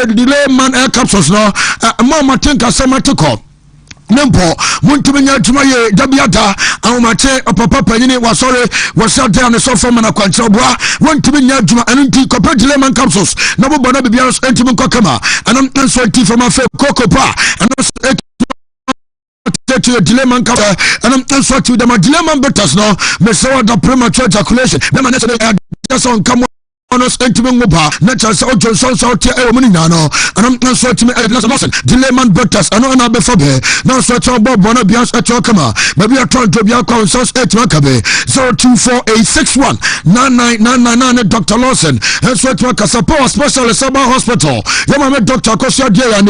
delay man air capsules no mama think asematiko Nempo, Wontumi Juma ye Dabiata, Aumache, Papa Penny was sorry, was sat down the sofa man of Quantabra, Wontumi Juma and compared to lemon capsules, no one be Antimon Kokama, and I'm answering from my fair Cocopa, and to a dilemma and I'm answering to them a dilemma betters no, Messiah the premature ejaculation, the just on come. Entimengopa, Natchez Johnson South Munino, and I'm not sweating at Lawson, Dilemon Butters, and on before now sweat on Bob Bonabias at Chokama, maybe a trying to be a conscious at Makabe, 024861 99999 Dr. Lawson, and sweat Makasapo, specialist Saba Hospital, Yamame Dr. Kosia J and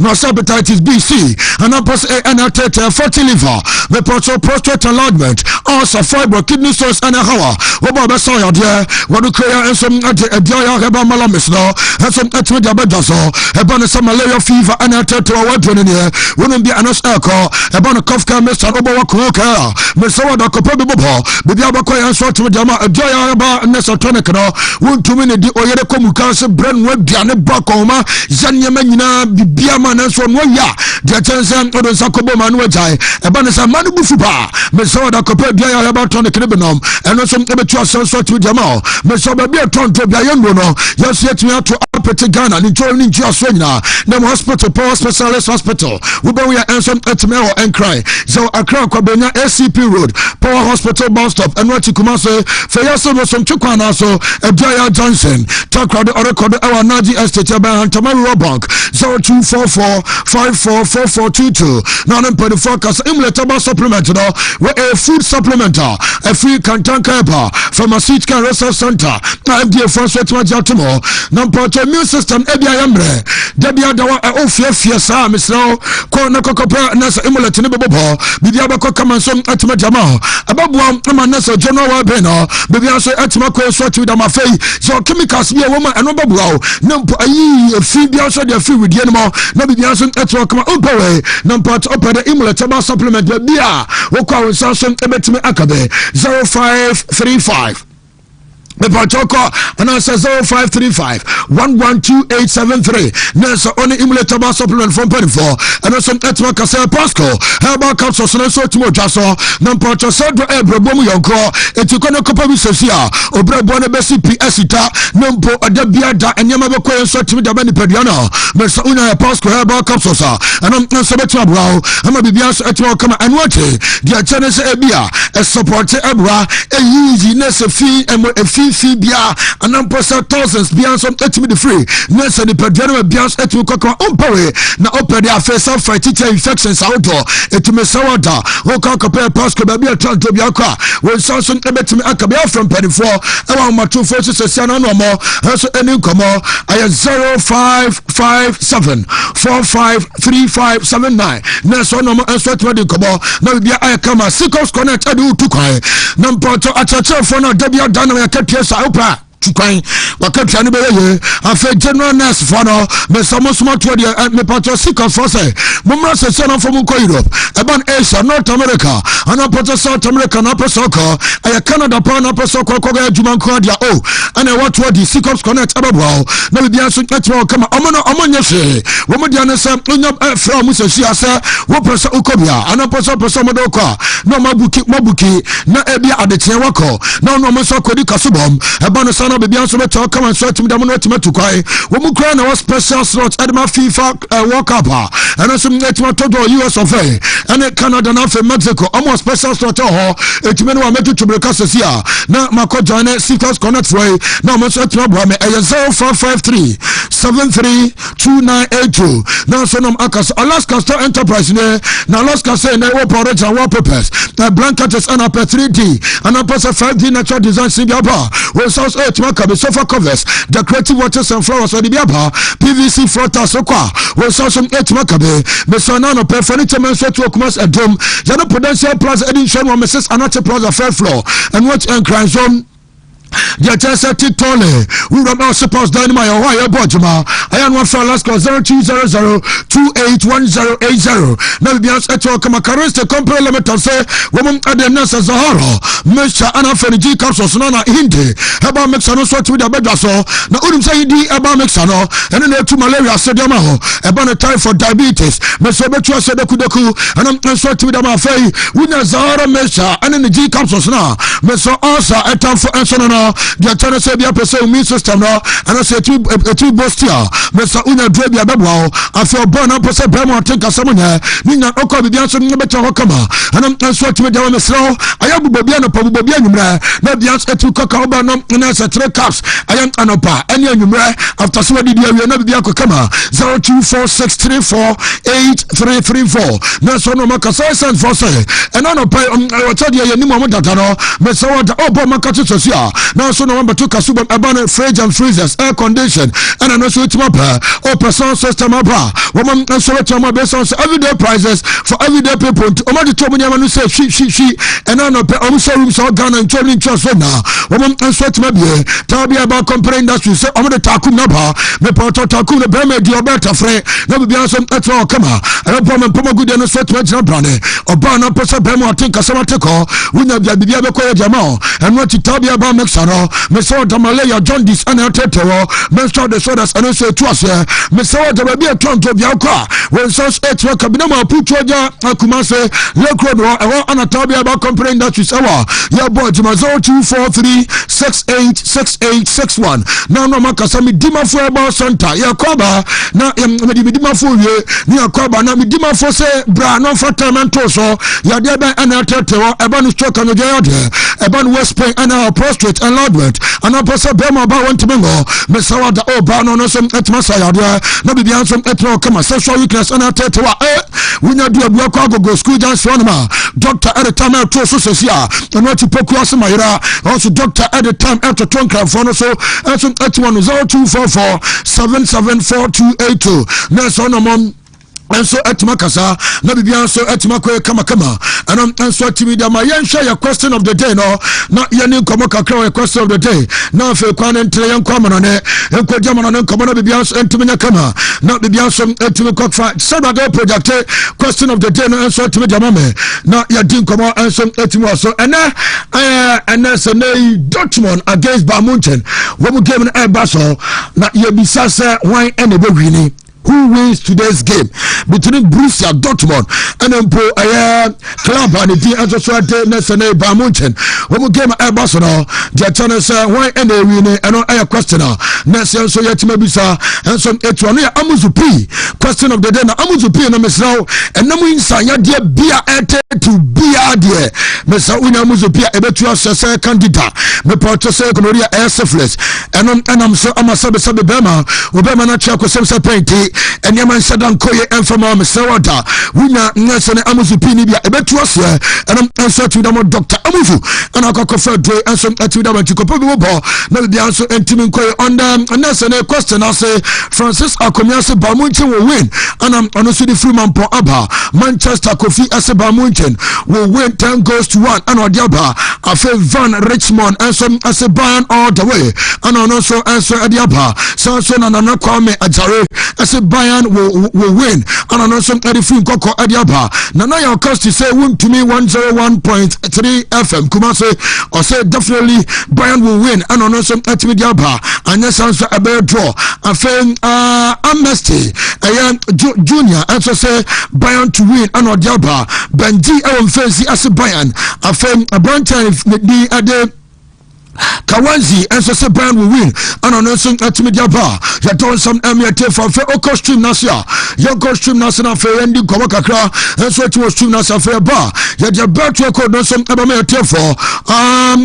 no hepatitis BC, and I post a fatty liver, the prostate enlargement, also fiber, kidney stones, and a hour. What about Soya, dear? What do you and some a Dioya Heba Malamis no, and some Etmida Bedaso, a bonus malaria fever, and a tattoo award in here, wouldn't be an echo, a bonnet Kofka, Mr. Obaatan, Mr. Kopobo, Bibiabako, and sort of Jama, a Dioya Heba, and Nessa Tonicano, Wontumi the Oyede Komukas, Brenweb, Diana Bakoma, Zanya Menina, Bibiaman, and from Waya, the Tanzan, or the Sakobo Manuajai, a bonus of Manu Bufuba, Mr. Kopo, Dioya Heba Tonicanum, and some amateur sort of Jamal, Mr. Babia Ton. No, yes, yet we have to operate Ghana, and joining Australia, them hospital, power specialist hospital. We both are answering Etimeo and cry. So, Accra, Kwabena, SCP Road, Power Hospital, bus stop, and what you come say, for yourself, some Chukwana, so a Jaya Johnson, talk about the Oracle, our Naji Estate, and Tamari Bank, 0244 544422. Now, I'm putting focus, Imletaba supplement, where a food supplementer, a free Kantanka, from a seat can resource center. FDA first wet my jatimo. Number to immune system, Ebia Yambre, Debia Dawa, Fiesa, Miss Low, Corner Cocopa, Nasa Imulet in the Bobo, Bibiabaco Kamanson at my Jama, above one, Nasa General Beno, Bibiaso at my course with my face. So chemicals be a woman and no blow. No, a few also the free with Yenmo, no Bibiason at Wakama Upoe, Number to open the Imulet about supplement, the Bia, Woko Sanson Ebetime Akabe, 0535. The Pachoko and answer 0535 112873. Nessa only imulatable supplement from 24 and also Etma Casa Pasco. How about Capsos and so to Mojaso? Nampacho Sandra Ebra Bomu Yonko, and to Konokopa Sosia, or Brabona Bessi Esita, Nampo Adabiada, and Yamako and so to the Bani Pediano. Messa Una Pasco, how about Capsosa, and I'm not Sabetna Brow, I'm a Bibias Etma Kama and Wati, the Atenes Ebia, a support Ebra, a easy Nessa fee and a fee. Bia and I'm posted thousands beyond some 8 minutes free. Nessa the Pedro beyond 8 Coco Umpare. Now open their face of teacher infections outdoor. It may Sawada, who can compare Pasco Babia Tran to Biaka. When Samson Ebet me Akabia from Penny 4, around my 2 forces a Siana no more, has any come on. I am 0557 453579. Nessa no more and sweat ready come on. Now be I come a Sikos Connect. I do to cry. Number to a church for no Debia Dana. Yes, Opa. Tukwan wakati ani beye afa general nurse for no me samo smart to the me patro sick of force mumra se no from Europe about Asia North America and up to South America na pesoko aya Canada pa na pesoko ko ga adwuma ko dia oh and what the sick of connect ababo na be bian so network kama omonye hwe wo mo dia na se onya fra mu se sia se wo pesa ukobia and up so mo do ko na mabuki na ebia adete wako na no mo so kodi kasubom eba no na baby answer to come and sort to them not to cry. When we cry now special slots at my FIFA World Cup and some network to US of A and Canada and Mexico almost special slot it mean we met to break us here. Now my co join Seekers Connect way now much at problem 0453 732982 now sonum akas Alaska Star Enterprise now Alaska say na work project and wallpapers blanket is an up 3D and up 5D natural design Singapore we source Makabe sofa covers, the creative waters and flowers on the Biaba, PVC floaters, Soka, will source some Makabe, Messonano, furniture, and set to Okumas at Dome, Jana Prudential Plaza Edition, or Mrs. Anata Plaza, 3rd floor, and watch and crime zone. the Chelsea Titole, we run our supposed dynamite or wire Bojuma. I am one for last call 0200281080. Now be asked at your Kamakarista company limit of say, woman at the Nasa Zahara, Mr. Anna Feniji Council, Nana Hindi, about Mexano, so to the bedaso. Now, Udum say about Mexano, and then to malaria, Sedamaho, about a time for diabetes, Mr. Betua Sedakudaku, and I'm so to the Mafay, Wina Zahara Mesha, and in the G Councils now, Mr. Asa, a time for Ansonana. The China say be a person immune system now, and I say two bostia. Mr. Una Drebia Babwao, I feel born up as a Bama take a summon here. Nina Oko be answer better Hokama, and I'm so to me down the slow. I am Bobiana Pobobiana, not the answer to Cocoba, no, and answer 3 cups. I am Anopa, and you after so did you never be a Kokama 0246348334. That's one of my Cassan for say, and Anopa, I tell you, you know, Datano, Mr. Obama Socia. Now, so number 2 Kasuba abandoned fridge and freezers, air condition, and an also or person system abra. Woman and so based on everyday prices for everyday people. Omadi told me to say she, and I know also rooms all Ghana and traveling trust now. Woman and sweat maybe tell me about comparing that you say, I'm the Takum Naba, the Porto Takum, the Burma, the Obaatan Frey, never be on some etro come out. I don't problem Pomagood and sweat mention brand or Bana Posa Bemo, I think a Samateko, we never be able to Jamal, and what you tell me about Mexano, Mr. Damalaya, John Dis, and Tetero, Mr. the Sodas, and also to us, Mr. the Baby Tonto Bianca, when such a truck, Kabinama, Putroja, Akumase, Lekro, or Anatabia about comparing that is our, your boy, Jimazo 243-686861. Now, no Makasami Dima for about Santa, Yakoba, now Medima for you, Yakoba, now Medima for say, Brano for Tamantoso, Yadeba, and Tetero, Abanu Stroke on the Jayade, Aban West Point, and our prostrate and Lordward, and I post a Bema about Wontumi, Miss Sawada, Obano, no some at Masaya, no be beyond some etro, come on, sexual weakness, and I tell you what, we not do a block go school dance for Doctor at the time of Tososia, and what you Pokuas Mayra, also Doctor at the time after Tonka Fonoso, and some 0244-774282. Nelson among. And so at Makasa, no be so at Makwe Kama, and so to me, my young share your question of the day, no, not Yanin Komaka question of the day. Now, if you can enter young common on it, and Kojaman and Common be beyond and to me, Kama, not be beyond some to me cock fight. Saturday project question of the day, and so to me, Jamame, not Yadin Koma and some etimo. So, and that's a Dortmund against Bamunchen. When we gave an air basso, not Yabisasa, wine and a Bogini. Who wins today's game between Borussia Dortmund and Empo club and the team as well as Nesene Bamunchen. When we game at Barcelona, the channel say why and they win and on air question Nesene so yet maybe sir and some Etuania Amuzupi question of the day na Amuzupi na Mesrao and no insa ya dear beer to beer dear Mesa Una Amuzupi ebetua say candidate me porto say Korea air syphilis and I'm so I'm a sabe bema Obama na chia ko sem paint and Yaman Sadan Koye and from our Sawada, Wina Nelson Amuzupini, a better and I'm answered to them Dr. Amuzu, and I got conferred to answer to them to Copobo. Now the answer and Tim Koye on them, and that's a question. I say Francis Akomiase Bamunchen will win, and I'm honestly the Freeman Po Abba, Manchester Kofi Ase Bamunchen will win 10 goals to 1, and Odiaba, I feel Van Richmond, and some as a Bayern all the way, and I also answer Adiaba, Sanson and Anakwame Ajare, as a Bayern will win, and I know some Edifin Koko Adiaba. Now your cost to say Wontumi 101.3 FM Kumase or say definitely Bayern will win, and I know some Etimidiaba, and yes, answer a bear draw. I feel Amnesty, Junior, and so say Bayern to win, and Odiaba, Benji Ewan Fancy as a Bayern. I feel a branch of the other. Kawanzi and so Bayern will win, and on us at Mediaba. You done some MT for Oko Stream Nasia. Your costume national fair ending Kawakakra, and so it was stream national fair bar. Yet your birth record on some MT for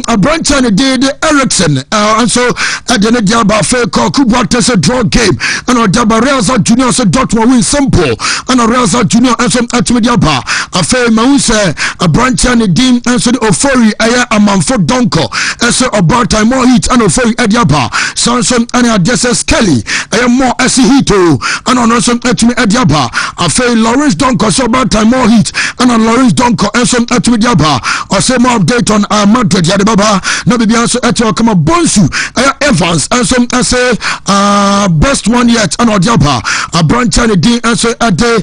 a branch and a day Ericsson, and so at the Mediaba fair called Kubates a draw game, and on Daba Realza Junior said Dortmund win simple, and a Realza Junior and some at Mediaba. A fair Mause, a branch and a dim, and so the Ofori, a man for Donko, and so about time more heat and Ofori Ediaba, Samson and Adessa Kelly, I am more as hito, and on some at Ediaba, afei Lawrence Donko so about time more heat and Lawrence Donko and some Atumidiaba or say more update on Madrid Yadibaba no be answer at your come Bonsu Evans and some say best one yet and Odiaba a branch and D and say a day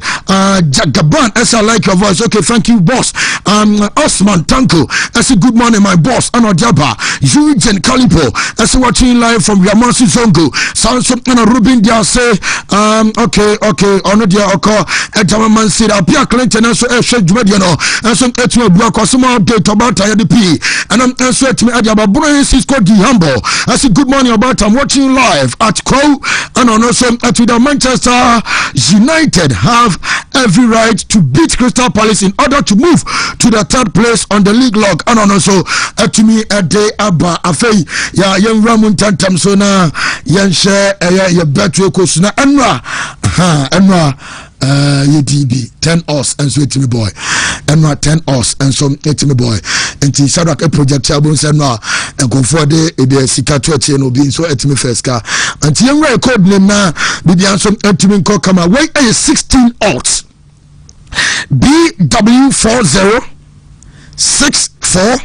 Jagaban as I like your voice. Okay, thank you boss. Osman Tanko I say good morning my boss and Odiaba Eugene Calipo I say watching live from Yamansi Zongo Sansom and Ruben Dia say okay ono dia oko etaman sida apia Clinton and so Jumediano and some etime block or some update about IDP and I'm so etime Adiaba Brian Cisco Di Humble I say good morning about I'm watching live at Crow and also at the Manchester United have every right to beat Crystal Palace in order to move to the third place on the league log and also to me a day aba afei ya young Ramon Tantam so na yan share ya better kusuna enra UDB 10 us and so me boy enra 10 us and so me boy enti Shadrack a project album enra and go for the e sika to no be so etime first car anti yan record name na bibian so etime ko kama wey 16 outs BW40 64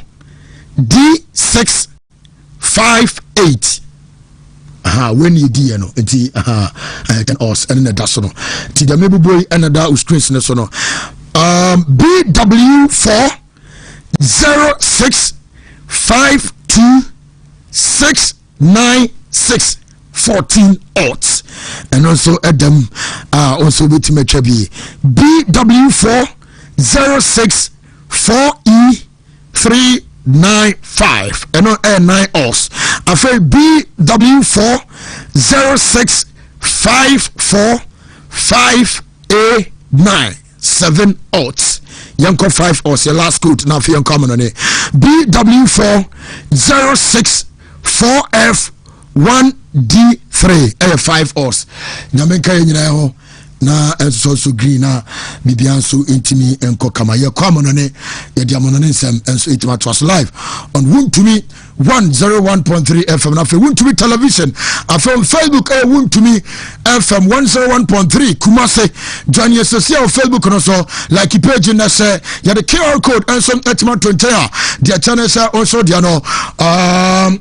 D658 when you do no enti can us and that so no ti the maybe boy and that screen no so no BW4 0652696 14 outs and also Adam also with me chabi BW4 064E395 and on 9 outs after BW4 06545A9 7 outs Yanko 5 outs your last code now for your common on it BW4 064F1D3 5 outs Namenka nyina na enso green na bibian so intimi enko kama ye kwamon ne ye diamonone nsem enso itima twas live on Wontumi 101.3 FM na fe Wontumi television afem Facebook Wontumi FM 101.3 Kumase join your social Facebook no so like page na say ya the QR code enso etima 20 their channel say also dia no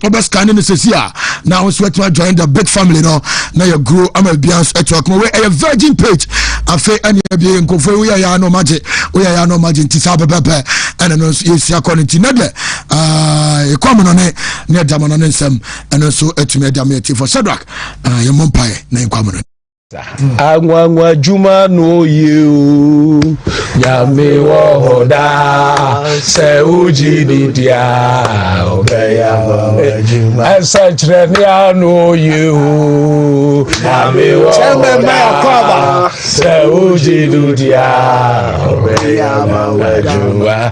obes kan ne sesia na also etima join the big family no na you grow am bians etwa kuma we a virgin page afe ani bia nkofo we ya no maje nti sabebepe and no yesia quality na de ekwamono ne damono ne nsem and so etumi adame for Shadrack ye mompae na ekwamono Angwa juma no you Yame wohoda Se uji dudia Obeya juma Esachre no you Yame wohoda Se uji dudia Obeya juma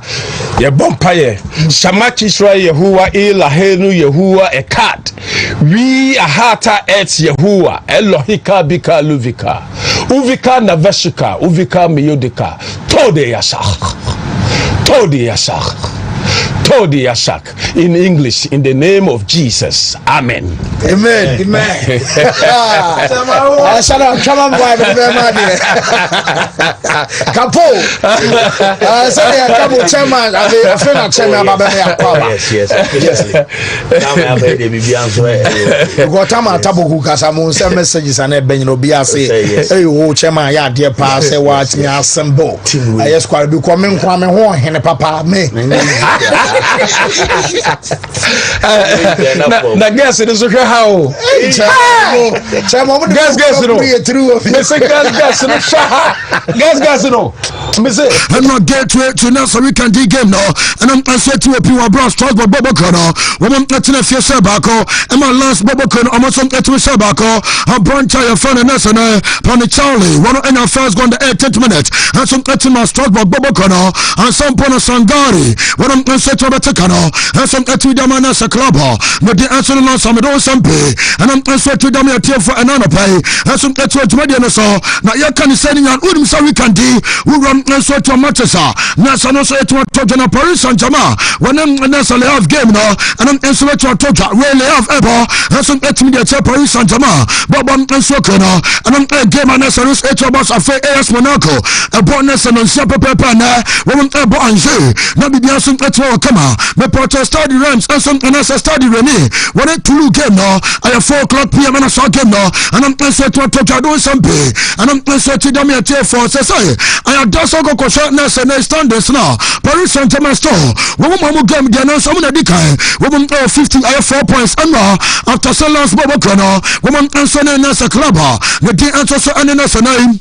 Ye bompaye Shamachi shra Yehuwa Ilahenu Yehuwa Ekat We ahata et Yehuwa Elohika bika Uvika na veshika uvika miyodika tode yashak in English in the name of Jesus amen na guess it is okay how guess no I'm not get to now so we can dig game no and I'm said to a people bro Strasbourg Bobokono woman letting a few sabako and my last Bobokono almost some to sabako a branch your phone and us and Pony Charlie one in our first gone the 8th minute and some letting my Strasbourg Bobokono and some Pono Sangari one I'm said to Batakano and some to Damana Club but the answer no some don't sample and I'm said to Damia Tier for another pay and some to Mediano so now you can sending an Udim so we can do we run nso to matches nasa no so eto to na Paris Saint-Germain wonem nasa le half game no anam nso to to really half ebo nso etimi de Paris Saint-Germain bobom nso kono anam game nasa no eto boss afa AS Monaco ebo nasa no sia pepepa na wom ebo anje na bibia nso eto kama me Porto Stade Reims nso nasa Stade Rennais wona tulu game no at 4:00 p.m. na so game no anam nso to do something anam nso to dem at 4 say I just go ko nasa na standards now Paris Saint-Germain store womo game dia no so mo na dikai womo 50 4 points and after so last bobo kono womo nso na nasa club the day and so and nasa name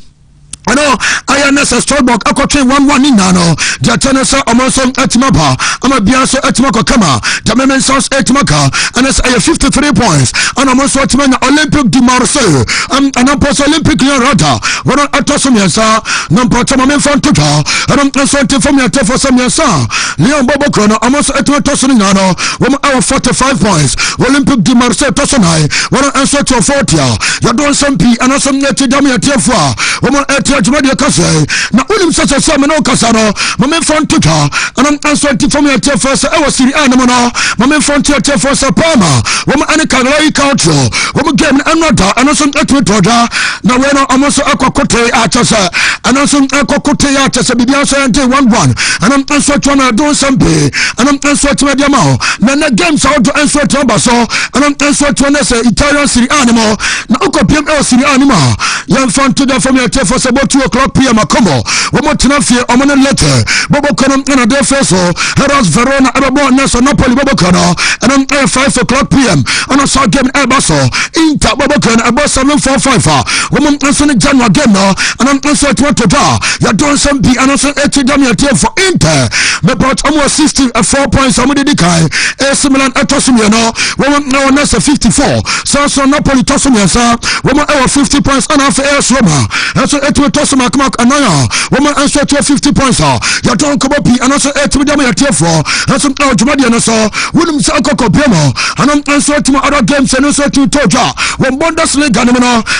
I know I am a Strasbourg. I got 1-1 in Nano. The tennis Amonson Etimapa. I'm a Biaso Etimaka Kama. The Memen Sons Etimaka. And it's 53 points. And I'm also Etimana Olympic de Marseille. And I'm also Olympic Rata. When I toss him, yes, sir. Nampatama Fantuka. And I'm consulting from your for some yes, sir. Leon Bobokono. I'm also Etimata Tossin Nano. 1 hour 45 points. Olympic de Marseille Tossinai. When I answer to 40. You're doing some P. And I'm some Netty Dami at Tiafua. Woman Jumadi Kase, na unim such a salmon Casano, Mamma Fontuta, and I'm answering from your Tefos, I was the animal, Mamma Fontia Tefos Palma, Woman Annika Lai Culture, Woman Game Anota, and also Etwitoja, now when I'm also Aquacote Atasa, and also Aquacote Atasa, Bibiasa and 1-1, and I'm answering to do some pay, and I'm answering to Mediamo, Nana Games out to answer to Basso, and I'm answering to an Italian city animal, now Copium El City animal, young Fontuda from your Tefos about 2:00 p.m. Akomo. Womo tenafie omone letter. Bobo kono na de feso. Heras Verona abo Nasa Napoli bobo kono. And on 5:00 p.m. on a saw game Elbaso. Inter bobo kono about 7:45. Womo ansoni January game no. And on answer to da. Ya don some be and also 80 damia for Inter. Me brought almost 64 points amudi dikai. AC Milan atosumi no. Womo no Nasa 54. So Napoli tosumi sa. Womo 50 points and half AS Roma. And so Tosuma Kmak Anaya, woman answer to 50 points. You don't come up and also 8 with them at Tiafo, and some Jumadi and so, William Sako Bemo, and I'm answer to my other games and also to Toja. When Bundesliga,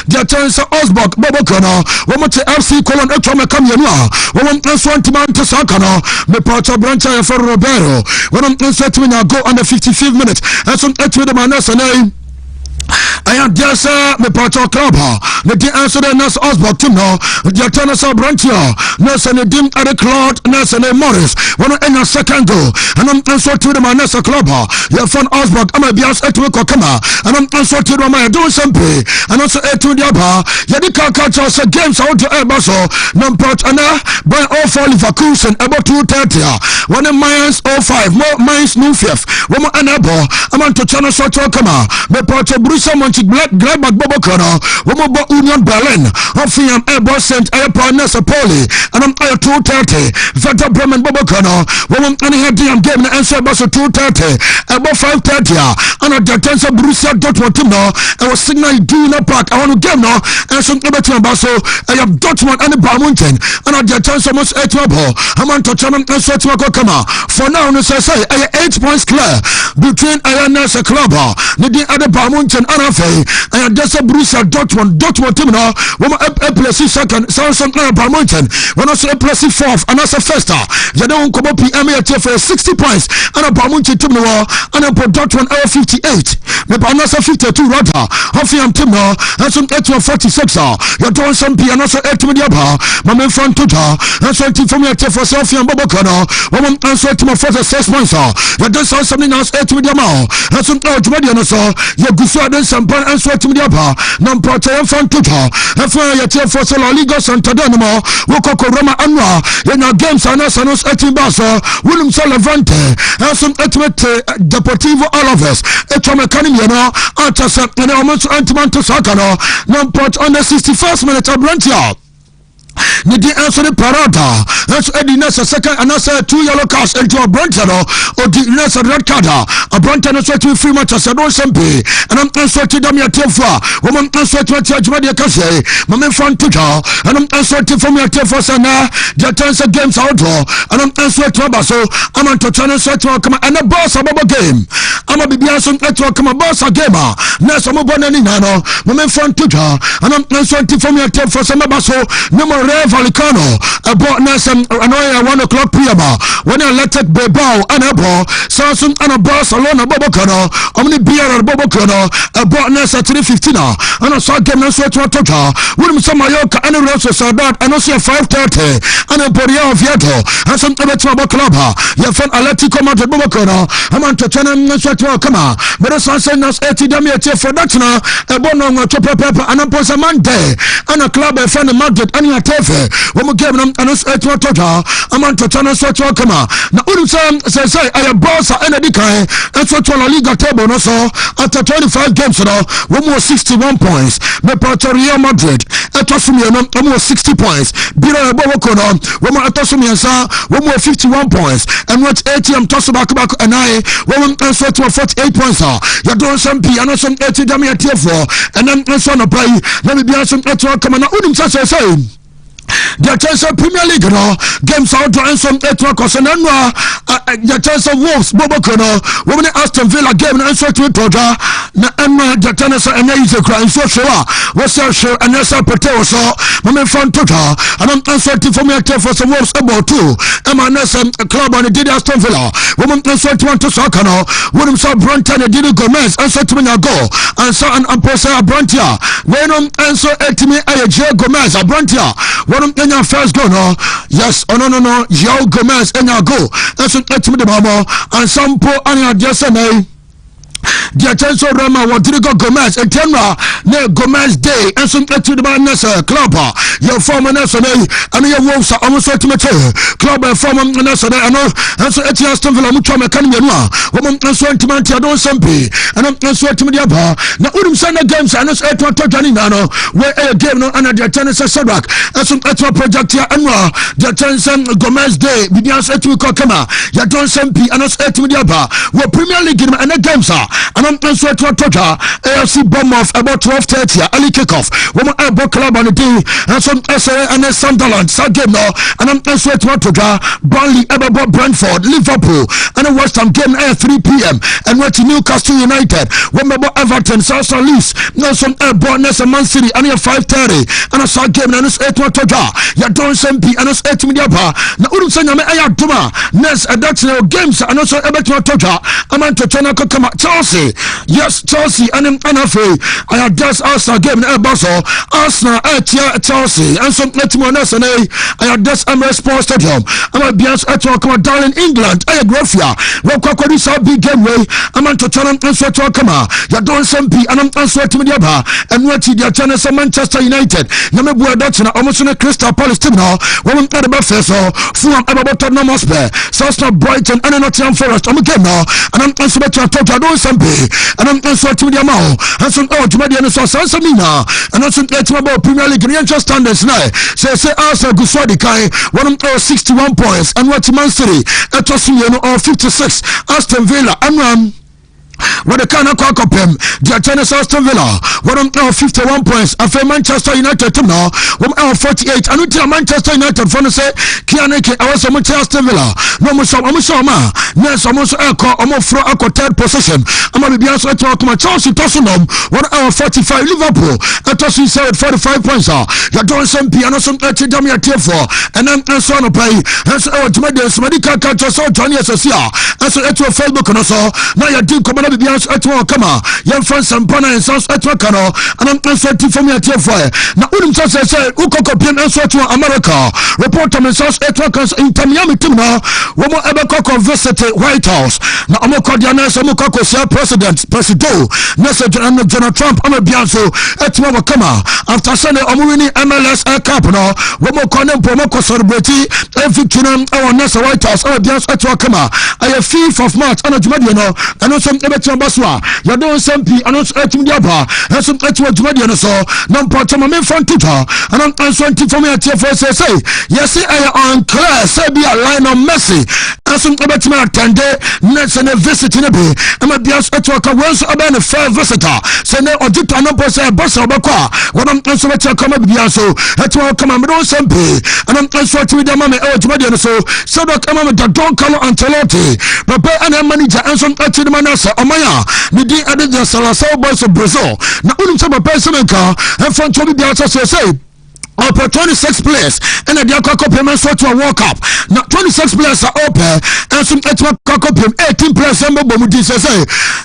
the chance Osborg, Bobokono, woman to FC Colon Echoma Kamyanua, woman answer to Manta Sakano, the Porto Brancha for Roberto, when I'm answer to now go on the 55th minute, and some 8 with the Manasa name. I am just me Porto Club. The answer the Nas Osborg team no. The tennis Branchio. Nas and the dim at the Claude. Nas and the Morris. One in a second go. And I'm answer to the Manasa Club. You found Osborg. I'm a bias at Wiko Kama. And I'm answer to the man doing something. And also to the Abba. Yadika culture games out to Elbaso. Namport Anna by all for Leverkusen about 2:30. One in Mayans 05. More Mayans new fifth. One more Anabo. I'm on to Channel Soto Kama. Me Porto Bruce Monchi Black Gladbach Bobokono, Womo Union Berlin, Offiam Airbus St. Airport Nasa Poli, and I'm 2:30, Veta Bremen Bobokono, Woman any game and answer bus 2:30, about 5:30, and at the Tensa Borussia Dortmund team no, I was signal Duna Park, I want to game no, and some Everton Basso, I have Dortmund and the Barmunten, and at the Tensa Mus 8 Mabo, I'm on to Chaman and Swatmako Kama. For now, necessary, I 8 points clear between Ayanas Club, the other Barmunten. And just a Borussia Dortmund team now. Woman a place second, Samson Barmonten. When also a place fourth, and as a festa. You don't come up here for 60 points. And a Barmonten team now. And a Dortmund 58. The Barnasa 52 rather. Hoffiam team now. And some 46. You're doing some P and also 8 Mediaba. Mamma Fantuta. And so from your for Sofian Bobocano. Woman answer to my first 6 points. You don't say something else 8 Mediama. And some Jumadian so. You go Sampan and sweat to the upper, Nampata and Fantuta, and for your tear for La Liga Santadanamo, Wokoko Roma Anwa, in our games and Asanos Etibasa, William Salavante, and some Etmet Deportivo Alaves, Etomecaniano, Atasat, and almost Antimanto Sacano, Nampot on the 61st minute of Brentia. Nidi answer the parada. That's Eddie Nessa second and answer 2 yellow cards into a Brantano or the Nessa red card. A Brantano sweat with 3 matches and no SMP. And I'm answer to Damia Tefa. Woman answer to a church Madia Case. Mamma Fantuta. And I'm answer to from your Tefa Sana. The Tensa games outdoor. And I'm answer to Abaso. I'm on to Channel Setwa come and a boss of a game. I'm a Bibiason Etwa come a boss a gamer. Nessa Mobonani Nano. Mamma Fantuta. And I'm answer to from your Tefa Samabaso. No more rev Vallecano about Nelson Anoya 1 o'clock p.m. when elected Bilbao and Ebo Samson and Barcelona Bobocano Omni Beer Bobocano about Nelson 3:15 and I saw game and sweat Total with some Mallorca and Rosso Sadat and also 5:30 and a Boria Vieto and some Ebetaba Club Yafan Atletico Madrid Bobocano I'm to Chanam Sweat Kama but as I said nas 80 Damiate for that now a bono Chopa Pepper and a Posamante and a club a friend of Madrid and a Tefe when we gave them and us at Total I'm to Chana Sweat Kama now Udum says I a boss and a decay and so to La Liga table no so after 25 games one more 61 points me Real Madrid Atosumi almost 60 points Biro Bobokono one more Atosumi one more 51 points and what ATM toss back and I one answer to 48 points you don't some P and some 80 Damia T4 and then son of play let me be some come on Udum say the chance of Premier League games out and some 8 o'clock and the chance of Wolves Bobokono women Aston Villa game and answer to it and the tennis and easy crying so sure was sure and that's a potato so my friend Total and I'm answering for me for some Wolves about 2 and my next club on the did Aston Villa women answer to Soccer women saw Brunton and Didi Gomez answer to me a goal and saw an Amposa Bruntia when answer to me a J Gomez a Bruntia one in your first goal no yes no Joe Gomez in your goal that's what to me the mama and some poor and your just the attention Rama Rodrigo Gomez and Tenra ne Gomez Day and some to the madness club your former national and your wolves are almost to me club former national and so at Aston Villa mucho mechanic woman and so to Mantia don't sample and I'm so to me now Udum Sana games and us at what Janino where a game no and the tennis Sadak and some at project here and the attention Gomez Day begins at we call Kama you don't sample and us at me we Premier League and the games and I'm transferred to a total AFC Bournemouth about 12:30 early kickoff woman Airport Club on the day and some SA and Sunderland game now and I'm transferred to a total Burnley about Brentford Liverpool and a West Ham game at 3 p.m. and went to Newcastle United woman about Everton South Leeds now some Airport Nessa Man City and 5:30 and a South game and it's 8 to a total you don't send P and it's 8 media now Udum Sanya me Ayatuma Ness and that's no games and also about to a total I'm to China Chelsea, yes, Chelsea, and afraid I had just Arsenal game in Basel, Arsenal at Chelsea, and some Netmoness and I had just Emirates Sports Stadium. I'm a Bias at down in England, I agree with you. Well, Quackody saw big game way. I'm on to Channel and Sweat Kama, you're doing some P, and I'm answering to Mediaba, and what you are channels of Manchester United. Yamabu Dutton, almost in a Crystal Palace team now, woman at the buffet, so Fulham about no more spare, South Brighton, and Nottingham Forest, I'm again now, and I'm answering to I don't sample and I'm answering to the amount and some to my and so Samina and also about Premier League and standards now say Arsenal good for the kind 61 points and what Man City at 56 Aston Villa and what the kind of cock up him, the tennis Aston Villa, 51 points, and for Manchester United team now, 48, and with Manchester United for the say, Kianeke, I was a Manchester Villa, no more, yes, almost almost third position. I'm going to be answered to my Chelsea Tottenham, 1:45 Liverpool, and Chelsea said 45 points. You're doing some piano, some Damia T4, and then so on a play, and so to my medical catcher, so Johnny Associa, and so to Facebook and also, now you're doing come young friends and partner and sons at Wakano, and I'm answering for me at your fire. Now, Udum say, Ukoko Pian answer to America. Report on the South Etwakans in Tamiami Tuna, Womo Ebakoko visited White House. Now, Amoko Dianas, Amokoko, President, Nessa General Trump, Amabianso, Etwa Kama, after Sunday, Omurini MLS Air Cup, no, Womo Konem Pomoko celebrity, every Kinam, our Nessa White House, Amabians Etwa Kama, I have 5th of March, and I know some Baswa, you don't send P and also at Mediaba, and some at what Median so, non part of my front tutor, and I'm answering for me at TFSA. Yes, I am clear, say be a line of Messi, and some about me attend, next and a visit in a bay, and my bias at work once about a fair visitor, send a Ojito and a say a bus of Bakwa, when I'm answering to come up Biaso, at work come and don't send P, and I'm answering to the mamma or to Median so that come with the don't call Antelote, prepare and a manager and some at the Manasa. Amaya, the day added the Salazar boys of Brazil. Now, only some person car and front to be the answer say. Upper 26 players and the Akako payment so to a World Cup. Now 26 players are open and some Akako payment 18 players and Bomudi says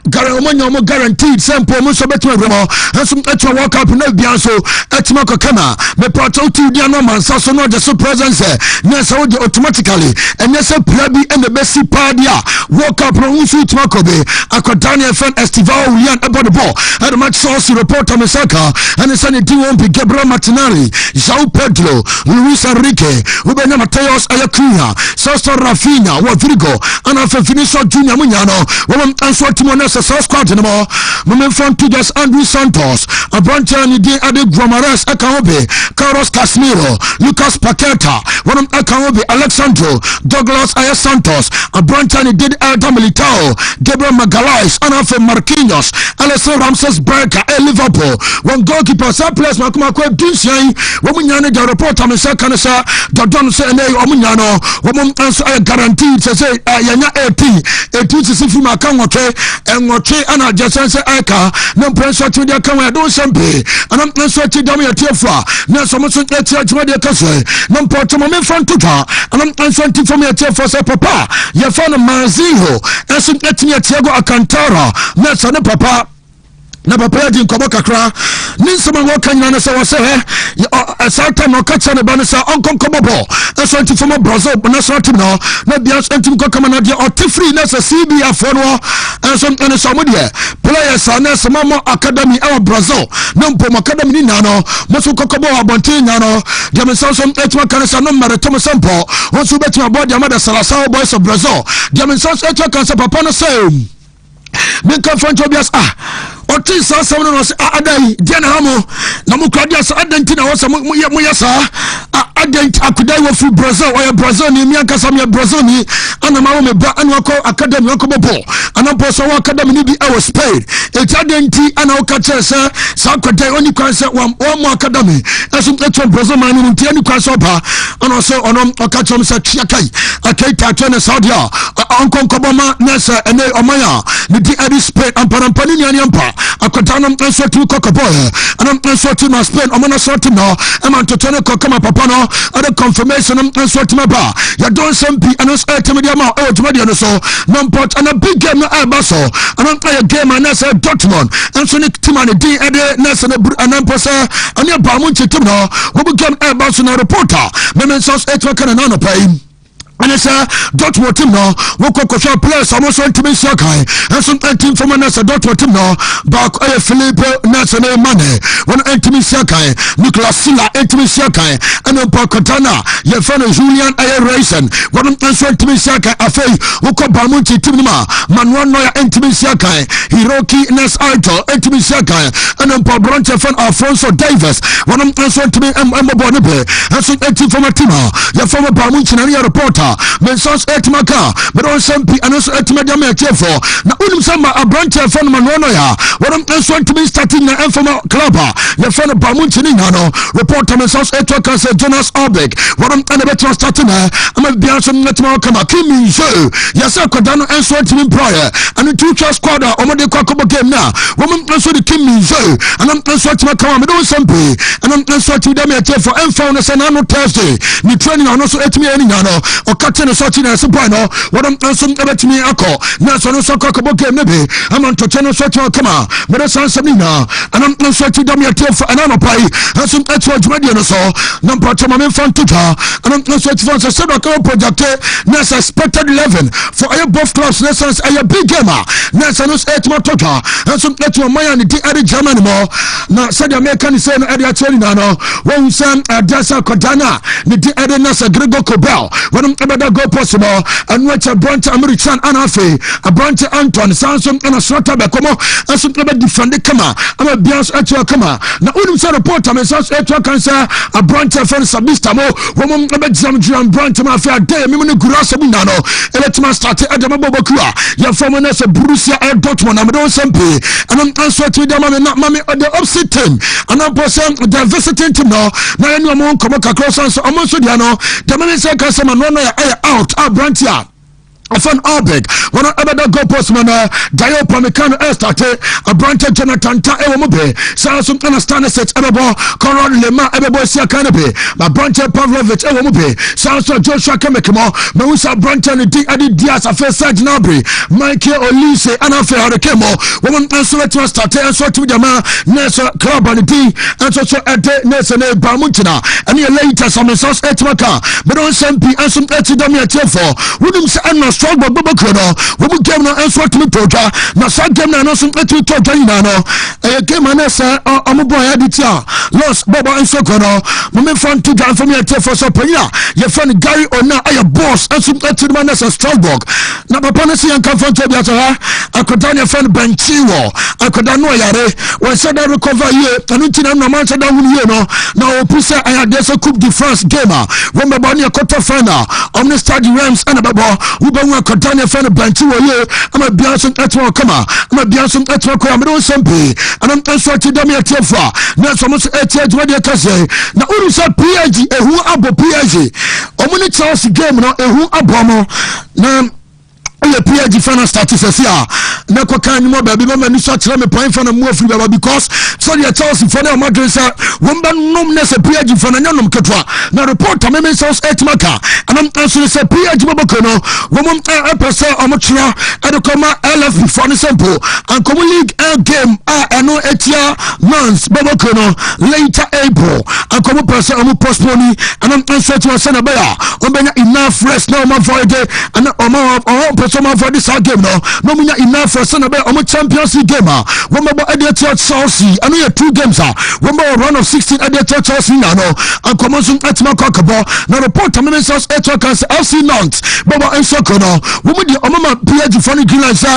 guaranteed sample Musa Betman Remo and some World Cup no Bianso Etmako Kama me Prato to the Anoman Sasso no just presence Nessa automatically and Nessa Plabi and the Bessie Padia World Cup no Usu Tmakobe Akadania fan Estival Yan about the ball and the match source report on Mesaka and the Sunny D1 Gabriel Martinelli João Pedro, Luis Enrique, Rubén Mateos Ayacuña, Sosto Rafinha, Rodrigo, and Alfa Vinicius Junior Muñano, Woman Answer Timonesa South Squad anymore, Women from Tugas Andrew Santos, a branch and the Ade Gromares Akaobe, Carlos Casemiro, Lucas Paqueta, Woman Akaobe, Alexandro, Douglas Aya Santos, a branch and the Elda Militao, Gabriel Magalhaes, and Alfa Marquinhos, Alessandro Ramses Berka, Liverpool, one goalkeeper, some players, Makuma Dunsian. Womunyane the report am say kanisa the don say na omunyano womum answer guaranteed say yanya 18 sisi ma kan wotwe enwotwe ana jesan say aka na pressure to the kan we don sempe anam answer ti dam yetiefo na so mo so etiachima de kase na mpotmo me fan tota anam answer ti from yetiefo say papa ye fa no manziho enso etimi etiago akantara na so ne papa na papa di nkobo kakra ni nsema wo kanya na se wo se time no catch na ba na se onkonkobo ball so nti from Brazil national team no na bia ntim ko kama na dia otifree na se CBA for no so ene so mo dia players na se mamo academy e Brazil na mpom academy ni na no mo so kokobo abontin na no dia me so etima kan se no marathon sample won so betima board dia ma da Salação boys of Brazil dia me so etima kan se papa no say me kan fancho bias Oti sa no adai dia na hamo na mu kwadia sa adanti na wosa mu yasa adanti akudai wo fu Brazil o ya Brazil ni mi akasa mi Brazil ni ana ma wo me ba ana ko academy ko bobo ana po so academy ni bi e Spain e adanti ana o ka chese sa kwadai oni kwan se wo mo academy aso eto Brazil man ni ntia ni kwan so ba ana so ono o ka chom sa chiakai akai ta tene Saudi onko koboma nesa ene omaya ni di adi Spain amparampani ni ampa akotanam answatu kokoboy anam answatu na Spain omana sorti no am antotone kokama papa no other confirmation am answatu maba ya don sampi anos etemedia ma e otumedia no so numport and a big game no abaso anam play a game and say Dortmund anso ni team and di ede nesa na anam posa ania ba mu nchetim no wo bu game abaso na reporter memen so etwa kana no pay and it's Dortmund team no we ko players almost want to be so kai and some team from another Dortmund team no back Felipe National Mane when team so kai Nicolas Silla team so kai and Pakotana ye fan Julian Ayerson when team so kai afei we ko Bamunchi team ma Manuel Neuer team so kai Hiroki Nes Alto team so kai and Branche fan Alfonso Davis when team Mbonebe and some team from a team ye from Bamunchi na reporter Mensons etmaka but on sampi anso etmedia me chefo na unim sama abranche fan manono ya won enso to be starting na informal club ya fan Bamunchi ni no reporter Mensons etwaka say Jonas Obek won an better starting na am bia so netma kama kimi so ya say kodano enso to be prior and two squad omode kwakobo game na won enso the kimi so and enso to kama me don sampi and enso to dem chefo enfo na say na no Thursday ni training no so etmi ani no Captain Sochi na supply no what am ansum ebetimi akọ na so no sokọ ko game nebe am to channel Sochi kama but san samina and am Sochi dam ya tef and am pai ansum etwa dwade no so na mpacha ma me fan tuta and am Sochi fan so said ka project na suspected 11 for ayo both clubs lessons ayo big game na so no etma tuta ansum etwa man and the area Germany mo na said American say no area cheri na no when sam adasa kodana ni the area na Gregor Kobel when better go possible and watch a branch American anafe a branch Anton Samson and a sort of Bekomo and some defend the kama I'm a bias at your kama now unim sa reporter me sa etwa cancer a branch of Sabista mo woman exam branch mafia day me no gurasa binano eletma start at the Bobokua your former nurse Borussia Dortmund am don sempe and I'm answer to them not mommy the opposite team and I'm person the visiting team no na enu am come across so almost the no the man say cancer man no out branch ya Afan Albeg, one of the go postman, Dio Pamecano Estate, a branch of Jonathan Ta Ewomobe, Sarasum Anastana sets Ebebo, Coron Lema Ebebo Sia Canabe, my branch of Pavlovich Ewomobe, Sarasa Joshua Kamekimo, Mausa branch and the Adi Diaz, a first side Nabri, Michael Olise, Anafe Harakemo, woman answer to start and so to the man, Nessa Club and the D, and so at the Nessa Bamuntina, and your later some sauce etmaka, but on some P and some Etidamia Tefo, wouldn't say strong but Bobo Kono, we game no answer to me toja, na sa game na no some to toja no, a game anessa amubo editia, lost Bobo and Sokono, Mummy fan to down for me at Tefo Soponia, your friend Gary or now I a boss and some to man as a Strasbourg. Now Papanasi and come from Tobiata, I could down your friend Benchiwo, I could know Yare, when said I recover here, and Utina no man said down you know, now Pusa I had this a Coupe de France gamer, when my bonnie a quarter final, on the Stade Rams and a babo, who I could down your friend Benchiwo here, I'm a Bianson Etwa Kama, I'm a Bianson Etwa Kama, Sempe, and I'm transferred to Damia Tefa, now almost 8 years where they can say, now who is a PIG, a who abo PIG, or when it's a game, no, a who abomo, now. The PhD final status is here. Nako kan mo baby mama ni so tell me point for no free baba because so the Chelsea for the Madrid say womba nom na se PhD for na nom ketwa na report me source 8 maka and I'm answer say PhD baba kono womum person omochra edokoma LF for the simple and come league game eno etia months baba kono later April and come person omo postpone and I'm answer to say na beya ombenya enough rest now man for day and someone for this game no munya enough for son about Champions League game when my Editor Chelsea and we have 2 games when my run of 16 Editor Chelsea now and commencing at my cockable now report to me says FC Nantes Baba and Sokono woman the Omama PhD funny green so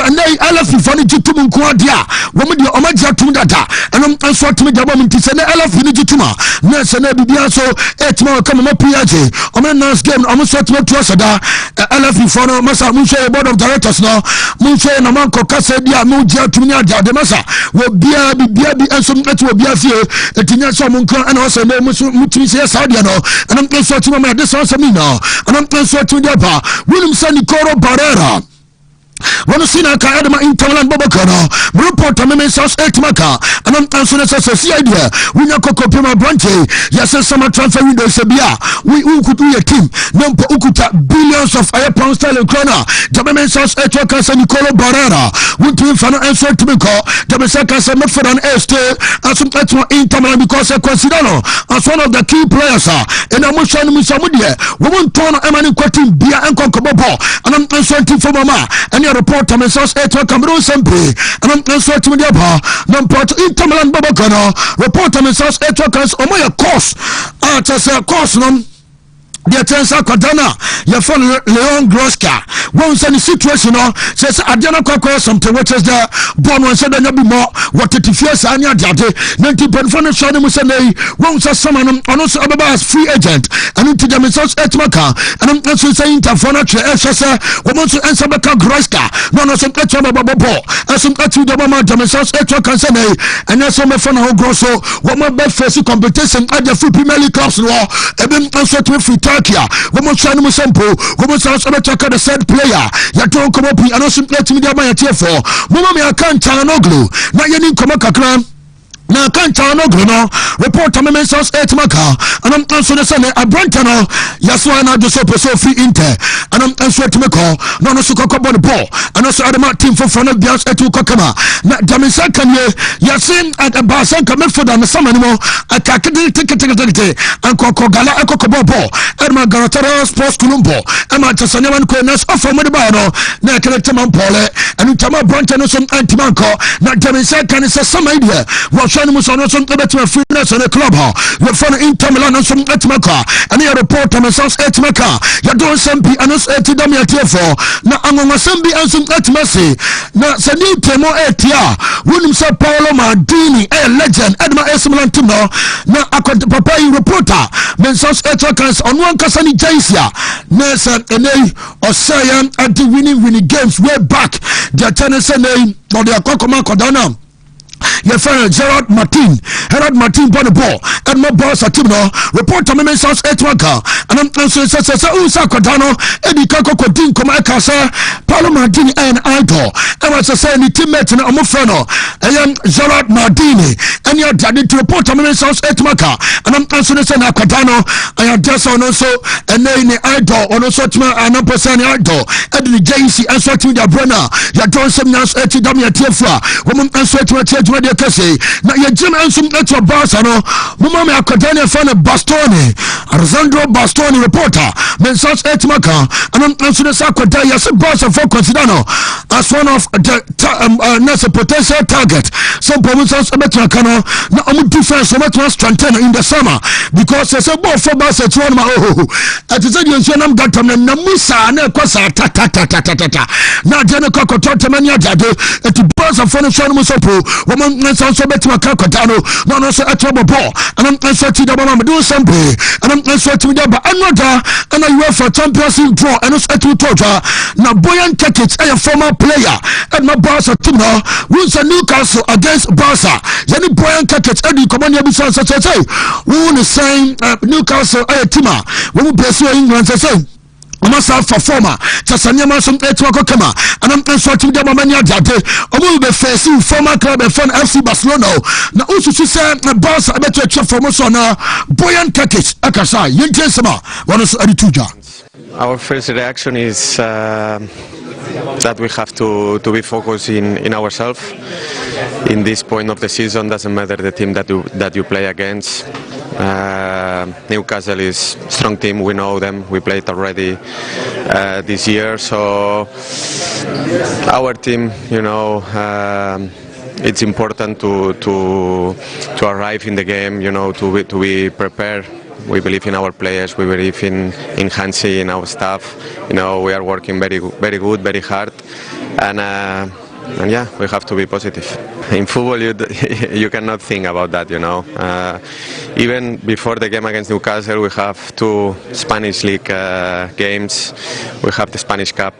and they LF funny Jitum Quadia woman the Omaja Tundata and I'm answer to me the moment to send LF in Jituma Nessa Nebia so 8 more come my PhD Oman's game almost what to us LF for Massa Musha board of directors now Musha na manko kasa dia muja tumnya de masa wo bia and some net wo bia fie etinya so monko and also no mutumi se Saudi no and I'm so to me this also me now and I'm so to the pa William Sani Coro Barrera One sina ka adama intolerant Bobokano, report to me sauce 8 maka, and I'm answering as a idea. We know Coco Pima Branche, yes, summer transfer window Sabia. We could do a team, Nampo Ukuta, billions of pound sterling krona. The women sauce 8 workers and Nicolo Barrera. Wontumi final answer to me call. The Messaka said not for an ST, and some more intolerant because I consider as one of the key players. And I'm showing me some idea. We won't turn Emmanuel Quatin, Bia and Concobobo, and I'm answering for Mama. And your report to me says Cameroon Sempre and I'm answering to the bar Namport Intermalan Babacano report to me says on my course as a course the Tensa Quadana, your friend Leon Groska. Once any situation says Adana Coco something which is the born one said there be more what it fears Anya Date 90.5 Shadi Musane once a summon and also as free agent and into the Message Etmaka and I'm also saying to Fonache SSA woman to answer the Groska no some Etma Babo and some Atu the Mama the Message Etwa Cansane and that's some fun how grosso woman best face competition at the free Premier League clubs law even also to free woman shine sample, woman sounds about the said player. You don't come up and also play to me by a tear for. Mama, I can't tell no glue. Now you didn't come a now can't tell no glue. Report to me, Messrs. 8 Maka, and I'm answering the Sunday. I bring Tano. Yes, why not just open so free inter, and I'm answering to me call. No, no, so cock on the ball, and also the team for front of Bias at Kokama. Now, Damisa can you? You're saying at a Basan coming for the summer anymore. I can't take and Kokogala and Kokobo. And my Garatara Sports Columbo, and my Tassaneman Quenas of Modibano, Nakataman Pole, and Tama Branton and Antimanco. Now, Damisa can is some idea. Was on some better fitness in the club. You're from Inter Milan and some Etmaka, and your report on Messrs. Etmaka. You're doing some P and us 80 Damia Tiafo. Now, I'm on some B and some Etmasi. Now, Sani Temo Etia, William Sir Paolo Mardini, a legend, Edma Esmilan Timo. Now, I could Papa reporter, Messrs. Etmakans on one Casani Jasia, Nessa and A or Sayan at the winning games way back. Their tennis name or their Kokoma Kodana. your friend Gerard Martin bought the ball and my boss at team no report to me sounds 8 waka and I'm say Usa Kodano Eddie Kako Kodin Koma Kasa Paulo Martini and Idol and I say the teammate and I'm a friend and Gerard Martini and your daddy to report to me sounds 8 waka and I'm say Kodano I am just on also and then the Idol on also to and I'm person Idol and the JC and so to the Brenner you don't some nice 80 damn Tifa woman and so to what they can say. Now, your Jim and some extra Barsano, Mumma Academia fan of Bastoni, Alessandro Bastoni reporter, Mensas Etmaka, and I'm answering the Sakwadaya, as a boss of Considano, as one of the potential target. Some provinces of Metracano, now I'm defense of Metro Strantena in the summer because there's a ball for Bass at one. At the same time, I'm Dr. Namusa, and Kwasa, now Jennifer Kototamania Jadu, at the boss of Furniture Musopo. I'm so better to Kakotano, no, so a trouble ball, and I'm sweating the Mama do something, and I'm sweating the another, and I work for championship draw, and it's a two torture. Now, Boyan Kakich, a former player, and my boss at Tuna, wins a Newcastle against Barca. Jenny Boyan Kakich, and you come on your business, such as say, who is saying Newcastle, a Tima, when we pursue England, I say. Masa performer Tasania Masum Etwako Kama and I'm sorting the Mamania Jade or be facing former club and fan FC Barcelona. Now also she said the boss I bet you for Mosona Boyan Kakis Akasa Yintesama one of the Our first reaction is that we have to be focused in ourselves. In this point of the season, doesn't matter the team that you play against. Newcastle is a strong team. We know them. We played already this year. So our team, it's important to arrive in the game. To be prepared. We believe in our players. We believe in Hansi, in our staff. We are working very good, very hard, and yeah, we have to be positive. In football, you cannot think about that. Even before the game against Newcastle, we have 2 Spanish League games. We have the Spanish Cup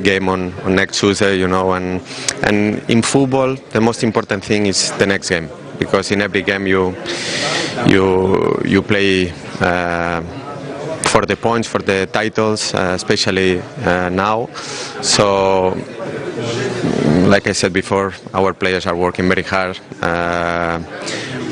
game on next Tuesday. And in football, the most important thing is the next game. Because in every game you play for the points, for the titles, especially now. So, like I said before, our players are working very hard.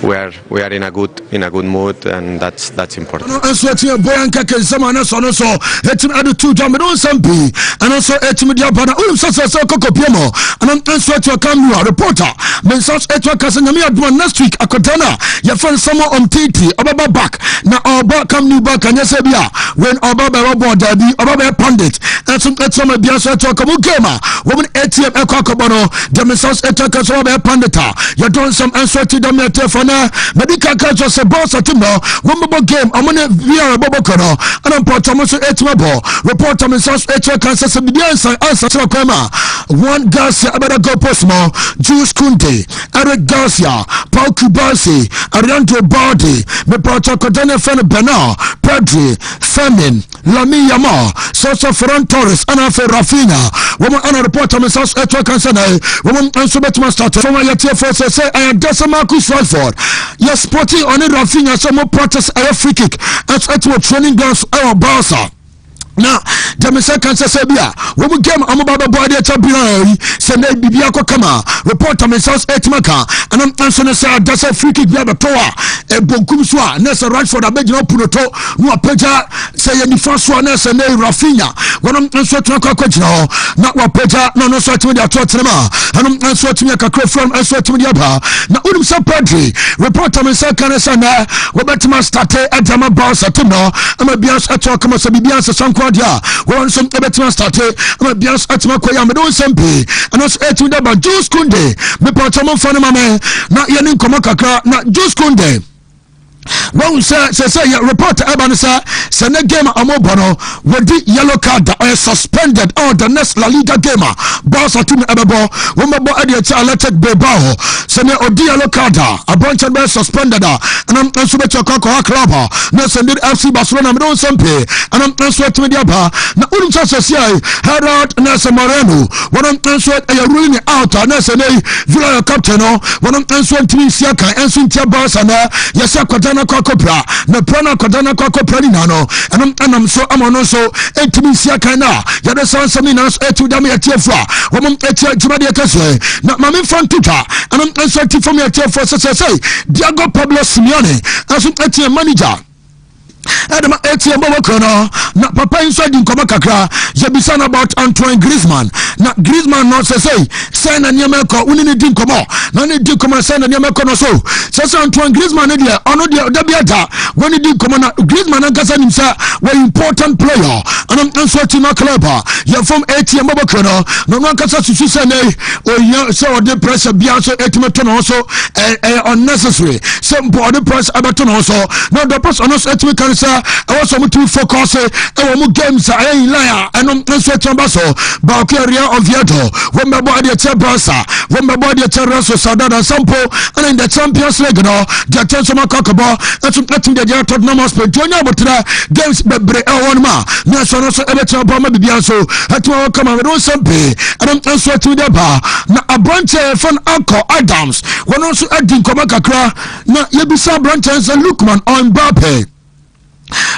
We are in a good mood, and that's important. Also, Boyan Kake Zamana Sonoso, etim adu tu jamedon sampi, and also etim diabana so kokopiemo, and I'm also to a reporter. Mensas etwa kasanyami adwan next week akotana. Your friend Samo Titi, Obaba back. Now Oba come new back and yesebia when Obaba Robo Derby, Obaba Pandit, and some etoma biasa to Kamukema, woman ATM Ekokobono, the Mensas etwa kasoba Pandita. You're doing some answer to them telephone. Medical catch us a boss at Timno, one more game, I'm gonna via a Bobokono, and I'm Portomoso Etmabo, report on Mensas etwa Kansas Biansa, answer to Kema, one Garcia, Abada Go Posmo, Juice Kunde, Eric Garcia, Paul Kubasi, Arianto Bardi, Meporto Codene Fen Bernard, Pedri, Femin, Lami Yama, Sosa Ferran Torres, Anafe Rafina, woman and a report on Mensas etwa Kansana, woman and Subetma started from my TFS say, I am Dessa Marcus Radford. Yes, sporting on it, Rafinha, some more practice a free kick. That's at training grounds, our Barca. Now, Jamisa Kansa Sabia, when we came, I'm about the body at Tabula, Sunday Bibiako Kama, report on Mensas Etmaka, and I'm answering that's a free kick via the Toa, a Bonkumswa, Nessa Radford, a Bedino Punoto, Wapeja, say any first one, Nessa Rafinha, when I'm answering to a coach now, not Wapeja, no, such media Tottenham, and I'm answering to me a crop from answer to the other. Now, Udumsa Pedri, report on Mensas Kanasana, Wabatma State at Jama Barca Timno, I'm a Bias at Tokama Sabibias, some one some Ebetima started, I'm a Bias at Makoya, Medo Sempe, and also at Udaba, Juice Kunde, me Portomo Fanamame, not Yanin Komaka, not Juice Kunde. One say reporter Abanasa sene game amobono wodi yellow card or suspended on the next La Liga game boss atumi ebebo wombo ade alerted bebao sene odi yellow card aboncha be suspended and am so be chokoko club na send FC Barcelona me don sempe and am so atumi dia ba na unu chance sia Herald na Moreno wonam so e ruling out na sene Villa captain no wonam so atumi sia kan enso ntia boss na yesa kwadana kwakopra na prana kwadana kwakopra ni no anam so amono so etimi sia kan na yade sansa mi na so etu dam ya tiefra womam etia jimade yakase na mame fantuta anam so tifom ya tiefra say Diego Pablo Simeone aso etia manager Adama ATM Bobokono na papa inside in Koma Kakra Yabisana about Antoine Griezmann na Griezmann no say sign na nyameko unini din komo na ni din komo sign na nyameko no so Antoine Griezmann dia ono dia dabiata when din komo na Griezmann ankasa nimsa we important player anam anso team club ya from ATM Bobokono no ankasa susu say nei oya so the pressure bia so etimeto no so unnecessary simple the press abato no so no the press on us etimeto sir I want some to focus on games in liar and on so but career of Vieto when my body at Barca when my body at Raso Sadana Sampo and in the Champions League no the attention of Kakaba and some letting the Tottenham Hotspur Junior but games bebre one ma national so ever Bama Bianso at all come and don't sample and I'm also to the bar na a branch from Uncle Adams when also adding Komakakra na Yabisa branches and Lukman on Mbappe.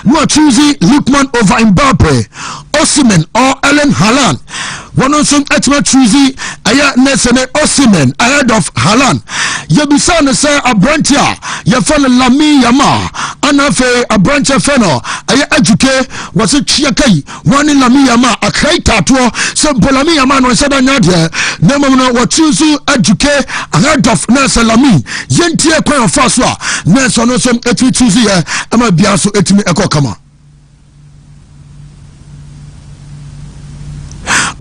No choosing Lukman over Mbappe, Osimhen or Ellen Haaland. One on some etma choosing Aya Nesene Osimhen ahead of Haaland. Yabisana say a branchia, Yafana Lami Yama, Anafe a branch of Feno, Aya Eduke was a Chiakai, one in Lami Yama, a Kraita, some Polami Yaman was said another. Nemono what choosing Eduke ahead of Nasa Lami, Yentia Kwan Faswa, Nasa no some etwi choosing, Ama Biaso etimi Eko Kama.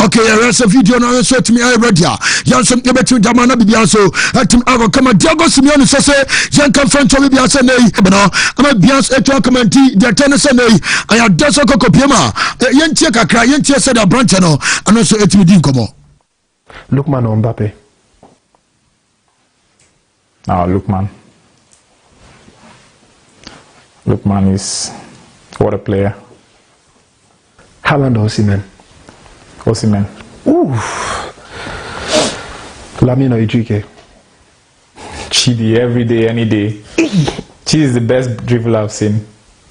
Okay, rest of video now so to me I read ya. Yan some ebe to jamana bibia so atim ava kama Diego Simeone so say yan kan front to bibia say nei no ama bians eto commenti the ten say nei aya deso kokopiema yan tie kakra yan tie say da branch no ano so etimi din komo Lukman or Mbappe. Lukman is what a player. Haaland or Osimhen? Osimhen. Ooh. Lamine or Ejike? Chidi every day, any day. Chidi is the best dribbler I've seen.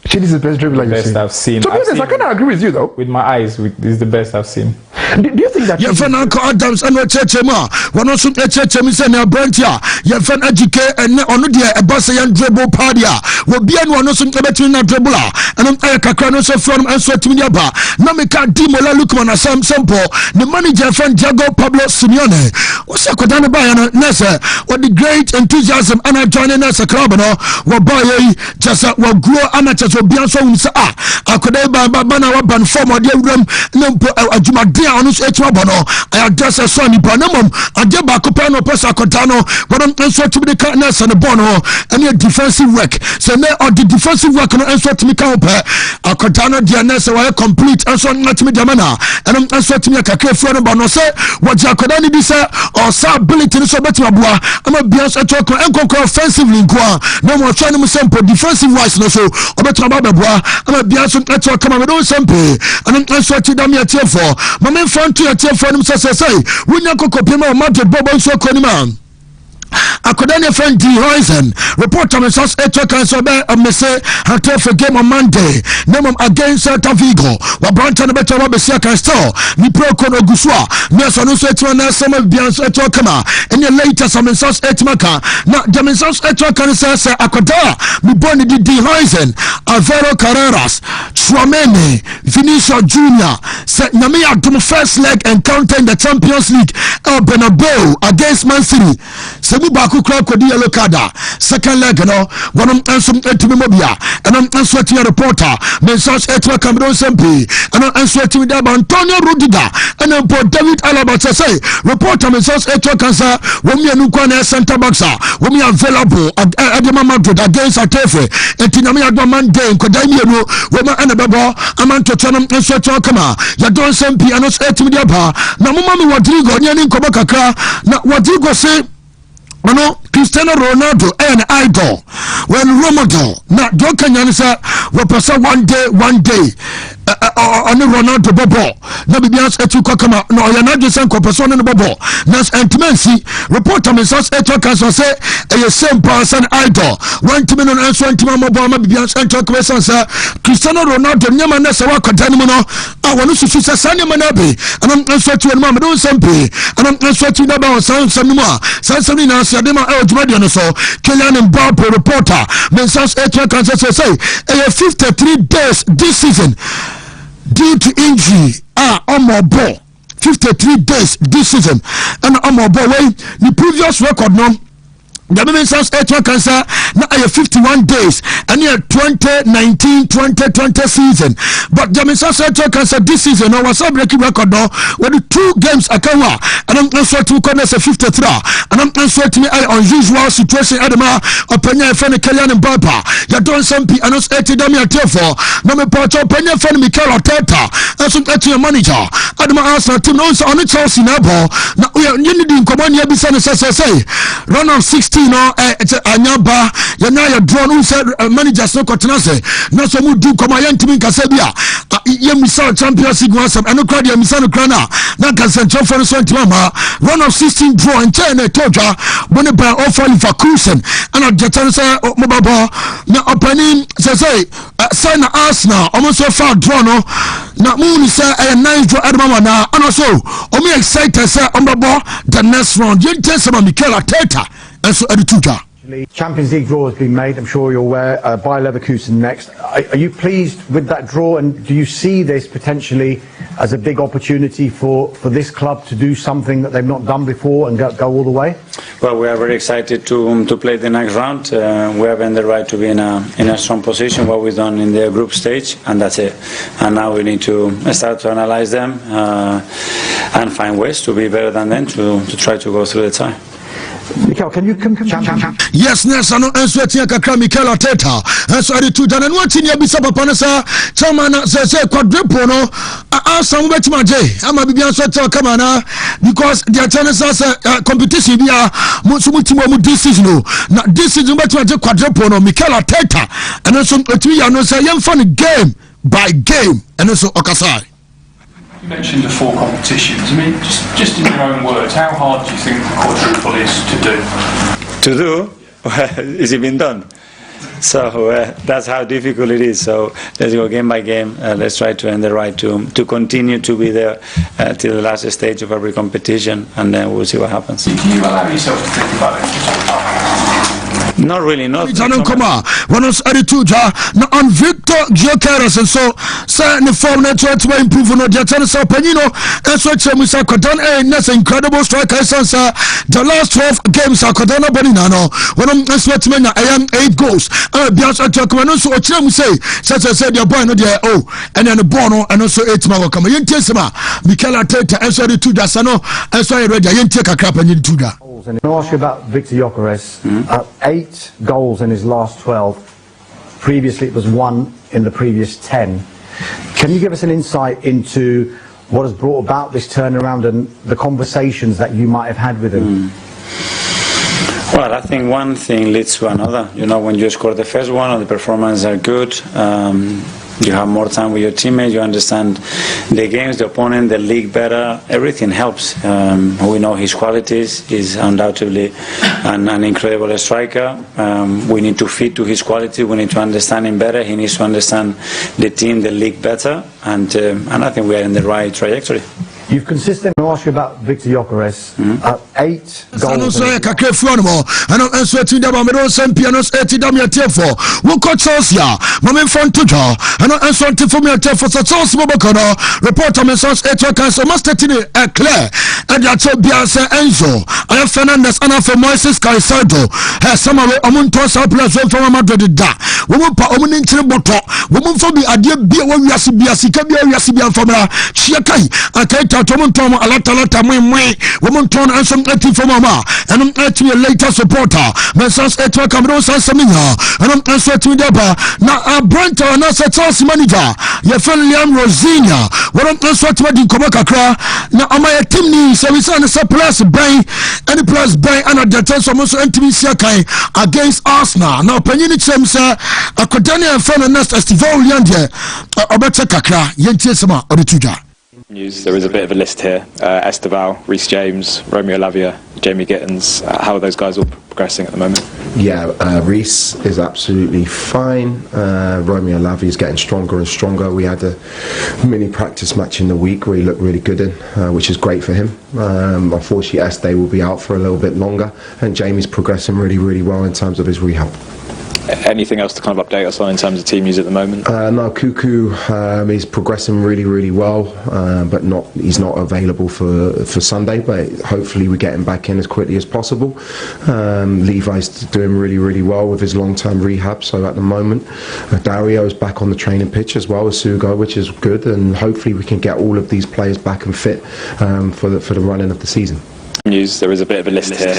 Chidi is the best dribbler I've seen. To be honest, I kind of agree with you though. With my eyes, this is the best I've seen. Do you think that? Your friend Uncle Adams and what Chema? One also Chema is a branchia. Your friend Educate and on the Basayan dribble partia. Will be one also between a dribbler and I'm Kakano from and so to Yaba. Namika Dimola Lukman as some sample. The manager friend Diego Pablo Simeone. What's a Kodana Bayana Nessa? What the great enthusiasm and I joining us a club no? What boy just what grow amateurs will be on so I could ever bana ban form or the room a Jumadia. Bono, I address a son in Panamum, and Jeba Copano Pesa Cotano, but I'm answer to the kindness and the Bono, and your defensive work. So now the defensive work on answer to me count a Cotano Dianessa were complete answer not to me Jamana, and I'm answer to me a Kake friend Bono say what Jacodani be say or sa ability to so better Bois. I'm a Bias at talk and conquer offensively in Qua. No more trying to sample defensive wise no so or better Bois. I'm a Bias at talk come with sample, and I'm answer to them at for my front to your telephone say when you could copy my mother Bobo so Conima. Akodani friend D Horizon report on South Echo Council a message had for game on Monday. Name against Celta Vigo. What branch on the better Robesia can store. Ni pro kono guswa. Nelson also etwana some of Bians Echo Kama. And your later some in South Etmaka. Now the South Echo Council say Akoda. Me born D Horizon. Alvaro Carreras. Chouameni, Vinicius Junior, said Namia Dum first leg encounter in the Champions League, El Bernabeu against Man City. Sebu Baku Club Kodi yellow card. Second leg, one answer to Mobia, and I'm answering a reporter, Mensas Etwa Cameron Sempi, and I'm answering with Antonio Rudiger, and then Port David Alaba say, reporter Mensas Etwa Cancer, when we are Nukwana Santa Baxa, when we are available at Adama Madrid against Atefe, and Tinamia Doman Day, Kodamio, Wema and the Babo, Amanto Chanam and Sweater Kama, Yadon Sempi, and us Etimidiapa, Namumami Wadrigo, Yanin Kobakaka, Wadrigo say, Cristiano Ronaldo and idol when Ramadan na doka nyanisa wapasa one day on Ronaldo bobo na bibians etu kwa kama no yana jesen kwa person no bobo nas intimacy reporter mesas etu kanso say a same person idol one to no answer intima bobo ma bibians etu kwa sansa Cristiano Ronaldo nyama na se wakadani mo no awonu susu se sanya manabe anam answer to no ma don sempe anam answer to da ba sansa no ma sansa ni na Adema Ejumadi so Kylian Mbappe reporter Mensas Etra Cancer say 53 days this season due to injury on my ball 53 days this season and on my ball the previous record no the Mensas Etra Cancer now 51 days and year 2019-2020 season but the Mensas Etra Cancer this season was a breaking record now with the 2 games akawa and I'm answer to corners 53 and I'm answer to me unusual situation Adama openya friend Kylian Mbappe ya don sempi and us 80 dami atefo na me pa openya friend Mikel Arteta and some manager Adama Arsenal team no on Chelsea na ball na we need in command ya bisa say run of 16 no anyaba ya draw no said manager so kotenase na so mu du koma ya ntimi nkasa bia ye misal Champions League wasam eno crowd ya misal krana na concentration for so ntimama run of 16 draw and turn toja bone by offer Leverkusen and at the chance mobile na opening say sign Arsenal almost so far draw no na mu say a nice draw adama na and also me excited say ombo the next round you tell some Mikel Arteta and so Tuja. Champions League draw has been made, I'm sure you're aware, by Leverkusen next. Are you pleased with that draw, and do you see this potentially as a big opportunity for this club to do something that they've not done before and go all the way? Well, we are very excited to play the next round. We have earned the right to be in a strong position, what we've done in the group stage, and that's it. And now we need to start to analyze them and find ways to be better than them to try to go through the tie. Mikel, can you yes, I know answer to kakra Mikel Arteta. So I to dan no tin ya bisa papa na sa chama na say quadruple no asa mo betima je ama bibia so tell come na because the chance as competition bia mo so mutimo mo this season no na this season betima je quadruple no Mikel Arteta and so etimi ya no say yem fun game by game and so okasai. You mentioned the 4 competitions. I mean, just in your own words, how hard do you think the quadruple is to do? To do? Well, is it been done? So that's how difficult it is. So let's go game by game. Let's try to earn the right to continue to be there till the last stage of every competition, and then we'll see what happens. Can you allow yourself to think about it? Not really, not. When us attitude na on Victor Gyokeres and so say the form net to improve no the tennis Panino and so Chemusa Kodan that's incredible striker since the last 12 games are Kodana Boninano when I'm sweating I am 8 goals Bias at Jacoman so say such as said your boy no there and then the Bono and also 8 Mago come in Tesima Mikel Arteta and so the two Dasano and so I read I take a crap and you do that. And I'll ask you about Victor Gyokeres. 8 goals in his last 12. Previously it was 1 in the previous 10. Can you give us an insight into what has brought about this turnaround and the conversations that you might have had with him? Well, I think one thing leads to another. You know, when you score the first one and the performances are good, you have more time with your teammates, you understand the games, the opponent, the league better, everything helps. We know his qualities, he's undoubtedly an incredible striker. We need to fit to his quality, we need to understand him better, he needs to understand the team, the league better, and I think we are in the right trajectory. You've consistently I want to ask you about Victor Gyökeres. 8 goals. goals. So kakre fuano mo. Ano enso ti da ba me don sem pianos 80 da me tiefo. Wo ko Chelsea. Ma me fon to jo. Ano enso ti fo me tiefo so Chelsea mo bokono. Reporter me so 8 kan so master ti clear. And ya to bia se Enzo. Aya Fernandez ana for Moises Caicedo. He sama we omunto sa plus from Madrid da. Wo mo pa omun nchire boto. Wo mo fo bi ade bia wo wiase bia sika bia wiase bia famra. Chia kai. Akai ta to mo to alata mwe womonton ansem ati for mama and ati a later supporter mensans etwa Cameroon sansamina and answer to deba na Brenta na Chelsea manager ye Liam Rosinia won answer to di komo kakra na amaya team ni service and plus by any plus by and the tense so entimi sia kai against Arsenal na opanyini chem say akodani and fan next festival liande obete kakra yentie sema odituja. News. There is a bit of a list here. Esteval, Reece James, Romeo Lavia, Jamie Gittins. How are those guys all progressing at the moment? Yeah, Reece is absolutely fine. Romeo Lavia is getting stronger and stronger. We had a mini practice match in the week where he looked really good in, which is great for him. Unfortunately, Este will be out for a little bit longer, and Jamie's progressing really, really well in terms of his rehab. Anything else to kind of update us on in terms of team news at the moment? No, Cuckoo is progressing really, really well, but he's not available for Sunday. But hopefully we get him back in as quickly as possible. Levi's doing really, really well with his long-term rehab. So at the moment, Dario is back on the training pitch as well as Sugo, which is good. And hopefully we can get all of these players back and fit for the running of the season. News. There is a bit of a list here.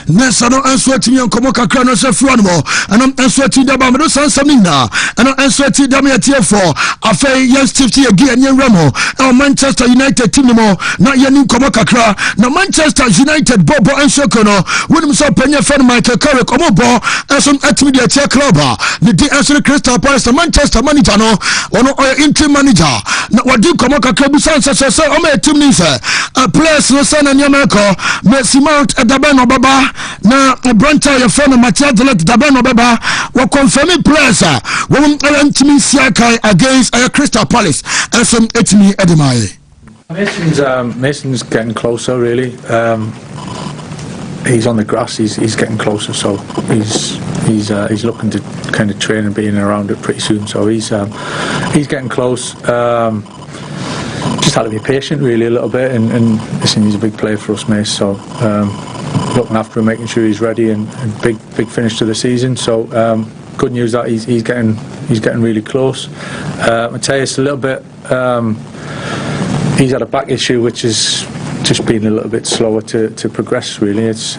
Nessa no answeti mi nkomo kakra no se fuano mo ana answeti da ba me do sansamina ana answeti da me atiefo afei yes tifti agi anye ramo Manchester United team mo na yeni nkomo kakra na Manchester United bobo ensoko no wonim so panya fan Michael Carrick omobo enso atimi de atie club ne di enso Crystal Palace Manchester manager no ono interim manager na wadi nkomo kakra bi sanse se o ma team ni se players no sana ni America Messi Mount Dabeno Baba na Brenta your friend Matthias Delet Dabeno Baba were confirming players when Wontumi Siakai against Crystal Palace and some Etimi Edemaye. Mason's getting closer really. He's on the grass. He's getting closer, so he's looking to kind of train and being around it pretty soon. So he's getting close. Just had to be patient really a little bit, and listen, he's a big player for us, Mace. So looking after him, making sure he's ready, and big finish to the season. So good news that he's getting really close. Matthias a little bit. He's had a back issue, which is just been a little bit slower to progress. Really, it's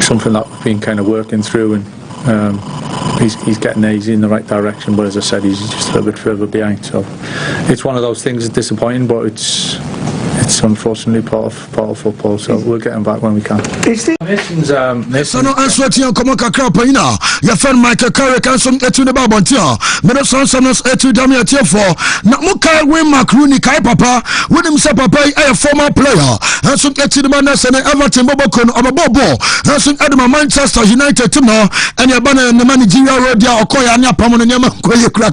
something that we've been kind of working through, and he's getting there. He's in the right direction, but as I said, he's just a little bit further behind. So it's one of those things that's disappointing, but it's unfortunately part of football. So we'll get him back when we can. Mason's no answeti nkomo kakra panyina your friend Michael Carrick and some etu ne ba bontia me no son etu da me atiefo na mukai we Macrooney kai papa wonim se papa a former player and some etu ne na se ne Everton boboko no obobo and some edema Manchester United team no and ya bana ne Nigeria road dia okoya ne apam no nyama koye kra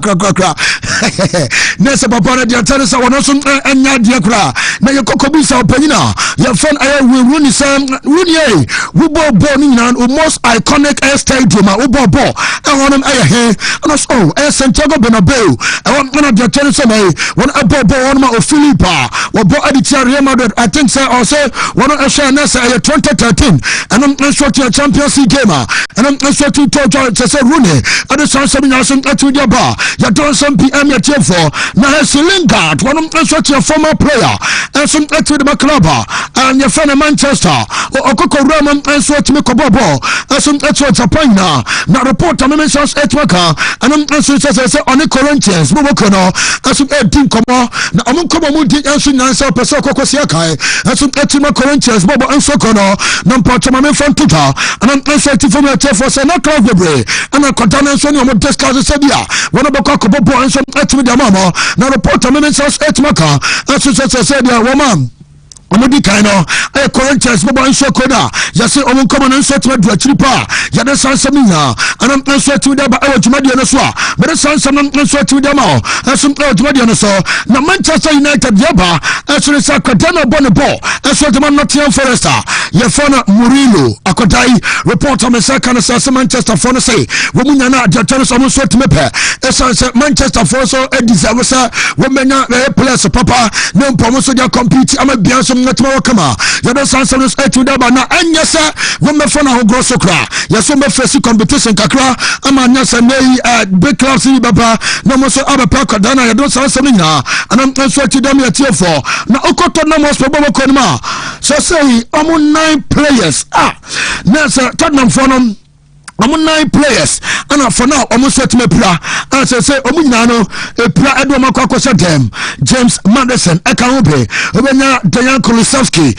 nese papa na dia tare sa wono so enya dia kra na ye kokobisa opanyina your friend we Rooney Sam Rooney we ball ni na almost iconic stadium we ball and one here and so Santiago Bernabeu and one of the tennis one ball one of Philippa we ball at the Real Madrid I think say or say one of Nessa 2013 and I'm sure to a Champions League game and I'm sure to say Rooney and the son some at the bar you don't some PM yet for now Lingard one of sure to a former player and some at the club and your friend Manchester Okoko Roman and so to make a ball and some at Japan now report on mentions etwaka and I'm so say on the Corinthians Mokono and some team come na amunkomo mu di enso nansa person kokosia kai and some etima Corinthians Bobo and Sokono na mpotoma me front tuta and I'm so to for me for say na club bebre and I continue so no discuss say dia one boko kobo and some etimi da mama na report on mentions etwaka and so say dia woman omodi kan no e Corinthians bobo nso koda yase omo nkoma no nso tuma du akiri pa ya de sansam nya anam nso tumi da ba e dwumade no so a be de sansam nso tumi da ma o nso dwumade no so na Manchester United yaba eso sa kadana bonebo eso de Nottingham Forest ye fona Murillo akodai report on say kan say Manchester for no say wo munya na ajatano so nso tumi pe eso say Manchester for so e deserve say wo menya players papa no mpomo so dia compete ama bia so netma kama ya do sansan so etu da ba na anya sa wo me fona ho grosso kra ya so me face competition kakra ama anya sa nei big clubs ni baba no mo so abapa kadana ya do sansan nya anam so etu da me atiefo na okoto na mo so bobo konima so say omo 9 players na sa Tottenham for no 9 players and for now almost set me pra and say omunyina no pra edo makwakosa dem James Maddison Ekaobe obenya Dejan Kulusevski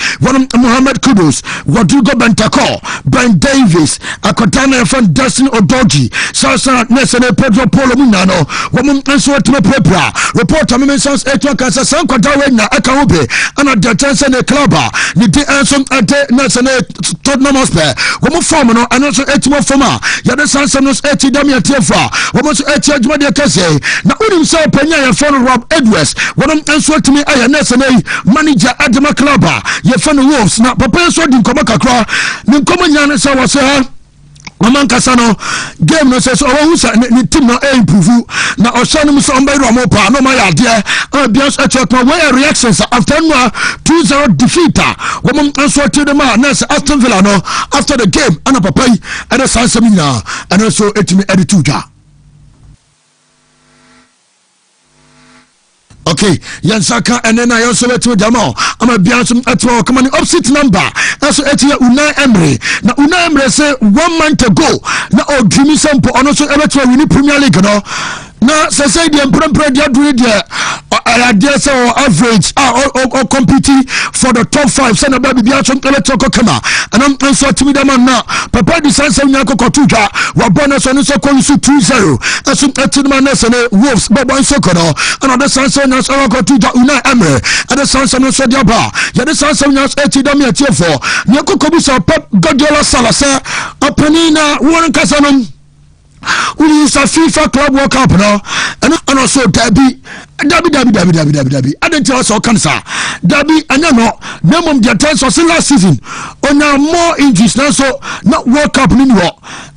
Mohamed Kudus Rodrigo Bentancur Ben Davies Akotana from Dustin Odoji Sasa Nesene Pedro Paulo Munano woman answer to me pra report on mentions eto kasa san kwadawe na Ekaobe and the chance ne club ni di answer ade Nesene Tottenham Hotspur woman form no and also etimo form ya de sansanos eti dami atifa womo so eti adwuma de kase na unim se panya ya phone Rob Edwards wonom enso timi aya nese nei manager Adama Club ya phone Wolves na papa so di nkoma kakra ni nkoma nyane se wo se Maman Kasano game no says who say ni team no improve na osanu so on by Romo pa no my idea bias at where reactions after 2-0 defeat woman answer to the man next Aston Villa no after the game ana papa and the Sansamina and also etimi edituja. Okay, Yansaka and then I also let to Damo. I'm a Biansum at work. Come on, opposite number. That's Unai Emery. Now Unai Emery say 1 month ago. Now Jimmy Sampo and also ever to win Premier League. No, now say the Emperor dia do it there. Average or competing for the top 5. Send a baby Biansum ever kama. And I'm also to me the man now. Papa decides to Nyako Kotuja. Wabona son so call you 2-0. As soon as the man and Wolves, Baba Sokono, another son. Nas Awakotuja Unai Emery and the sons of Sodiaba. Ya the sons of Nas Etidami Atiefo. Nyako Kobusa Pep Guardiola Salasa Apenina Warren Casanum. We use a FIFA Club World Cup now and also Derby. I didn't tell us all cancer. Derby and you know, name of the attempts was last season. On now more injuries now, so not World Cup anymore.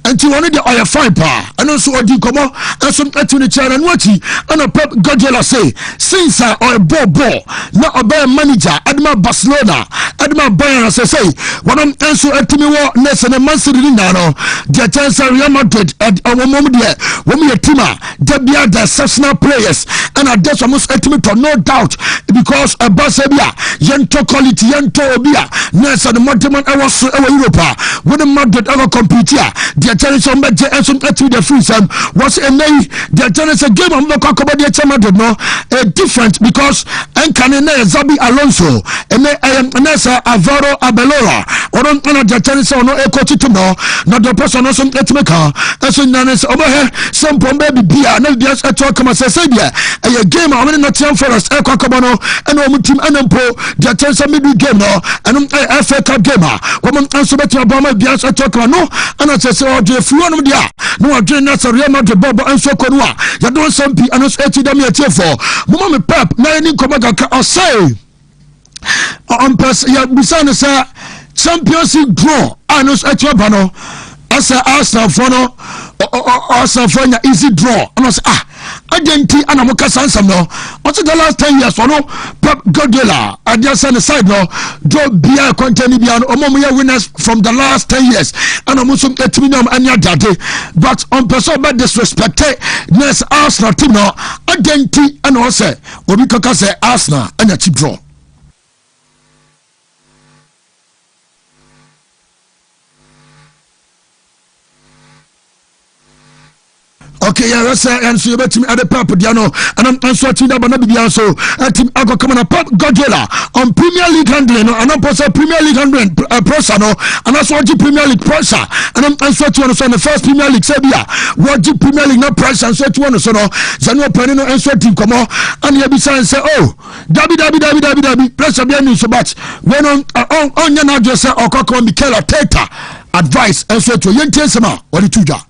Until one of the oil fine power and also a Dikomo and some to the chair and watching and a Pep Guardiola say since I or a ball not a bear manager Adma Barcelona Adma Bayern as I say when I'm also at me war next and a man city now the attempts are Real Madrid at our moment there when we a teamer there be the exceptional players and I guess almost at me no doubt because a Basebia Yento quality Yento Obia next and the Monteman I was Europa when the Madrid ever compete here the attention back to the free time was a name the attention game of the Cocobadia Chamadrid no different because Encanene Zabi Alonso and I am Nessa Avaro Abelora or on the attention no echo to no not the person also let me car as soon as over here some baby beer no just a talk as I said yeah a game of Nottingham Forest Echo Cabano and home team Anampo the attention middle game no and FA Cup gamer woman also better Obama Bias a talk no and I say if you want dia no adwene na Real Madrid bobo enso konwa ya don sampi anos eti da me etiefo mama me Pep na ni komaga ka osay on pass ya bisane sa Champions League draw anos etieba no asa Arsenal for no Arsenal for na easy draw anos agenti anamuka sansam no what's the last 10 years for no Pep Guardiola at the other side no draw bia content bia no omomuya winners from the last 10 years and amusum etiminium anya dade but on person but disrespect next Arsenal team no agenti and also obi kaka say Arsenal anya ti draw. Okay, yeah, that's and so you bet me at the Pep Diano, and I'm sorting that Banabi so at him I go come on a Pep Guardiola on Premier League handling, and I'm also Premier League handling pressure, no, and that's what the Premier League pressure, and I'm sorting on the first Premier League Serbia, what the Premier League no pressure, and so to one so no, Zano Penino and sorting come on, and you be saying say, oh, Dabi, pressure behind you so much. When on your now just say, or Coco Mikel Arteta advice, and so to Yentesama, or the Tuja.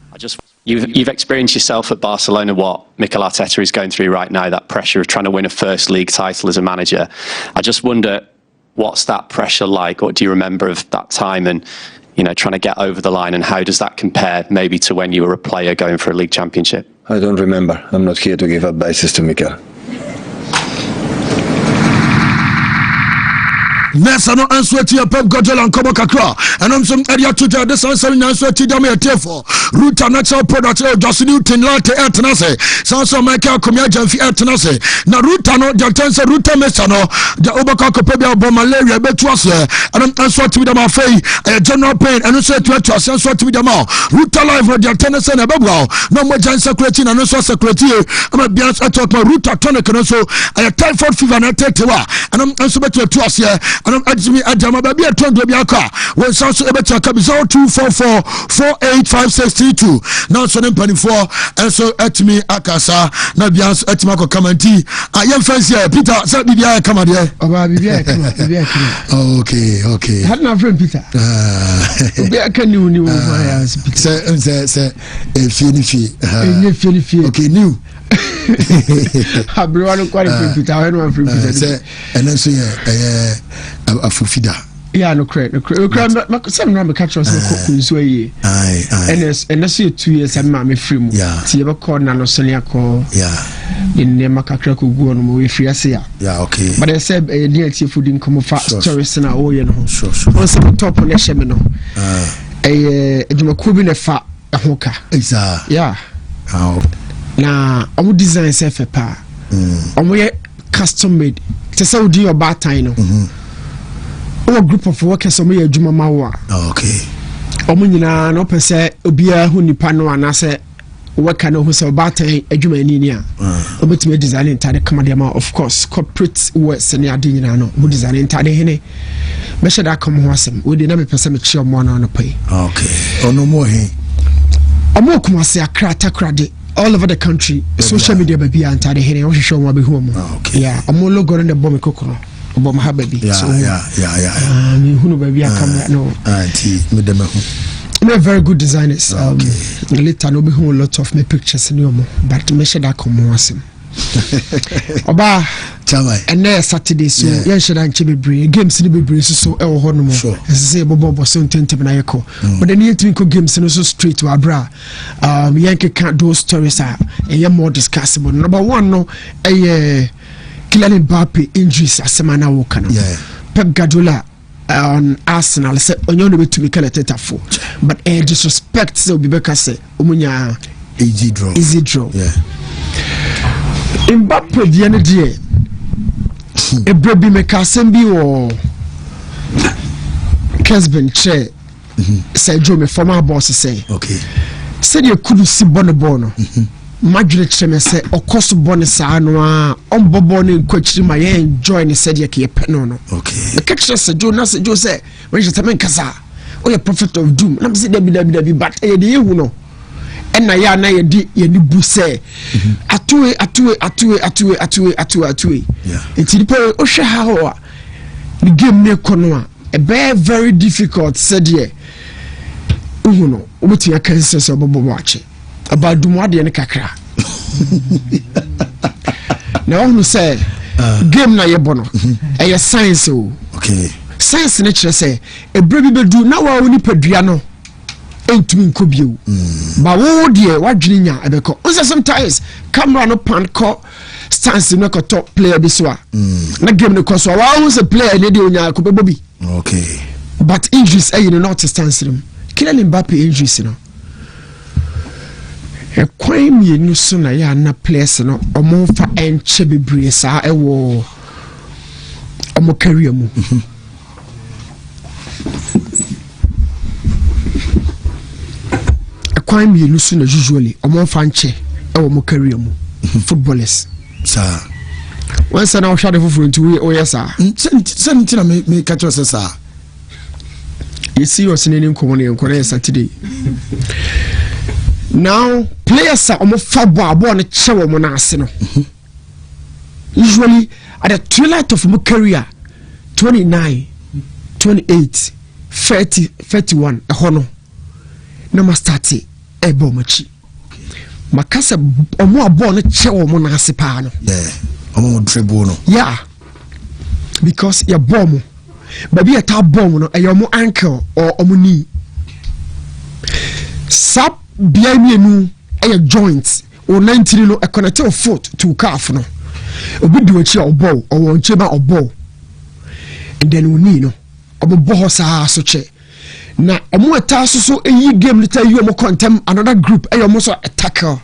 You've experienced yourself at Barcelona what Mikel Arteta is going through right now, that pressure of trying to win a first league title as a manager. I just wonder, what's that pressure like? What do you remember of that time and, you know, trying to get over the line, and how does that compare maybe to when you were a player going for a league championship? I don't remember. I'm not here to give advices to Mikel. Nessa no answer to your Pep Guardiola and Kobo Kakra, and I'm some area to the Sansan answer to them here for Ruta natural product of just Newton Latte Atenase, Sansa Michael Comia Fi Atenase, Naruta no Jantansa Ruta Mesano, the Obakako Pebia Malaria Betuase, and I'm answer to them afay a general pain, and also to us answer to them all. Ruta live with the Atenase and Ababo, no more Jan Secretary and also Secretary, I'm a Bias at Ruta tonic and also a typhoid fever and a tetewa, and I'm answer to us here. And I'm actually at Jama Baby at 20 car. When South Ebecha comes out 244-485632. Now, so then 24, and so at me, Akasa, Nabians, at Mako Kamanti. I am fancy, Peter, said Bibia come out here. Okay. Had my friend Peter. Can you say, okay, new. I've been quite a Peter. I know Peter. And then say, a fufida. Yeah, no credit. Some number catch us in Sway. And that's 2 years and mammy free. Yeah, see ever called Nano Sonia call. Yeah, in the Macacraco go on with free. Yeah, okay. But I said a near food in come fast tourists in our own. Sure. Once the top on the Shemino. A Jumacubi a fat a hooker. Exactly. Yeah. Now, I would design self a pa. And we custom made. To say, do your Obaatan. Our group of workers on me a Juma Mawa. Okay. Omunina, no per se, Obia, who Nipano, and I say, what kind of Obaatan, a Juma in India. Obit me design entire Kamadama, of course, corporate words and Yadinano, who design entire Hene. Measure that come wasm, we did not be percentage of one on a pay. Okay. Or no more, he. Omokumase a crata all over the country, social media baby and tidy here. I show my home. Okay. Yeah, I'm all logo in the bomb cocoa. Bomb baby. Yeah. Who know baby I come right now. They're very good designers. Later no be home a lot of my pictures in your mom, but make sure that come awesome. Oba and next Saturday so yeah should I be games in the be so e ho no mo say bobo so tentem na yeko but then you think games no so straight to abra yanke can't do stories are and more discussable. Number 1 no Kylian Mbappe injuries asemana wo kana Pep Guardiola on Arsenal say onyo no betumi Mikel Arteta for but disrespect say obi beka say omunya easy draw Mbappe the energy a baby make a sembi or Kesben chair say Joe me former boss say okay said you could see bono Madrid cheme say o cost bonus anwa on bobo ne kwachiri ma ye enjoy ne said ye ke peno no okay the catch say Joe na say Joe say when you tell me kasa o ye prophet of doom na me say dabi but e de yehu no and ya na ye di ye ni bu say atue it's the o hwe ha ho the game ne kono a very difficult said ye no obeti ya kan say bobo wache about dumade ne kakra na onu say game na ye bono e science o okay science ne kire say e brebi bedu na wa oni padua no entumi nkobio ba wo de wadwene nya ebeko unse sometimes camera no pan ko stance no ko top player bi so a na game no ko so wa unse player ne de onya ko bebobi okay but injuries you know not stance them Kylian Mbappe injuries no e kwan mi nu so na ya na players no omo fa enche bebre sa ewo omo career mu kwan mi lusu na usually omo fa nche ɛwɔ mo career mu footballers sir when say now shade for into we yes sir send na me catch us sir you see us in nkomo ne nkore Saturday now players are omo fa ball no che wo mo na ase no usually at the twilight of my career 29 28 30 31 ahono na ma start e ball machi makasa omo abo no che wo mo na ase pa no yeah omo dribble no yeah because your bomb baby at bomb no e your mo ankle or omo knee sap bia mienu e joint o 93 no e connect your foot to calf no obi do achi obo o won cheba obo and then we need no obo bo sa so che na omo eta so eyi game liter you omo contem another group e omo so attacker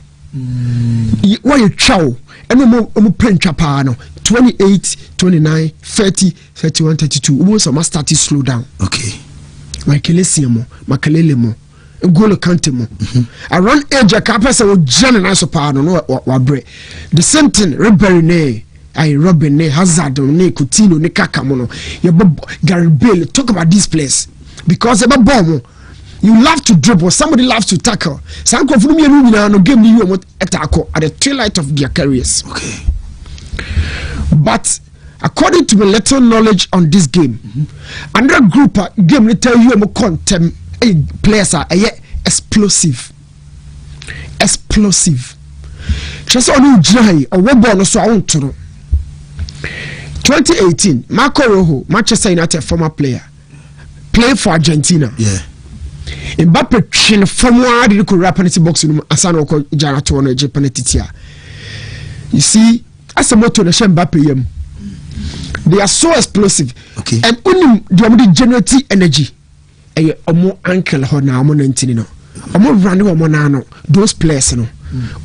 why you chow and omo prentwa pa no 28 29 30 31 32 omo so ma start to slow down okay makelele mo goal count mo around age a capacity o general so pa no wa bre the same thing Ribery ne I Robin ne Hazard ne Coutinho ne Kaka mo no you Gary Bale talk about this place because eba bomb you love to dribble somebody loves to tackle sanko funu mi enu na no game ni you mo tackle at the twilight of their careers okay but according to my little knowledge on this game another group game they tell you mo contem players are explosive just on dry or one ball so I want to 2018 Marco Rojo Manchester United former player play for Argentina yeah Mbappe chin former the could rap penalty box no asano ko jara to no penalty tia you see as a motor na Mbappe yam they are so explosive okay and only they generate energy e omo ankle ho na omo 19 no omo run omo na no those players no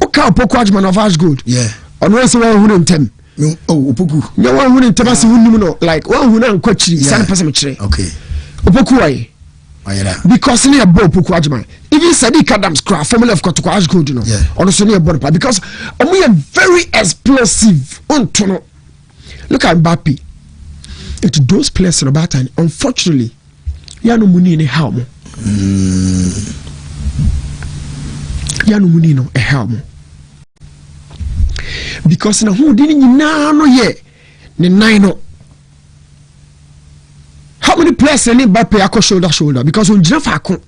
o ka Opoku Ajman of Ash Gold yeah ono se one hu ntem oh Opoku ya one hu ntem ase hu no like one hu na nkwachiri san person kire okay Opoku why ayera because ne abo Opoku Ajman even Sadiq Adams cry formula of Kotoko Ash Gold no ono so ne abo pa because omo are very explosive onto no look at Mbappe it those players in Obaatan unfortunately yano muni ne helm yano muni no a helm because na who didn't no ye ne nine no how many players in Mbappe akọ shoulder because on Jirafa akọ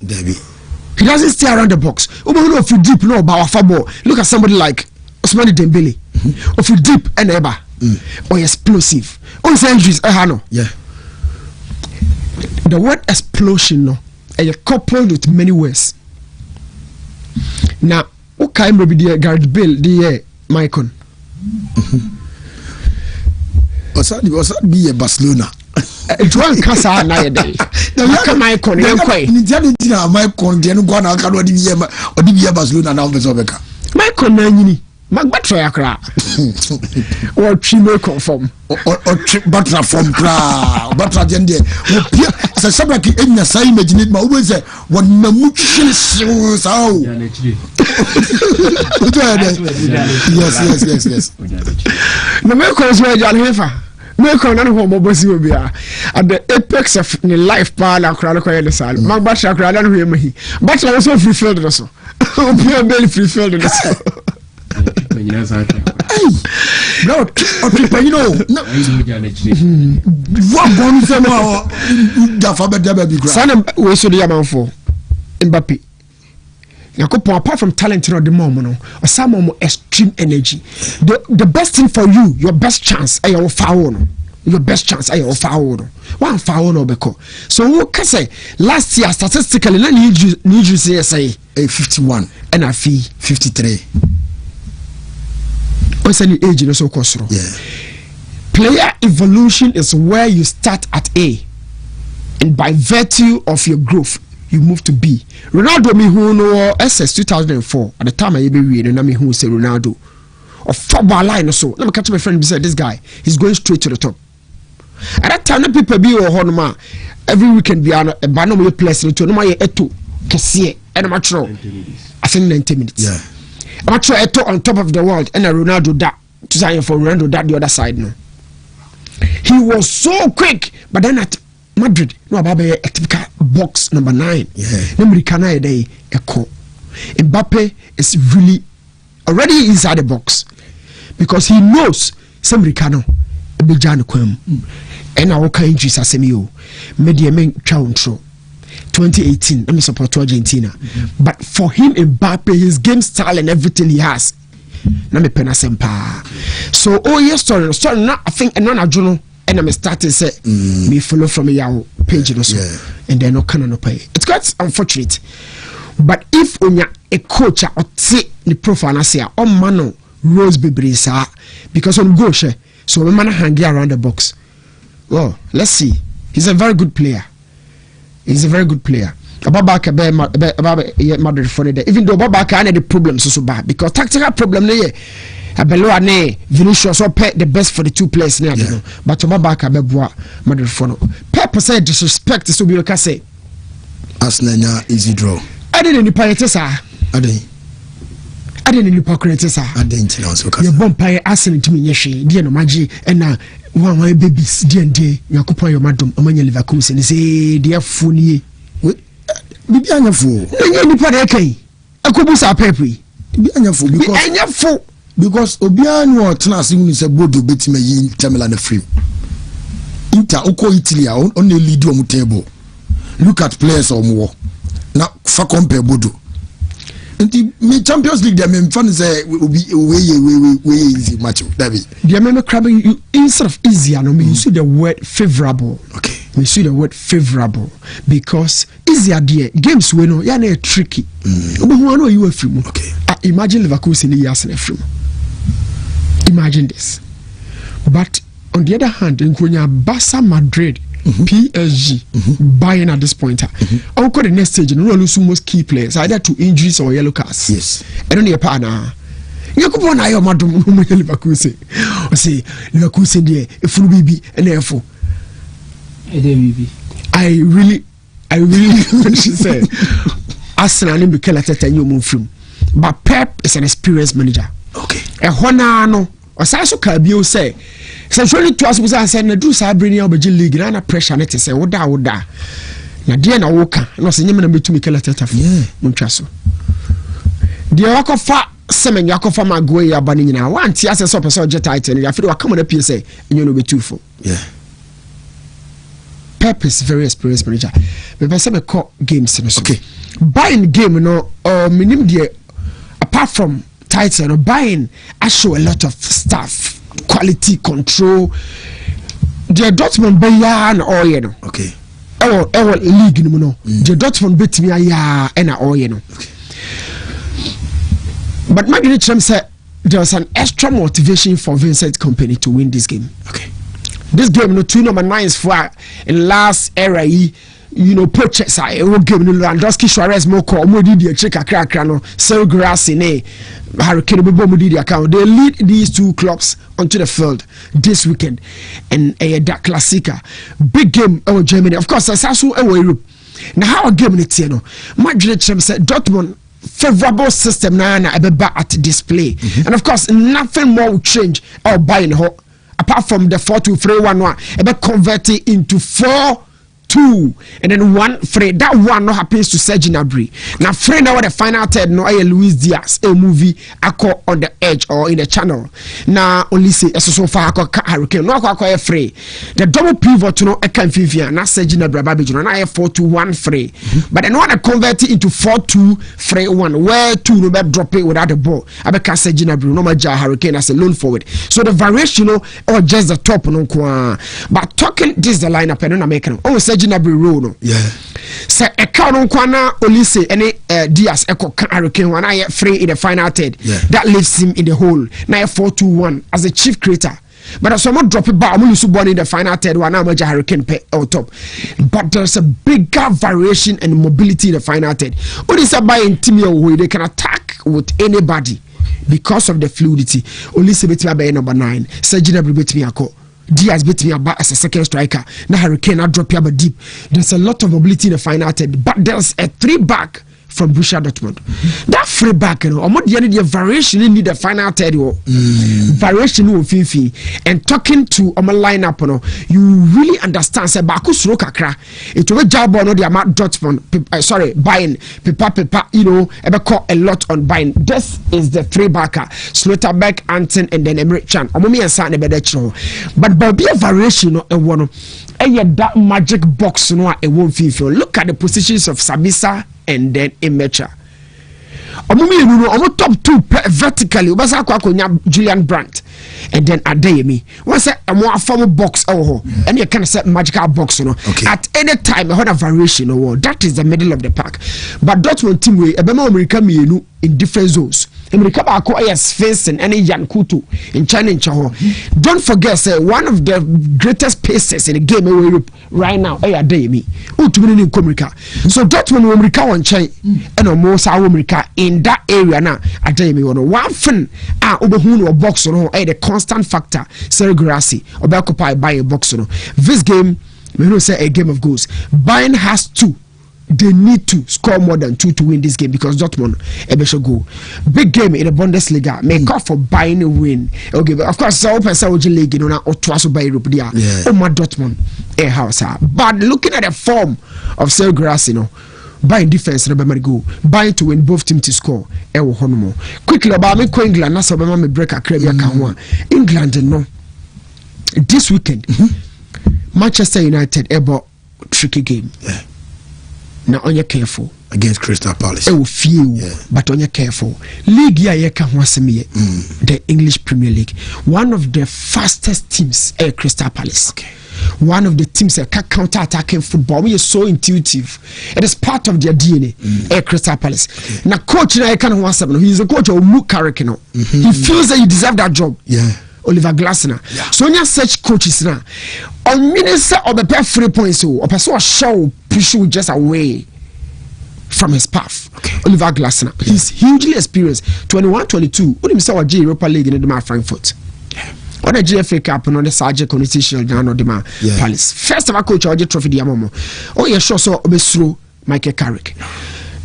he doesn't stay around the box obo no if you deep no about our ball look at somebody like Ousmane Dembele if you deep and ever or explosive on injuries no yeah the word explosion no is coupled with many words. Now, what kind of the Gareth Bale the Maicon? Was that be a Barcelona? It won't cast our night day. The Maicon, Maicon, the Nuguana, or the Barcelona now, Bezobeka. Maicon, Nani. Magbatra kra or chimo conform or trip batra from kra batra jende wo pia se sabra ki enya sai imagine ma wo say won mamuchi sao yes no me ko so ja hefa me ko na ho mo bosi obi a at the apex of the life pa la kra ko yele sal magbatra kra na ho yemahi batra was so free field no so pia bel free field no so no, you know, what one from Sana we so the man for Mbappe. Yakopon apart from talent no the mom no, or some more extreme energy. The best thing for you, your best chance, ay your foul no. Your best chance, ay your foul no. One foul no beko. So who can say last year statistically, let need you say 51 and a fee 53. What's any age in so costro? Yeah. Player evolution is where you start at A, and by virtue of your growth, you move to B. Ronaldo me who no SS 2004 at the time I be reading na me who say Ronaldo or football line or so. Let me catch my friend beside this guy. He's going straight to the top. At that time, people be or honma every weekend be on a banner place to no my eto kesiye and natural. I think 90 minutes. Yeah. Actually, I talk on top of the world, and Ronaldo that to sign for Ronaldo that the other side. No, he was so quick, but then at Madrid, no, Ababe a typical box number 9. Americana day echo. Mbappe is really already inside the box because he knows some Ricano Bijan Quem and our kind Jesus Asemio Media Men Chauntro 2018. Let me support Argentina, but for him Mbappe, his game style and everything he has. Na me pena sempa. So yes, story now I think and non journal and I'm starting say me follow from your page also and then no can no pay. It's quite unfortunate. But if onya a coach or say the profile na say on mano Rose Bebrisa because on go share so we man hang around the box. Well, let's see. He's a very good player. He's a very good player. Ababaka Madrid for the even though Ababaka had the problems so bad because tactical problem there. Abelo ne Vinicius or the best for the two players now, but Ababaka beboa Madrid for no. Pep said disrespect so be okay say. Arsenal easy draw. I didn't any pirates I didn't any pirates I didn't know so. Your bumpire Arsenal to me yeshi dear no magi and now one my babies D&D Yakupa your madam among Leverkusen and say dear funny. Bibi anya fo. Anya nipa na kai. Akobusa pepe. Bibi anya fo because anya fo because obia no tena ase hu se bodo betima yi Tamila na free. Inter oko Italy on the lead on table. Look at players or more. Now fa compare bodo. Nti me Champions League dem me fan say we easy match David. The me crabbing you instead of easier no me use the word favorable. Okay. We see the word favorable because easier there games we know ya na tricky. Obo no you afim. Okay. Imagine Leverkusen years na afim. Imagine this. But on the other hand, in Barca Madrid, PSG, Bayern at this point, uncle the next stage, no lose most key players, either to injuries or yellow cards. Yes. And only a partner. You could want I madam Leverkusen. I say Leverkusen there, a full BB and therefore. I really when she said Arsenal and Mikel Arteta you move from. But Pep is an experienced manager. Okay. A Honano or Sasso Cabio say surely to us was I said na do sa bring up the league na pressure net say woda na dia na woka no se nyem na betu Mikel Arteta muntwaso dia wakofa semen yakofa magoe ya bani nyina wanti ase so person jet title ya feel wakama na pie say enyo no betu fo Pep is very experienced manager me person me call games no so okay buying game no minim dia apart from title buying I show a lot of stuff quality control the Dortmund be ya na oye no okay our league no the Dortmund betimi ya na oye no but my dream say there was an extra motivation for Vincent Kompany to win this game. Okay, this game no 2 number 9s for in last era you know purchase I will give no Lewandowski Suarez moko omodi di check akra no sell grass in Hurricane be bomodi di account. They lead these two clubs onto the field this weekend and that Classica big game over Germany of course asaso Europe. Now how a game it no Madrid said Dortmund favorable system na ebeba at display and of course nothing more will change or buying apart from the 4-2-3-1 ebe convert it into 4-2 and then 1-3 that one no happens to Serge Gnabry now friend now the final third no Luis Diaz a movie ako on the edge or in the channel now only say so far ako Hurricane no ako free the double pivot no e kan fifia na Serge Gnabry babejo na 4-2-1-3 but then one convert it into 4-2-3-1 where two no be drop it without the ball abeka Serge Gnabry no maja Hurricane as a lone forward so the variation or just the top no but talking this the lineup and no making oh Serge Gnabry role no say e ka no kwana Olise any Diaz eko Hurricane one I free in the final third that leaves him in the hole now 4-2-1 as a chief creator but as someone drop it back I'm lose one in the final third one now major Hurricane on top but there's a bigger variation and mobility in the final third what is about intimate way they can attack with anybody because of the fluidity Olise betimi be number 9 Serge Gnabry betimi akọ Diaz beat me about as a second striker. Now Hurricane I drop you deep. There's a lot of mobility in the final third, but there's a 3-back from Borussia Dortmund. That free back, you know, the variation in the final third, variation of Fifi, and talking to my lineup, you know, you really understand. Say, Baku Kakra, it will job on the amount Dortmund, buying, Pepa, you know, ever call a lot on buying. This is the three backer, Slotterbeck, Anton, and then Emre Can. Omomi and Sane better, but there be a variation of one. And that magic box, no, it won't feel. Look at the positions of Sabisa and then Imecha. Top two vertically. Julian Brandt and then Adeyemi. Once a more formal box, and you can set magical box, at any time, a variation, that is the middle of the pack. But Dortmund team way, America in different zones. America acquires facing any Yankutu in China in Chaho. Don't forget, say one of the greatest paces in the game in Europe right now, Adeyemi. Wontumi in America. So Dortmund America on China and almost our America in that area now. Adeyemi one thing or box the constant factor. Sergirasi or occupy by a box this game. We don't say a game of goals. Bayern has 2. They need to score more than 2 to win this game because Dortmund should go. Big game in the Bundesliga. May call for Bayern a win. Okay, of course, so open Saudi League, you know, or twice by Europe. My Dortmund a house. But looking at the form of Sergirasi, you know, Bayern defense, remember go. Bayern to win, both teams to score. Quickly about me, England. That's about me break a Caribbean England, no. This weekend, Manchester United about tricky game. Yeah. Now on your careful against Crystal Palace. But on your careful. League the English Premier League. One of the fastest teams Crystal Palace. Okay. One of the teams that counter-attacking football. We are so intuitive. It is part of their DNA. Crystal Palace. Okay. Now coach he is a coach of Mukarek. He feels that he deserves that job. Yeah. Oliver Glasner. Yeah. So when you search coaches now, on minister of the pair 3 points, or person show push you just away from his path. Okay. Oliver Glasner. Yeah. He's hugely experienced. 21-22. What him say was Europa League in the Frankfurt. Yeah. On the GFA Cup and on the Sergeant Constitutional down on the Palace. First of all, coach, I trophy Diamomo. Oh, yeah, sure. So Obesru Michael Carrick.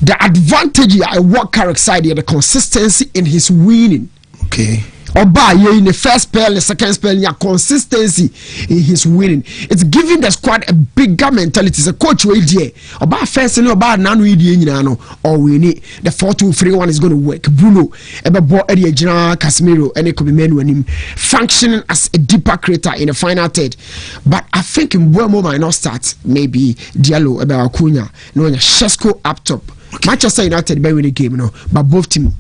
The advantage I work Carrick side here, the consistency in his winning. Okay. Oba in the first spell, the second spell, consistency in his winning. It's giving the squad a bigger mentality. It's a coach way there. Oba first and Oba nanu or we need the 4-2-3-1 is going to work. Bruno, Eba Eddie General Casemiro, and it could be men when him functioning as a deeper creator in the final third. But I think in Buemo might not start. Maybe Diallo, Eba Acuna, no, Shesko up top. Okay. Manchester United by win the game, no, but both team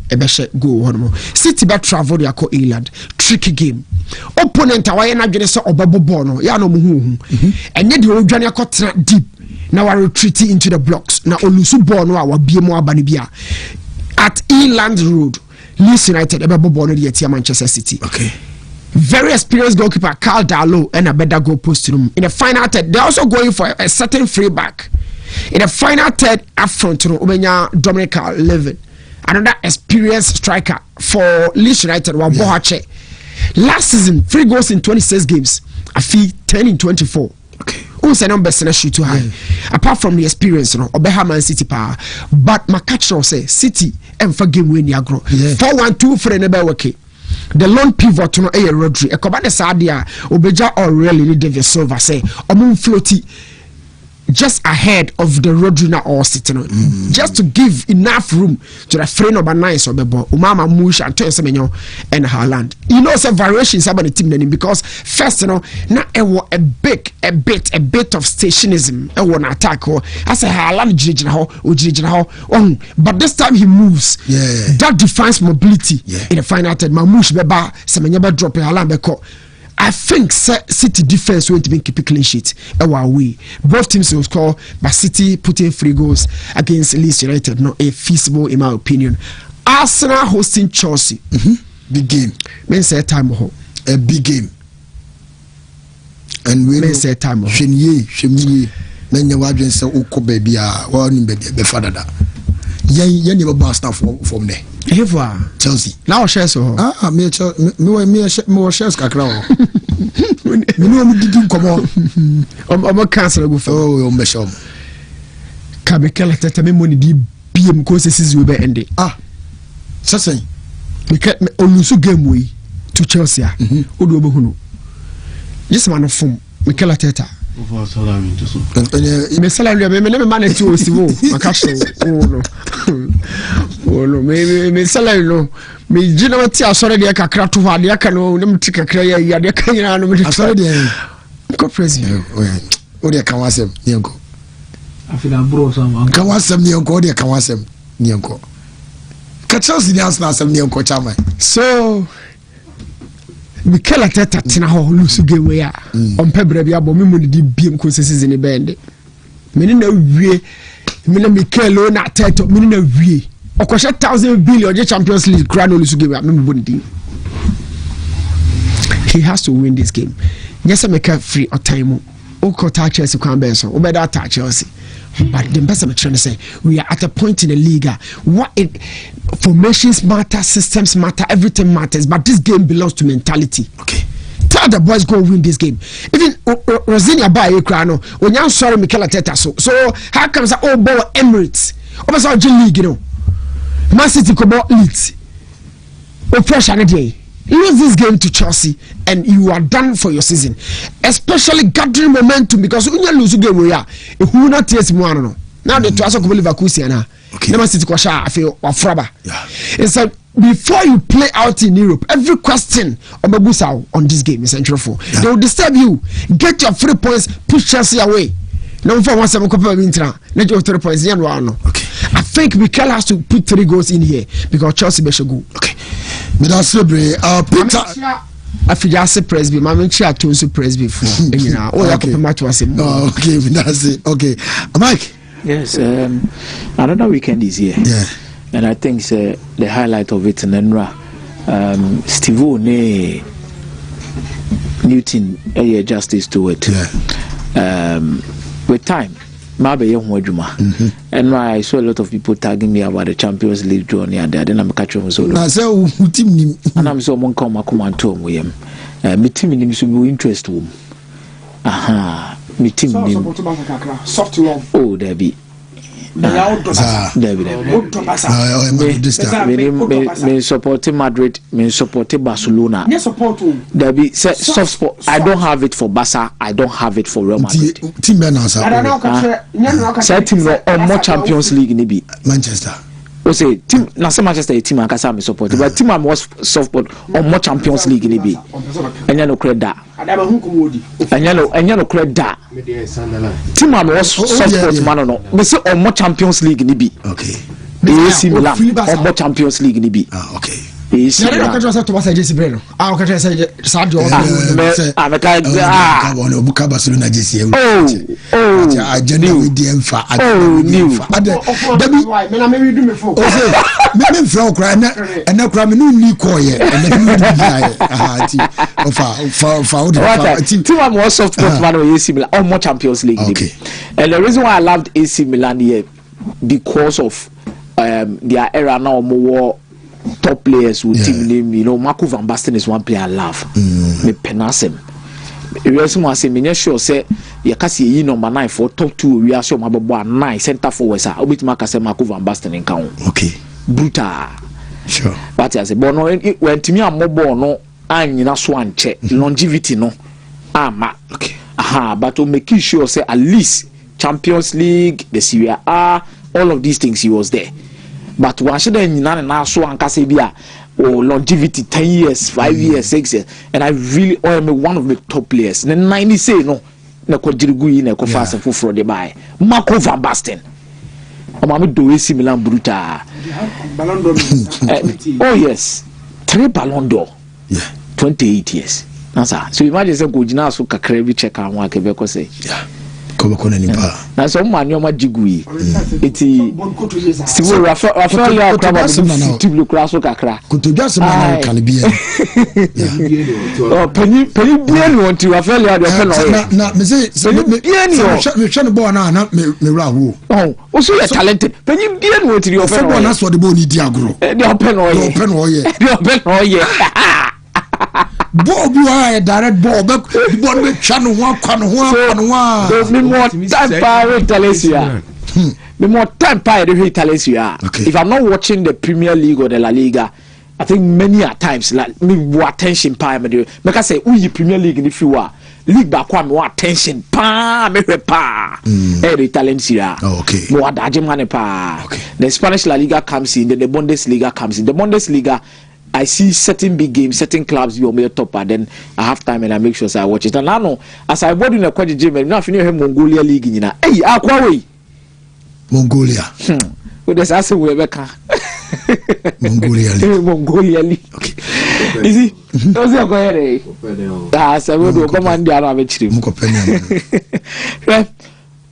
go on. City by travel they call England. Tricky game. Opponent away na gene so obabo no. Ya no muhu. And yet the Odwane akotena deep. Now we retreating into the blocks. Now olusu ball no our BM abani bia. At England Road, Leeds United obabo ball no the Manchester City. Okay. Very experienced goalkeeper Carl Darlow and a better goal post room. In the final third, they're also going for a certain free back. In the final third up front, Dominic Levin, another experienced striker for Leeds United, Bohache. Last season, 3 goals in 26 games. I feel 10 in 24. Okay. Who's a number shoot too high? Apart from the experience, Obeha Man City power. But my catch say City and for game win Yagro. 4-1-2 for the Nebelwake. The lone pivot to Rodri. A Kobane Sadia, Obeja or really David Silva say, Omun floaty. Just ahead of the Rodrina or sitting just to give enough room to the friend of a nice or bebo Umama Mush and Semenyo and Haaland. You know some variations about the team then because first now a bit of stationism one attack or as a Haaland but this time he moves. That defines mobility in the final third. Mamush beba Semenyo drop Haaland beko. I think City defense won't be keep a clean sheet. Both teams will score, but City putting 3 goals against Leeds United. Not a feasible, in my opinion. Arsenal hosting Chelsea. Big game. Men say time ho. A big game. And we men say time ho. Shemye. Then you watch and say, "Oko baby, one baby, be father da." You never bust stuff from there. Chelsea. Now shares so. Me shares kakra. Me no me didn't come on. I'm cancel go for. Oh, me shom. Kabekela tete me money di PM ko season we be ending. Sasay. Because olusu game we to Chelsea. Odo obohunu. Yes man from Mikel Arteta. Me salary me manage to osivo makaso no me salary no me gina wati asore de kakra to ha de aka no nem ti kakra ya de aka nyina no me asore de ko president o de kan wasem nienko afida bro sama kan wasem nienko o de kan wasem nienko ka Chelsea ni asem nienko chama so Mikel Arteta tina ho lusu game we a on pebra bia bo me mo di biem ko season ni bende me ni na wie me na Mikel o na Arteta me ni na wie okoshe 1,000 billion je Champions League crown lusu game me mo di he has to win this game yes make free or time o ko ta Chelsea kwan be so o be da ta Chelsea. But the best I'm trying to say, we are at a point in the league formations matter, systems matter, everything matters. But this game belongs to mentality. Okay. Tell the boys go win this game. Even Rosinia buy a crown. When you're sorry, Mikel Arteta. So how comes that all ball Emirates? Over so league, you know. Man City go ball Leeds. Pressure day. Lose this game to Chelsea and you are done for your season, especially gathering momentum because when you lose game we are who not taste one no now the transfer go Leverkusen na never City ko sha afei wafraba it's like before you play out in Europe every question obabusa on this game is central for they will disturb you get your 3 points push Chelsea away no for one seven couple of intra let your 3 points yan wa no I think Mikel has to put 3 goals in here because Chelsea be should go Peter Afijase Presby, Mamma Chia Tunsu Presby for okay, that's it. Okay, Mike. Yes, another weekend is here. Yeah, and I think the highlight of it in Enra, Steve ne Newton justice to it. Yeah. With time. And I saw a lot of people tagging me about the Champions League journey and then I'm catching so and I'm so one come and to me team in so interest me team soft oh there be me supporting Madrid, me supporting Barcelona. There be soft spot. I don't have it for Barca. I don't have it for Real Madrid. Team Bernard. Team more Champions League ni be Manchester. O say team na say Manchester team an kasa me support, but team am was soft spot on more Champions League ni be. Enya no credit. Enya no credit. Team am was soft spot man no. Me say on more Champions League ni be. Okay. AC Milan on more Champions League ni be. Okay. AC Milan. I can't to say Jesse Breno. I can't say Sadio. Buka Barcelona Jesse. Oh. Agenda with the Enfa. Maybe do me for. Maybe from Ukraine and now Ukraine no ni koye and team am was soft spot man on AC Milan on more Champions League. Okay. And the reason why I loved AC Milan here because of their era now more top players with team name, you know, Marco van Basten is one player I love. Me penasem. The reason why I say me sure say you can see number 9 for top 2 we are sure my boy 9 center forward sir. Obit Marco say Marco van Basten in count. Okay. Brutal. Sure. But I say but no when to me am more no anyina so anche longevity no. Ma. Okay. But to make sure say at least Champions League, the Serie A, all of these things he was there. But one should now so and longevity 10 years, 5 years, 6 years, and I really am one of the top players. Then 90 say no, na Kodjirigui na ko fast and for the buy. Marco van Basten. Amami do AC Milan brutal. Oh yes, 3 Ballon d'Or. Yeah, 28 years. So imagine say Kodjina so kakra bi check an wa kebe ko say. Yeah. Na so man yo magigui eti siwo Rafael ya kwaba tiblu kraso kakra kutodwa se man kan bia oh penny bia ni won ti Rafael ya de na me say me hwe no ball na me wra wo oh so you talented penny bia ni won ti Rafael ball na so de ball ni di agro de open oye ball bi wa direct ball be ball be twa no ho akwa no ho so me more time power Talesia Me more time pa the Italians you are. If I'm not watching the Premier League or the La Liga, I think many a times like me more attention pa me do. Make I say the Premier League if you are league back one more attention pa me pa. The Italians you are. More adagement pa. The Spanish La Liga comes in, then the Bundesliga comes in. The Bundesliga, I see certain big games, certain clubs you are top, and then I have time and I make sure I watch it. And I know as I bought in a quadri gym, and now finish Mongolia League in hey, Aquaway. Mongolia. With this answer we Rebecca. Mongolia League. Okay. You see? Those are going so we do come and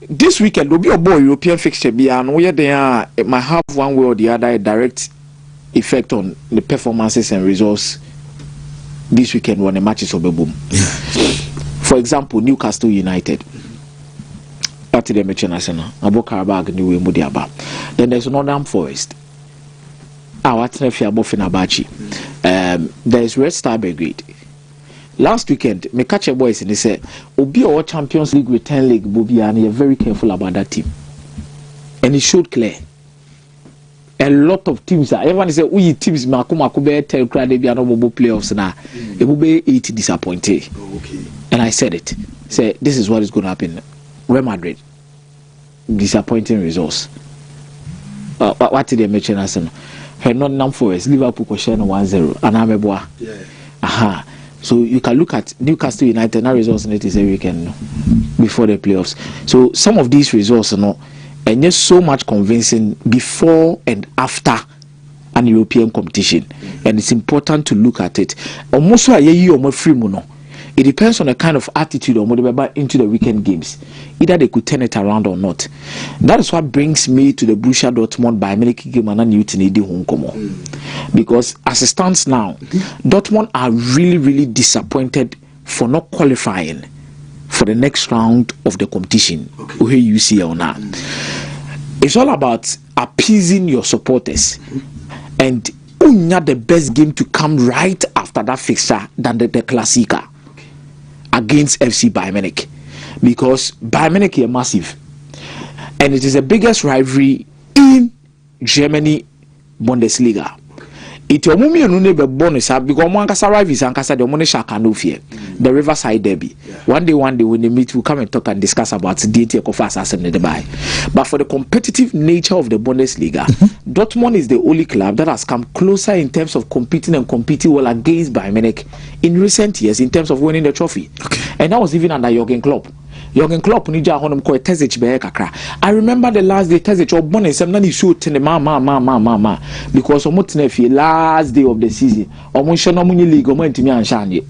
this weekend will be a boy European fixture be and where they are it might have one way or the other a direct effect on the performances and results this weekend when the matches will be boom. For example, Newcastle United. Party the National, Abokarabag, New Mudiaba. Then there's Northern Forest. What's if you're both in Abachi? There's Red Star Belgrade. Last weekend, me catch a boys and they said, Obi or Champions League Return League, Bobby, and you're very careful about that team. And it showed clear. A lot of teams are everyone say we teams Makube tell crowd they be no playoffs now. It will be 80 disappointed. And I said it. Say this is what is going to happen. Real Madrid, disappointing results. What did they mention as an? Her Nottingham Forest, Liverpool question 1-0, and Ameboa. Aha. So you can look at Newcastle United. Now results in it is every weekend before the playoffs. So some of these results, and just so much convincing before and after an European competition, and it's important to look at it. Almost a year or more free mono. It depends on the kind of attitude or whatever into the weekend games. Either they could turn it around or not. That is what brings me to the Borussia Dortmund by American game and Newton home because as it stands now, Dortmund are really, really disappointed for not qualifying for the next round of the competition. Where you see or not. It's all about appeasing your supporters and not the best game to come right after that fixture than the Classica against FC Bayern Munich, because Bayern Munich is massive and it is the biggest rivalry in Germany Bundesliga. It your mummy and neighbor bonus because one casa rivals and casa the money shakanofia the Riverside Derby. One day when they meet, we'll come and talk and discuss about the DT of us and the buy. But for the competitive nature of the Bundesliga, Dortmund is the only club that has come closer in terms of competing well against Bayern Munich in recent years in terms of winning the trophy. And that was even under Jurgen Klopp. Jurgen Klopp nija honum ko Tezich be kakra. I remember the last day Tezich obon ensem na ni show ten ma because omo tenefi last day of the season omo hye no munyi league omo ntimi ansha anye.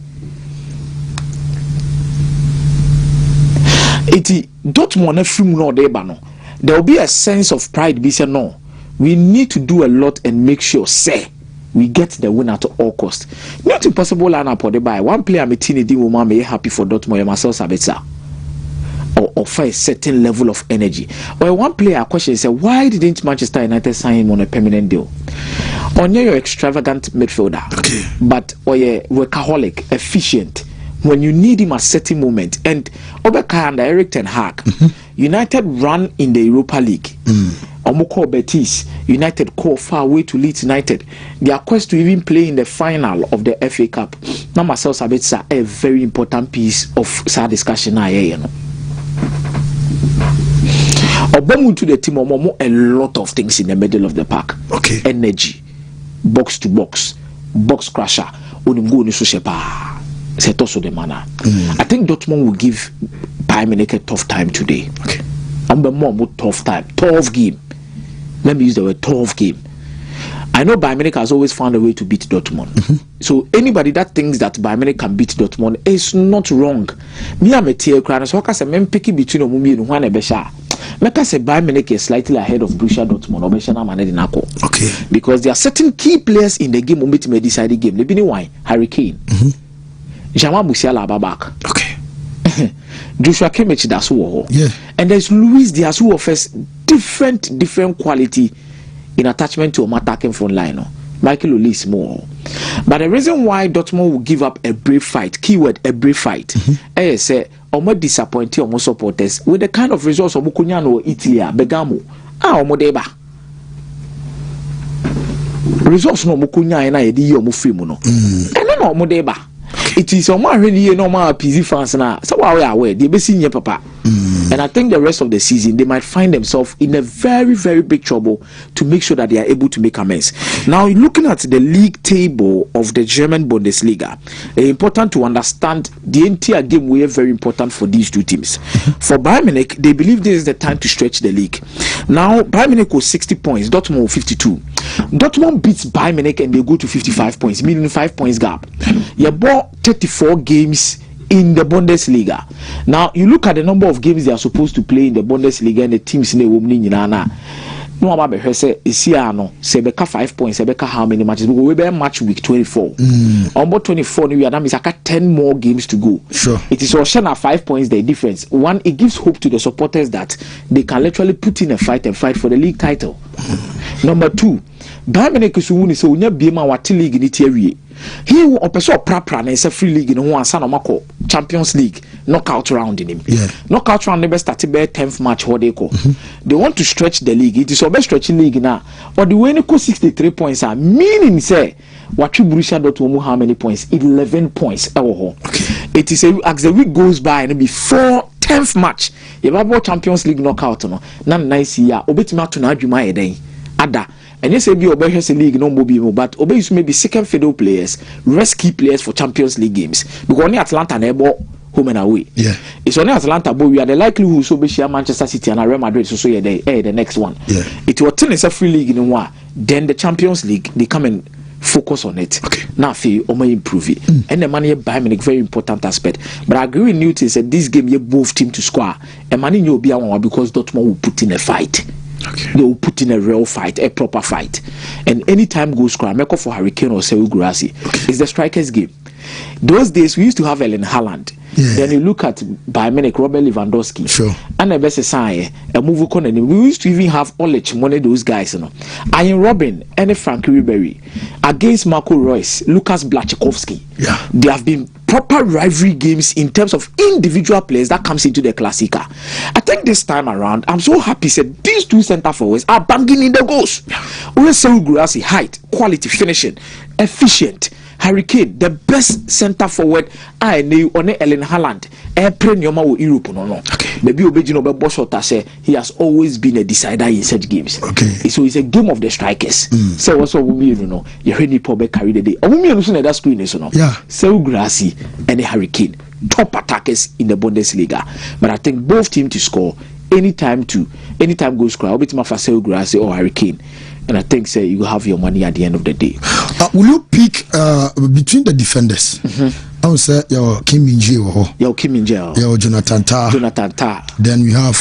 Iti Dortmund na film no dey ba no. There will be a sense of pride be say no. We need to do a lot and make sure say we get the win at all cost. Not impossible lineup or the buy. One player me tini di woman me happy for Dortmund Marcel Sabitzer. Or offer a certain level of energy. Or one player question is why didn't Manchester United sign him on a permanent deal? On your extravagant midfielder, but or a workaholic, efficient. When you need him at certain moment, and Obaatan and Eric Ten Hag, United run in the Europa League. Omoko Betis, United call far away to Leeds United. Their quest to even play in the final of the FA Cup. Now Marcel Sabitzer a very important piece of sad discussion. Obamu to the team a lot of things in the middle of the park. Energy, box to box, box crusher, unimgo ni sushepa. Setoso de mana. I think Dortmund will give Bayern Munich a tough time today. I'm more tough time, tough game. Let me use the word tough game. I know Bayern Munich has always found a way to beat Dortmund. So anybody that thinks that Bayern Munich can beat Dortmund is not wrong. Me am a tear crowd, so I can picky between Omumi and Juan Ebesha. Meka say Bayern Munich is slightly ahead of Borussia Dortmund. Obeshana Manedinako. Because there are certain key players in the game who may decide the game. Lebini why Harry Kane, Jamal Musiala back. Joshua Kimmich that's who. And there's Luis Diaz who offers different quality in attachment to a attacking front line. Michael Olise more. But the reason why Dortmund will give up a brave fight, keyword a brave fight, I say almost disappointing almost supporters with the kind of results of Mukunyano or Italy, Bergamo, omodeba results no mukunya na yedi yi omo free mu no ene na omodeba it is omo ahwe ni no ma PZ fans na so wa we aware they be see papa. And I think the rest of the season they might find themselves in a very, very big trouble to make sure that they are able to make amends. Now, looking at the league table of the German Bundesliga, it's important to understand the entire game were very important for these two teams. For Bayern Munich, they believe this is the time to stretch the league. Now, Bayern Munich was 60 points, Dortmund 52. Dortmund beats Bayern Munich and they go to 55 points, meaning 5 points gap. You bought 34 games in the Bundesliga. Now you look at the number of games they are supposed to play in the Bundesliga and the teams in the women no about be say no sebeka 5 points sebeka how many matches because we be match week 24 about 24 we are now is 10 more games to go. Sure, it is also 5 points the difference. One, it gives hope to the supporters that they can literally put in a fight and fight for the league title. Number 2, Bayern Munich is win so unya bema wati league ni tiawie. He will opeso prapra na free league in one san omako Champions League knockout round in him. Yeah. Knockout round never started by 10th match what they call. They want to stretch the league. It is best stretching league now. But the way they go 63 points are meaning say what you Borussia Dortmund how many points? 11 points. Okay. It is as the week goes by and before 10th match, you have Champions League knockout no. Na nice year. Obetima to na adwuma eden. Ada. And yes, be obey league no more, but obey maybe second fiddle players, rest key players for Champions League games. Because only Atlanta never home and away. Yeah. It's only Atlanta, but we are the likelihood so be share Manchester City and Real Madrid so the next one. Yeah. It will turn as a free league in one. Then the Champions League they come and focus on it. Okay. Now feel or improve it. And the money Bayern Munich very important aspect. But I agree with Newton said this game you both team to score. And money you'll be one because Dortmund will put in a fight. Okay. They will put in a real fight, a proper fight. And anytime goes score, make up for Hurricane or Seul Grassi. It's the strikers game. Those days we used to have Erling Haaland. Yeah. Then you look at Bayern Munich, Robert Lewandowski. Sure. And the best sign, a move on. We used to even have Olic, one of those guys, you know. Ian Robin and Frankie Ribery against Marco Reus, Lucas Blachowski. Yeah. They have been proper rivalry games in terms of individual players that comes into the Classica. I think this time around, I'm so happy said these two center forwards are banging in the goals. Seul Grassi, height, quality, finishing, efficient. Hurricane, the best center forward I know on Erling Haaland. Premium with Europe no. Okay. Maybe Obejino be Boshota say he has always been a decider in such games. Okay. So it's a game of the strikers. So what's what we you know? You heard Nipo be carry the day. Omumi no so that screen is no. Yeah. Seul Grassi and the Hurricane, top attackers in the Bundesliga. But I think both teams to score anytime go score. Obetima for Seul Grassi or Hurricane. And I think say you will have your money at the end of the day. Will you pick between the defenders? I would say your Kim Min-jae your Kim Min-jae, your Jonathan Tah. Then we have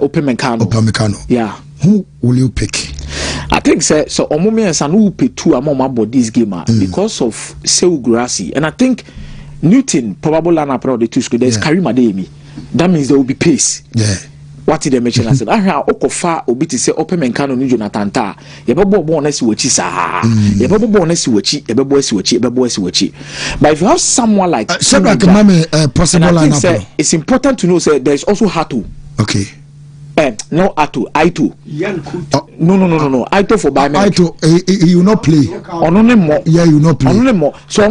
Upamecano. Yeah. Who will you pick? I think so Omumi and Sanu will pay two among about this game because of Seul Grassi. And I think Newton probably line up around the two screens. There's Karim Adeyemi. That means there will be pace. Yeah. What did they mention? I said, I okofa obiti say Upamecano ni Jonathan Tah. Yebebo bonus wachi sa. Yebebo bonus wachi. But if you have someone like possible lineup, it's important to know say there is also Hatu. Okay. No Aito. No. Aito for Bayern Munich. Aito, he will not play. Yeah, he will not play. So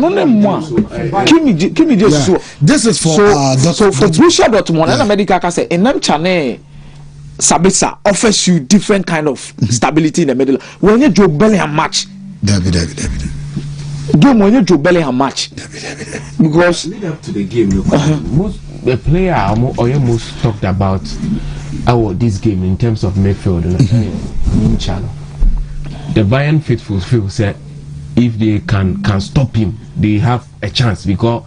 Kimi just this is for so for Borussia Dortmund and America can say enam chane Sabitzer offers you different kind of stability in the middle. When you Joe Bellingham match. David. When you Joe Bellingham match. Because lead up to the game, most the player almost talked about this game in terms of midfield. The Bayern faithful feel said if they can stop him, they have a chance because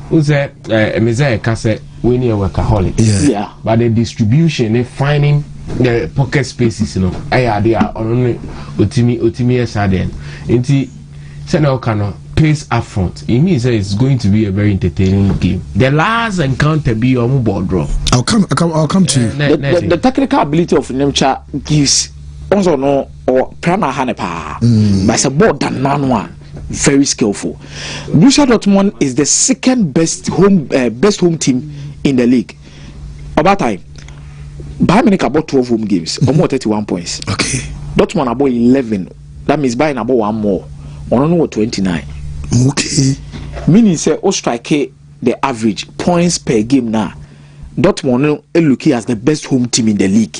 who said Messiah Kase we need a workaholic. Yeah. But the distribution, finding the pocket spaces, they are only Wontumi Saden. Inti Senel cannot pace up front. It means that it's going to be a very entertaining game. The last encounter be on board draw. I'll come to you. The technical ability of Nemcha gives also no or Prana Hanepa. But it's a board than one. Very skillful. Borussia Dortmund is the second best home team in the league. Obaatan, Bayern Munich about 12 home games, almost 31 points. Okay. Dortmund about 11. That means Bayern about one more. On 29. Okay. Meaning say o strike the average points per game now. Dortmund are looking as the best home team in the league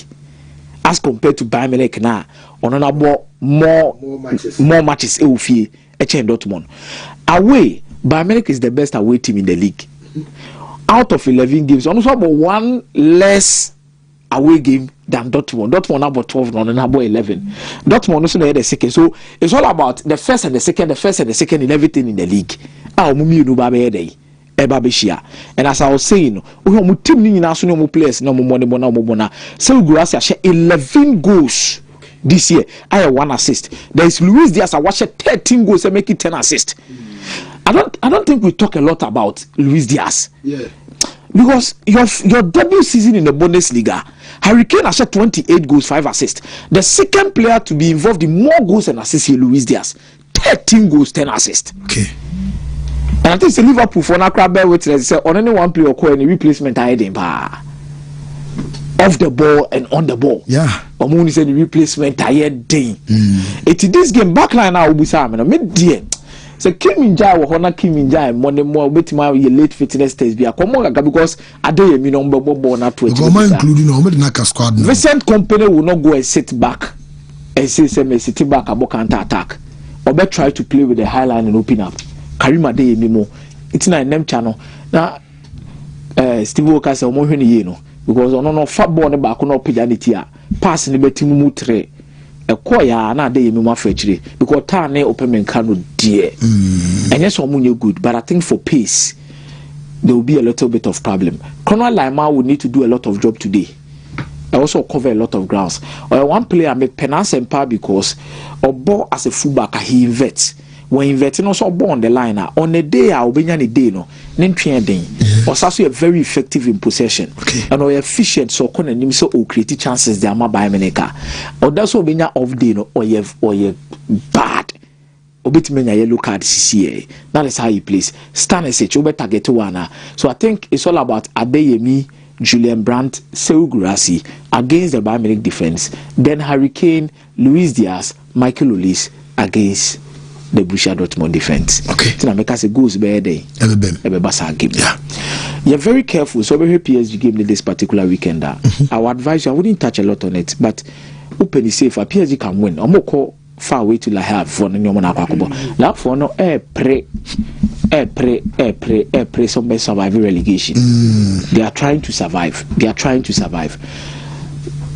as compared to Bayern Munich now. On about more matches Eufie Dortmund. Away, Bayern Munich is the best away team in the league. Out of 11 games, almost about one less away game than Dortmund. Dortmund about 12 and about 11. Dortmund also had the second. So it's all about the first and the second in everything in the league. And as I was saying, we have team national players no more. So Gracia share 11 goals this year. I have 1 assist. There is Luis Diaz. I watched 13 goals and make it 10 assists. I don't think we talk a lot about Luis Diaz. Yeah. Because your debut season in the Bundesliga, Harry Kane has 28 goals, 5 assists. The second player to be involved in more goals and assists is Luis Diaz. 13 goals, 10 assists. Okay. And I think it's Liverpool for now bear with us. On any one player or any replacement I didn't off the ball and on the ball. Yeah. Omuni said the replacement tired day. It's this game backline now will be Simon. Mid dear. So Kim Min-jae wo hona Kim Min-jae money more betima your late fitness test be akomo because Adeyemi no mbebo na to including no na squad. Recent company will not go and sit back and say sit back about counter attack. Or be try to play with the high line and open up. Karim Adeyemi mo. It's na name channel. Na Steve Walker say omo hwene ye no because ono no fa ball ne back no pijanity a pass ne betimu mu 3. A choir na dey me mafrechire because time open no dear. And yes, you're good, but I think for pace there will be a little bit of problem. Conor Lima will need to do a lot of job today. I also cover a lot of grounds. Or one player make penance and power because or ball as a fullback he inverts. When inverting also ball on the line on the day I will be any day no. Or also very effective in possession. And or efficient so can him so create chances they are my by Meneka. Or that's what be off day no or you bad. Obetime yellow card CCA. That is how he plays. Stan is target one. So I think it's all about Adeyemi, Julian Brandt, Sekou Guirassy against the Bayern Munich defense. Then Harry Kane, Luis Diaz, Michael Olise against the Borussia Dortmund defense. Okay. So now make us a goes by day. Ebe basa game. Yeah. You're very careful. So every PSG game this particular weekend. I would advise you. I wouldn't touch a lot on it, but open is safe. PSG can win. I'm more far away to have for no one akwakobo. La for no pray some survive relegation. They are trying to survive.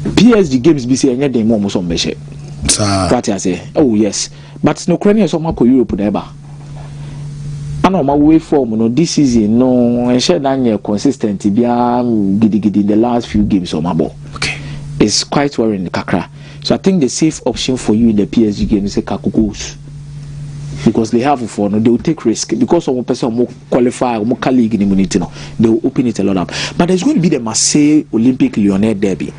PSG games be say any day more some measure. What I say? Oh yes. But no Ukrainian so much Europe never. I know my way form no this season no and share that consistent be gidi in the last few games on my ball. Okay. It's quite worrying kakra. So I think the safe option for you in the PSG game is a Kakugos. Because they have for no, they will take risk because some person more qualify, more colleague in immunity, no, they will open it a lot up. But there's going to be the Marseille Olympic Lyonnais derby.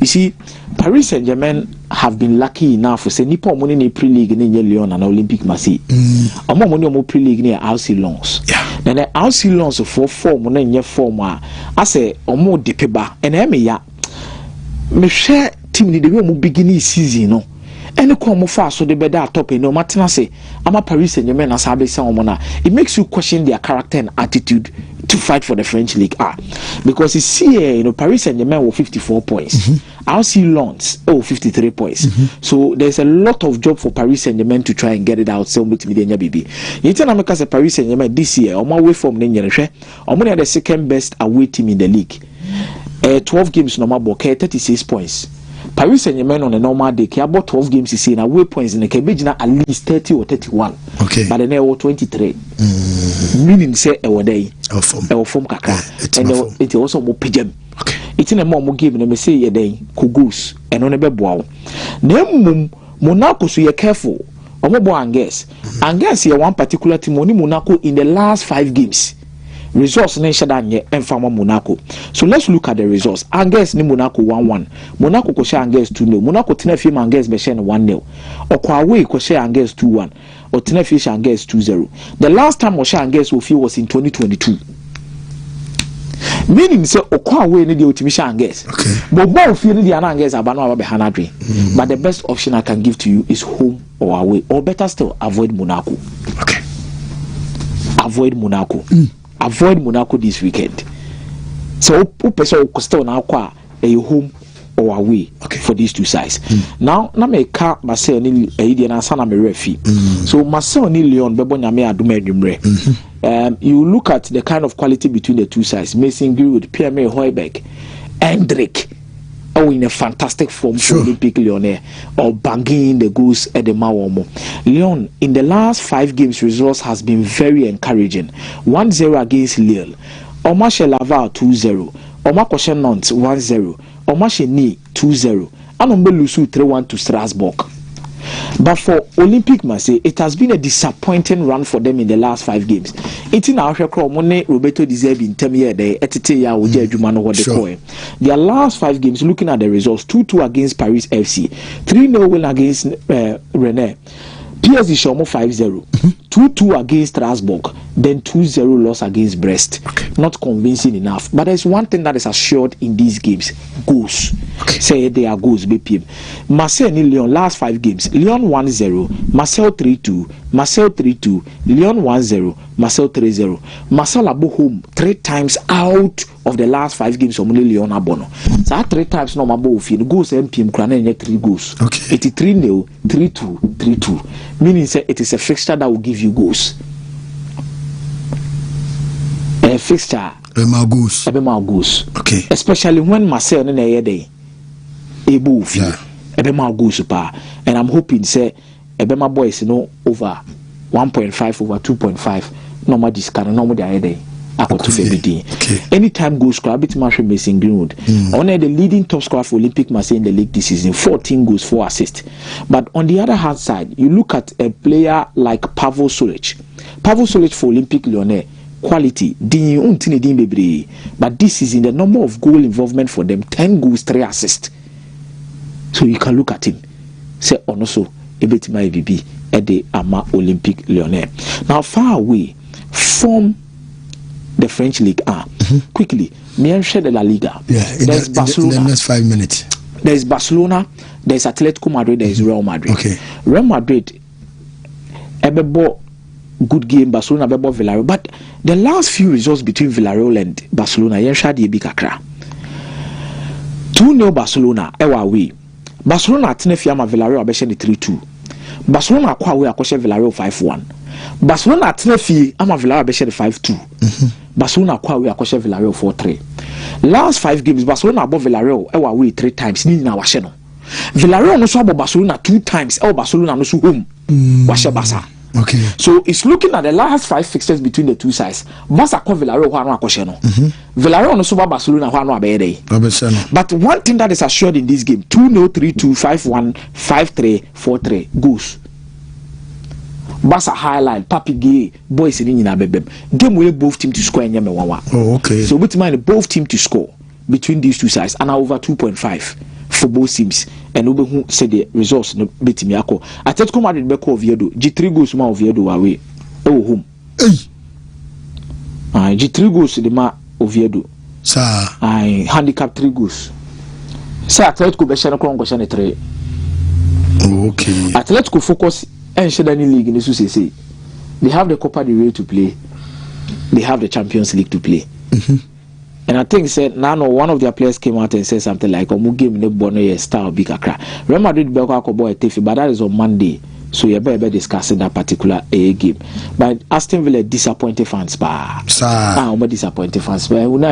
You see, Paris Saint-Germain have been lucky enough for say Nippon money in pre-league in Lyon and Olympic Marseille. Amo money on pre-league near RC Lens. Yeah. Then the RC Lens for form money in form. I say omo depeba and eme ya. Me share team ni the way mo beginning season no. Any come fast so the better top no matter say I'm a Paris Saint-Germain as I say it makes you question their character and attitude to fight for the French league because you see Paris Saint-Germain with 54 points. I'll see Lens 53 points. So there's a lot of job for Paris Saint-Germain to try and get it out so with me baby. You tell me because Paris Saint-Germain this year on my way from the the second best away team in the league. 12 games no more 36 points. Paris Saint-Germain on a normal day, about 12 games is in away points in the Cabejina at least 30 or 31. Okay. But then they were 23. Meaning say a day. Our form kaka. And it also more pigeon. Okay. It's in a more game and say a day, Kugus, and on a bebo. Name Monaco, so you're careful. Omobo Angus. Angus here one particular team only Monaco in the last 5 games. Results Neshadanye and Fama Monaco. So let's look at the results. Angers ni Monaco 1-1. Monaco ko share Angers 2-0. Monaco Tenefi Angers be share 1-0. Okwawe ko share Angers 2-1. Or Tenefi share Angers 2-0. The last time we share Angers was in 2022. Meaning say okwa away ni the ultimate Angers. Okay. But more fear the Angers abano aba behanadre. But the best option I can give to you is home or away, or better still, avoid Monaco. Okay. Avoid Monaco. Avoid Monaco this weekend. So person still now kwa home or away for these two sides. Now na me ka Marseille ni Eidi na sana me refi. So Marseille ni Lyon bebo nyame aduma adwumre. You look at the kind of quality between the two sides. Mason Greenwood, Pierre-Emerick Højbjerg, Hendrick, in a fantastic form for Olympique Lyonnais, or banging the goals at the Mawomo. Lyon, in the last 5 games, results has been very encouraging. 1-0 against Lille, Omache Laval 2-0, Omakoshe Nantes 1-0, Omache Nice 2-0, and Ombelusu 3-1 to Strasbourg. But for Olympique Marseille, it has been a disappointing run for them in the last 5 games. It's in our record, Roberto deserve in term here, the Etiteya, what they call it. Their last 5 games, looking at the results, 2-2 against Paris FC, 3-0 win against Rennes, PSG Chomo 5-0, 2-2 against Strasbourg, then 2-0 loss against Brest. Not convincing enough. But there's one thing that is assured in these games: goals. Say they are goals, BPM. Marseille and Lyon, last 5 games: Lyon 1-0, Marseille 3-2, Marseille 3-2, Lyon 1-0, Marseille 3-0. Marseille are home 3 times out of the last 5 games of Lyon Abono. So 3 times no mabo fin goals MPM Krane 3 goals. Okay. 83-0, 3-2, 3-2. Meaning say it is a fixture that will give you goals. A fixture. Ebema goals. Okay. Especially when Marseille in a day. Able feel. Ebema goals pa. And I'm hoping say Ebema boys over 1.5 over 2.5. No more discount. No more the day. Anytime goal scorer, bit match Mason Greenwood. Only the leading top scorer for Olympique Marseille in the league this season, 14 goals, 4 assists. But on the other hand side, you look at a player like Pavel Solic. Pavel Solic for Olympique Lyonnais, quality, but this season the number of goal involvement for them, 10 goals, 3 assists. So you can look at him. Say also a bit my VB at the Ama Olympique Lyonnais. Now far away from the French League quickly, me share the La Liga. There's Barcelona. In the next 5 minutes. There's Barcelona, there's Atletico Madrid, there's Real Madrid. Okay. Real Madrid, Ebebo good game, Barcelona, Ebebo Villarreal. But the last few results between Villarreal and Barcelona, Yenshadi Ebikakra. 2-0 Barcelona, ewa away. Barcelona Atenefia Villarreal abeshe ni 3-2. Barcelona akwa away akoshe Villarreal 5-1. Barcelona Atenefi ama Villarreal abeshe ni 5-2. Barcelona akwa away akoshe Villarreal 4-3. Last 5 games, Barcelona above Villarreal ewa away 3 times. Ni na washe no. Villarreal no so above Barcelona 2 times. Ewa Barcelona no so home. Washe Barca. Okay. So it's looking at the last 5 fixtures between the two sides. Barca ko Villarreal ho anu akoshe no. Villarreal no so ba Barcelona ho anu abeyede. But one thing that is assured in this game, 2-0, 3-2, 5-1, 5-3, 4-3 goals. Barca highlight, Papi Gay, boys in Nina Bebem. Game where both teams to score and Yame 1-1. Oh, okay. So with mind both teams to score between these two sides and over 2.5 for both teams. And Ube who said the results no beat me ako. Atletico Madrid beko Oviedo, G3 goals ma Oviedo away. Oh home. G3 goals the ma Oviedo. Sir. Handicap 3 goals. Say Atletico be share no 3. Okay. Atletico focus and Shedani League in the Susse. They have the Copa del Rey to play. They have the Champions League to play. And I think said now one of their players came out and said something like Omu game no bono style big akra. Real Madrid beko boy Tefi, but that is on Monday. So you better discussing that particular game. But Aston Villa disappointed fans disappointed fans. But and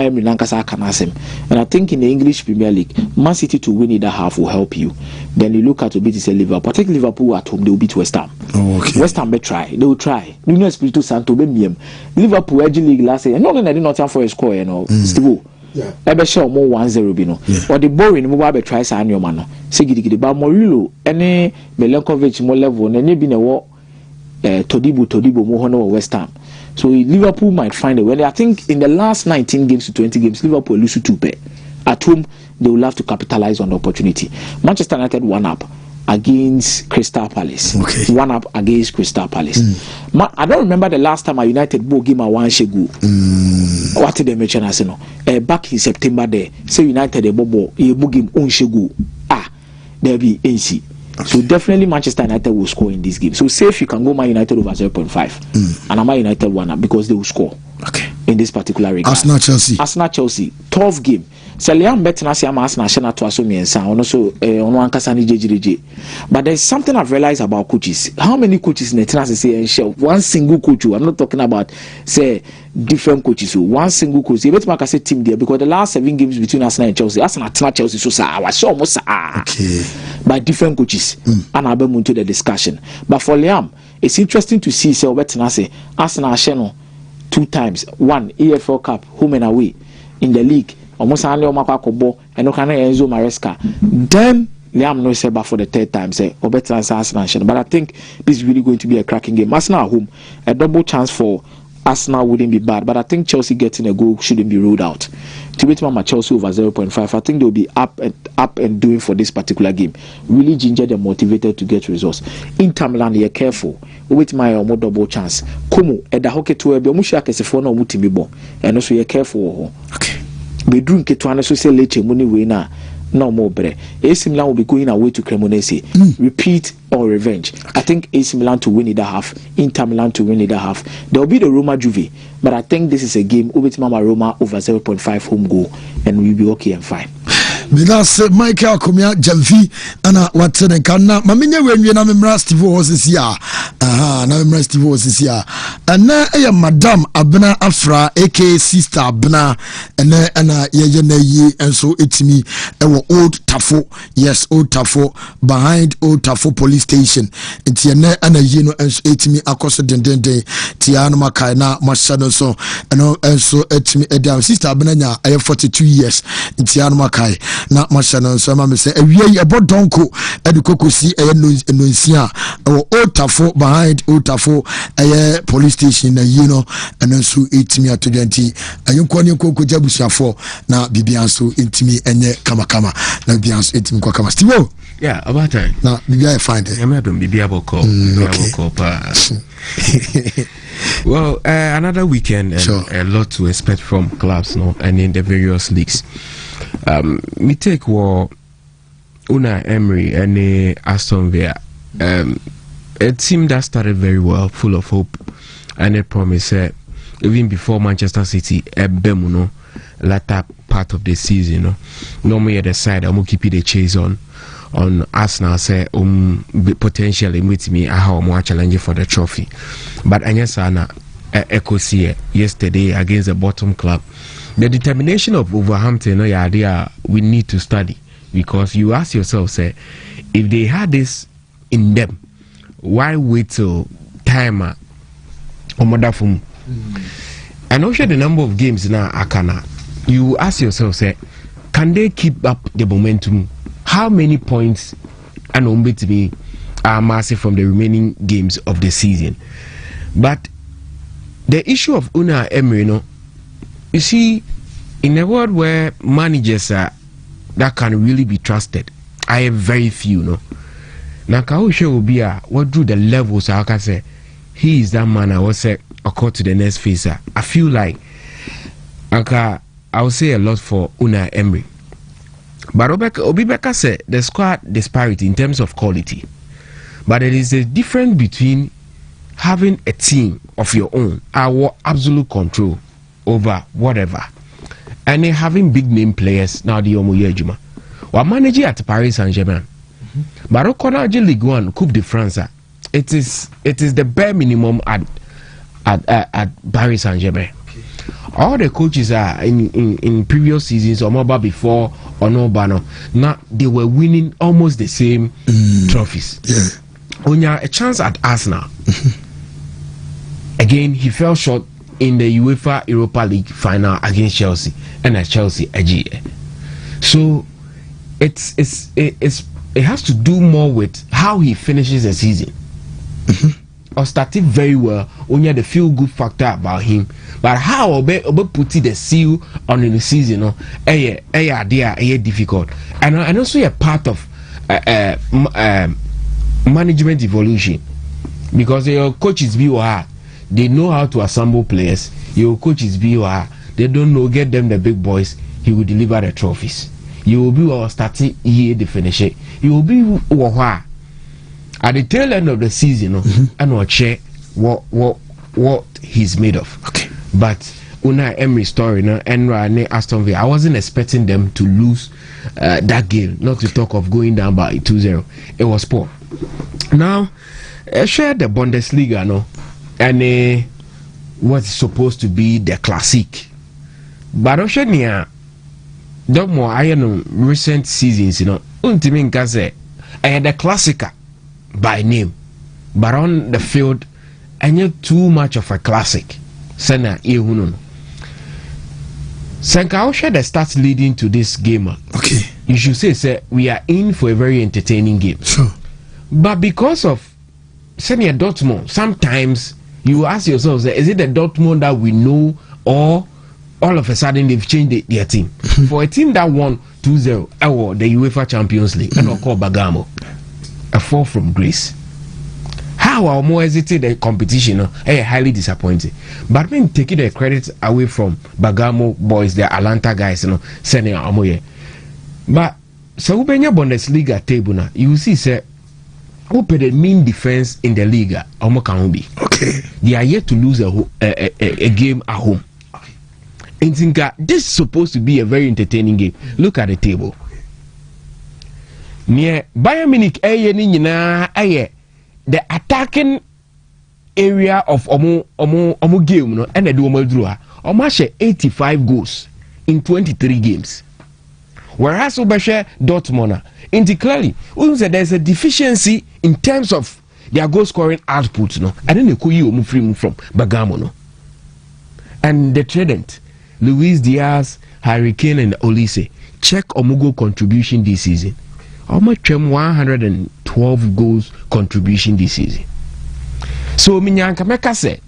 I think in the English Premier League, Man City to win either half will help you. Then you look at to beat Liverpool. Particularly Liverpool at home, they will beat West Ham. Oh, okay. West Ham may try. They will try. You know Espiritu Santo be Liverpool Edge League last year. No, they did not time for a score, you know. Still. Ebe show more 1-0 bi no or the boring mo ba be try sa anyoma no se gidigidi ba Morilo ene Milenkovic mo level na ne bi na wo Todibo mo hono West Ham. So Liverpool might find a way. I think in the last 19 games to 20 games Liverpool lose 2 pay. At home they will have to capitalize on the opportunity. Manchester United 1 up. against Crystal Palace. Okay. 1-up against Crystal Palace. I don't remember the last time a United ball game a 1 shegu. What did they mention as no? Back in September there, say United a ball game on shegu. There be AC. So definitely Manchester United will score in this game. So say if you can go Man United over 0.5 and Man United 1-up because they will score. Okay. In this particular regard. Arsenal Chelsea. 12 game. So Liam Bettina say Arsenal shana to aso miensa ono so ono ankasa ni jejeje. But there's something I've realized about coaches. How many coaches in the team say and share one single coach? I'm not talking about say different coaches. One single coach. You better say team there because the last 7 games between Arsenal and Chelsea, Arsenal Chelsea so sa was so almost okay. By different coaches. And I'll be into the discussion. But for Liam, it's interesting to see say Bettina say Arsenal shano 2 times. 1 EFL Cup home and away in the league. Almost only Omapakobo and Okana Enzo Maresca. Then Liam no say back for the 3rd time say Obaatan Arsenal. But I think this is really going to be a cracking game. Arsenal at home, a double chance for Arsenal wouldn't be bad. But I think Chelsea getting a goal shouldn't be ruled out. To beat Mama Chelsea over 0.5, I think they'll be up and doing for this particular game. Really gingered and motivated to get results. Inter Milan, you're careful. With my double chance. Como at the hockey to a Bemusha Casifona Wontumi, and also you're careful. Okay. Be drink it to an associate money winner. No more bre. AC Milan will be going away to Cremonese. Repeat or revenge. Okay. I think AC Milan to win either half, Inter Milan to win either half. There will be the Roma Juve, but I think this is a game with Mama Roma over 0.5 home goal, and we'll be okay and fine. That's Michael Kumia Jamfi ana watene kana mamenye wenwie na memra Steve was here na memra Steve was here ana madam Abna Afra aka sister Abna ana ye na yi enso etimi ewo Old Tafo. Yes, Old Tafo, behind Old Tafo police station enti ana yi no enso etimi akoso dendenden tia no makai na mashano so enso etimi edam sister Abna nya 42 years enti ano makai na mashana so ma me say awie ebodonko edukokosi enonsia Old Tafo behind Old Tafo police station na you know enso etimi atodwanti ayenko ne kokko jabusuafo na bibianso etimi enye kama na bibianso etimi kwa kama still yeah Obaatan na bibia find it am adom bibia boko pa well another weekend and sure. A lot to expect from clubs no and in the various leagues. Me take Unai Emery and Aston Villa, a team that started very well, full of hope, and a promise even before Manchester City, Bemuno, latter part of the season. Normally at the side, I'm keep the chase on Arsenal. Say potentially with me, I have more challenge for the trophy, but Anyasana echo see yesterday against the bottom club. The determination of Wolverhampton, we need to study, because you ask yourself, say, if they had this in them, why wait till time or Modafum? And also the number of games now, Akana. You ask yourself, say, can they keep up the momentum? How many points and Umbitimi are massive from the remaining games of the season? But the issue of Unai Emery, you see, in a world where managers are that can really be trusted, I have very few. Now, Kausha will be what drew the levels. I can say he is that man. I will say, according to the next phase, I feel like I will say a lot for Unai Emery. But Obibeka said the squad disparity in terms of quality, but there is a difference between having a team of your own, our absolute control over whatever, and then having big name players. Now the Omoyejuma we're managing at Paris Saint-Germain, but Okonaji Ligue 1 Coupe de France, it is the bare minimum at Paris Saint-Germain. All the coaches are in previous seasons or mobile before or no banner. Now they were winning almost the same trophies. Yeah. When you have a chance at Arsenal, again he fell short in the UEFA Europa League final against Chelsea, and at Chelsea so it has to do more with how he finishes the season. Or started very well, only had the feel good factor about him, but how obe put the seal on in the season, difficult, and also a part of management evolution, because your coaches be they know how to assemble players. Your coaches be they don't know, get them the big boys, he will deliver the trophies. You will be starting year the finish. You will be at the tail end of the season, and we'll check what he's made of. Okay. But Unai Emery story, and Aston Villa, I wasn't expecting them to lose that game, not to talk of going down by 2-0. It was poor. Now, share the Bundesliga, and what's supposed to be the classic. But Oshania, don't more iron recent seasons, Wontumi nka say the classica by name, but on the field, and too much of a classic. Sena Ehunun. Senka share the stats leading to this game. Okay. You should say we are in for a very entertaining game. Sure. But because of Senior Dortmund, sometimes you ask yourself, is it the Dortmund that we know, or all of a sudden they've changed their team? For a team that won 2-0 the UEFA Champions League, and called Bergamo, a fall from grace. How are more hesitate the competition? Highly disappointing. But when taking the credit away from Bergamo boys, the Atlanta guys, sending Amoye. But so we bring your Bundesliga table now. You see, sir, who pay the mean defense in the Liga? Omokahubi. Okay. They are yet to lose a game at home. And think this is supposed to be a very entertaining game. Look at the table. Near Bayern Munich, the attacking area of omo game, and they do omo 85 goals in 23 games. Whereas Obashe Dortmund, clearly, there's a deficiency in terms of their goal scoring output. And then they could you from Bergamo. And the trident, Luis Diaz, Harry Kane, and Olise, check Omugo contribution this season. Almost 112 goals contribution this season. So Minyanka Meka said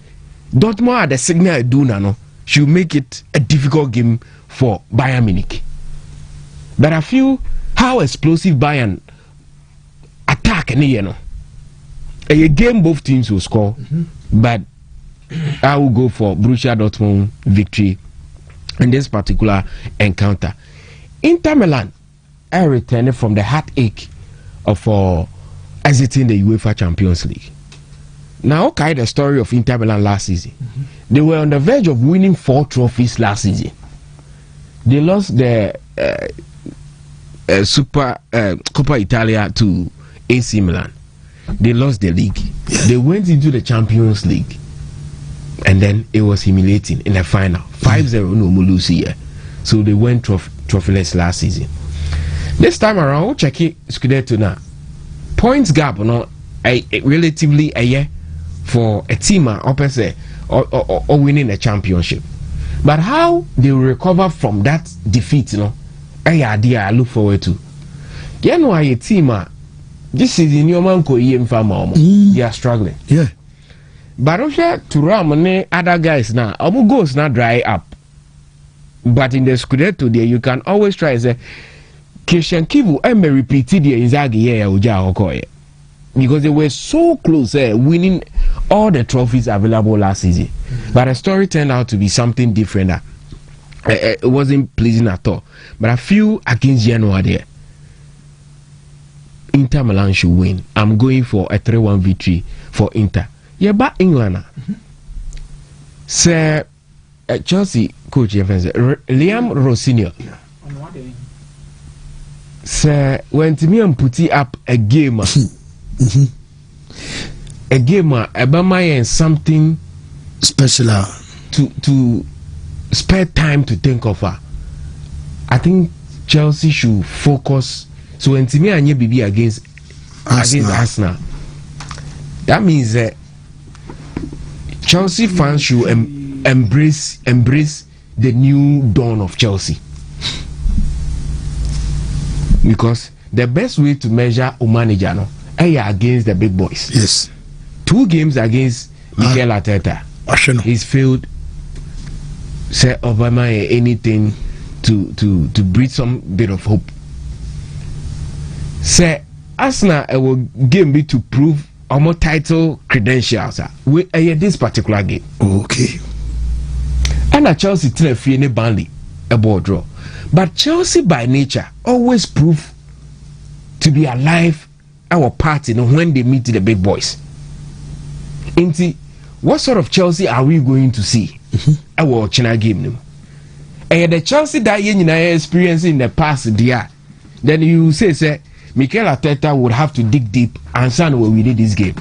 Dortmund at the signal Duna should make it a difficult game for Bayern Munich. But I feel how explosive Bayern attack a game both teams will score, but I will go for Borussia Dortmund victory in this particular encounter. Inter Milan I returned from the heartache of exiting the UEFA Champions League. Now, okay, the story of Inter Milan last season. They were on the verge of winning 4 trophies last season. They lost the Super Coppa Italia to AC Milan. They lost the league. They went into the Champions League, and then it was humiliating in the final. 5-0 no Mulusi. So they went trophyless last season. This time around, we'll check it Scudetto now. Points gap, relatively a year for a team or winning a championship. But how they will recover from that defeat, a idea I look forward to. You know, a team this season your man they are struggling. Yeah. But also to Ram other guys now, our goals not dry up. But in the Scudetto there, you can always try say Christian Kivu may repeated the Inzaghi because they were so close winning all the trophies available last season. But the story turned out to be something different. It wasn't pleasing at all. But I feel against Genoa there, Inter Milan should win. I'm going for a 3-1 victory for Inter. Yeah, but England. Sir Chelsea coach Liam Rossini. Sir, when to me and put up a game, a game, and something special to spare time to think of her. I think Chelsea should focus. So when to me and you be against Arsenal, that means that Chelsea fans should embrace the new dawn of Chelsea. Because the best way to measure a manager against the big boys. Yes. 2 games against Mikel Arteta. He's failed. Say Obama anything to breathe some bit of hope. say Arsenal will game be to prove our title credentials we this particular game. Okay. And at Chelsea tell free any Burnley a ball draw. But Chelsea by nature always prove to be alive our party when they meet the big boys. What sort of Chelsea are we going to see? Our China game. And the Chelsea that you experience in the past there, then you say Mikel Arteta would have to dig deep and see where we did this game.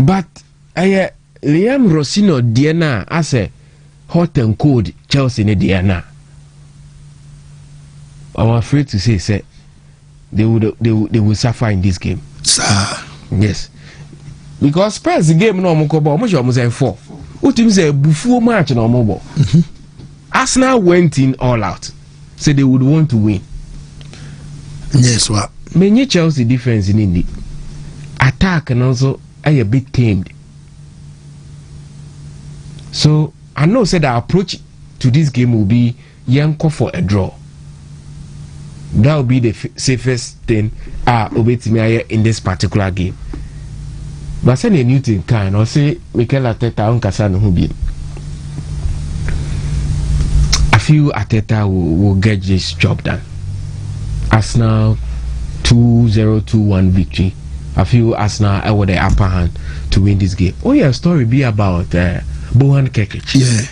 But Liam Rossino Diana as a hot and cold Chelsea in Diana. I'm afraid to say they will suffer in this game. Sir. Yes. Because Spurs the game no more almost 4. What team say before match no more. Arsenal went in all out. Said they would want to win. Yes, what? Many Chelsea defense in Indy. Attack and also a bit tamed. So I know said the approach to this game will be Yanko for a draw. That will be the safest thing Obaatan in this particular game. But say a new thing can or say Mikel Arteta on Kasano who be. I feel Arteta will get this job done. Arsenal 2-0-2-1 victory. I feel Arsenal are with the upper hand to win this game. Oh yeah, story be about Bohan Kekic. Yeah.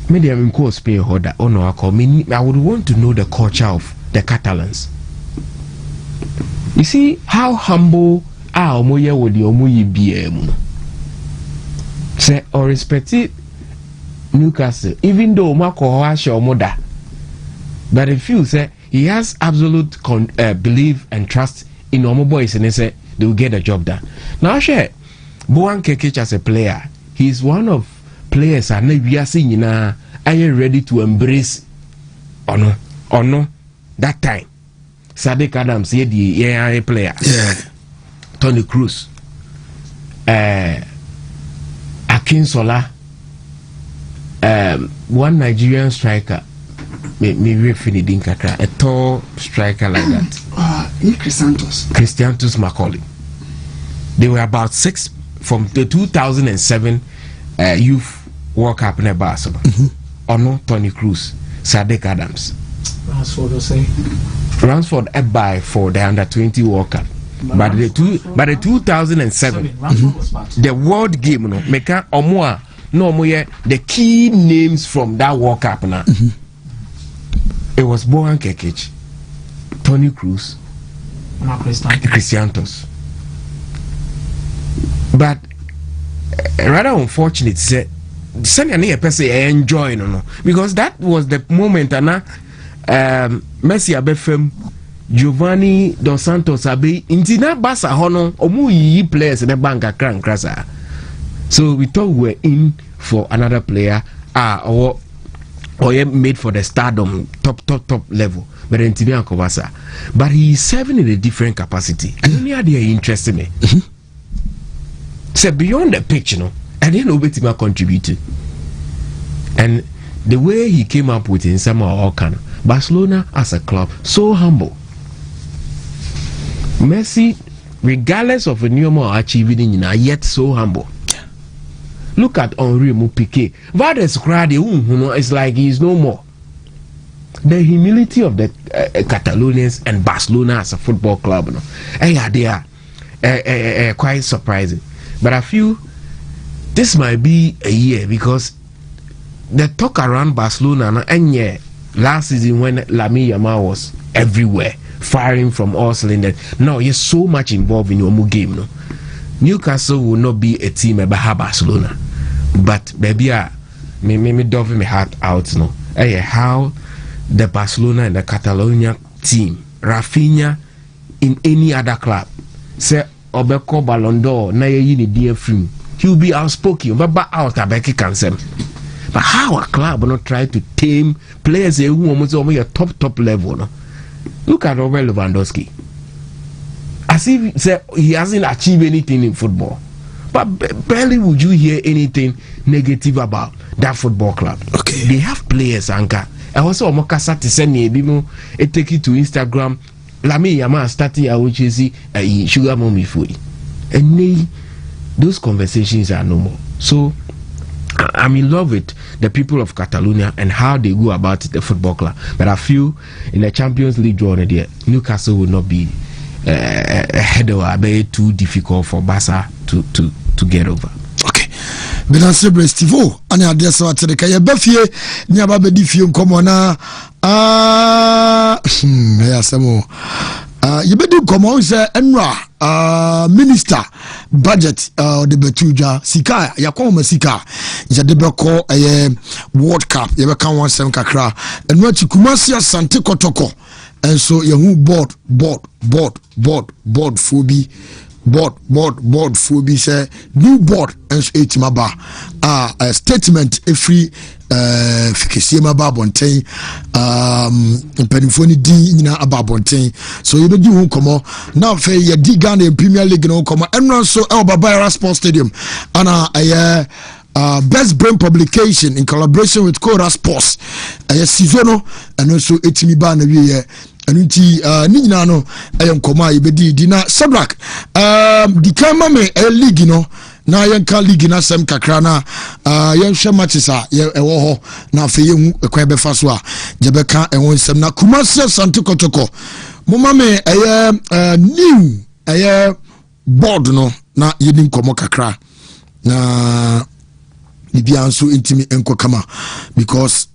Maybe I'm in course Spain holder. Oh no, I would want to know the culture of the Catalans. You see how humble omoye with the omoye BM. Say or respected Newcastle, even though Marco has your mother, but if you say he has absolute belief and trust in Omo boys, and they say they will get the job done. Now, share Bohan Kekic as a player, he is one of players and we are seeing now. Are you ready to embrace or no? That time, Sadiq Adams, the player, Tony Cruz, Akinsola, one Nigerian striker, maybe a tall striker like that. Christiantos Macaulay. They were about 6 from the 2007 Youth World Cup in Barcelona. Tony Cruz, Sadiq Adams. Ransford by for the under-20 World Cup. But the 2007 the world game meka omo the key names from that World Cup now. It was Bohan Kekic, Tony Cruz, Christiantos. But rather unfortunate say a person enjoying because that was the moment Messi abefem Giovanni Dos Santos abe intina basa hono omu yi players in the bank akran krasa. So we thought we were in for another player or made for the stardom top level, but intina Kobasa. But he is serving in a different capacity. And only idea interested me. So beyond the pitch, and then Obaatan contributed. And the way he came up with in some all kind of Barcelona as a club, so humble. Messi, regardless of a new more achieving, yet so humble. Look at Henri Piqué. Vades Crade, it's like he is no more. The humility of the Catalonians and Barcelona as a football club, they are quite surprising. But I feel this might be a year because the talk around Barcelona and last season when Lamine Yamal was everywhere, firing from all cylinders. Now you're so much involved in your game. Newcastle will not be a team about Barcelona, but baby, me dove my heart out. How the Barcelona and the Catalonia team, Rafinha in any other club, say Obeko Ballon d'Or, na ye dear film. He'll be outspoken, but out a Becky cancel. But how a club will not try to tame players who almost over your top level? No? Look at Robert Lewandowski. As if he hasn't achieved anything in football. But barely would you hear anything negative about that football club. Okay. They have players, Anka, also omo kasa te se ne bi mo take it to Instagram Lami Yama starting a which is sugar mommy food. And those conversations are no more. So I'm in love with the people of Catalonia and how they go about the football club. But I feel in the Champions League draw there, Newcastle will not be a header, very too difficult for Barca to get over. Okay. Benase Brestivo, ani adesa watereka ye bafie ni ababe di fie nkomo na ya samo ye be di nkomo se enra minister budget de betuja sika ya kwa masika ya de beko World Cup ye be kan 17 kakra enwa chikumasi asante kotoko enso ye hu board fobi board for be say new board and etimaba a statement every fikesiema babonten penifoni di nyina ababonten so you di won komo now fe ye di Ghana Premier League no komo enro so e Baba Sports Stadium ana best brain publication in collaboration with Kora Sports seasono and also etimiba na wie anuti ni nyina no ayem koma yebedi di na Sabrak di kama me league no na yenka league na sem kakra na yenhwe matches a ewo ho na afa yehu ekwan be fa so a jebeka ewon sem na Kumasi Santo Kotoko moma me new board no na yedi komo kakra na bibia nso intimi enko kama because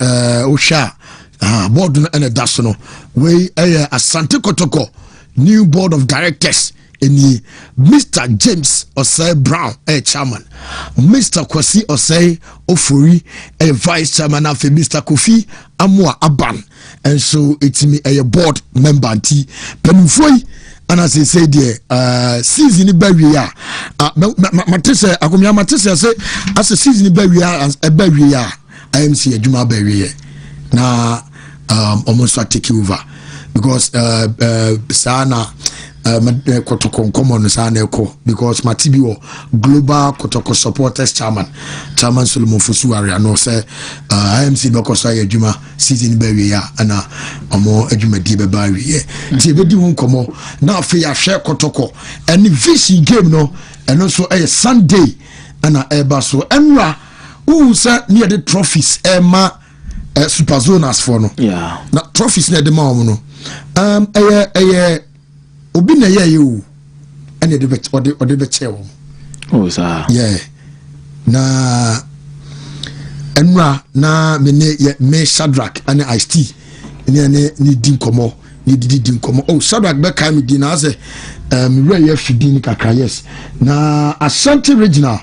osha board no and that's no we Asante Kotoko new board of directors any Mr. James Osei Brown chairman, Mr. Kwasi Osei Ofori vice chairman of Mr. Kofi Amwa Aban, and so it's me a board member anti penufoi and as I say there season barrier matese akomia matese say as a season barrier as a barrier IMC adwuma barrier na almost take over because sana Kotoko common sana eko because Matibi global Kotoko supporters chairman Solomon Fosuari no say IMC bekoso adwuma season barrier ana omo adwuma di be barrier ti be di won komo na afi ya hwe Kotoko and vision game no and also Sunday ana eba so enra who say near the trophies super zonas for no yeah na trophies na de ma no obi na ye you ene de be chewo oh sir yeah na enra na me Shadrack ane Ice-T ni din komo ni din komo oh Shadrack be kai me din na say me we fidin kakra yes na Ashanti Regional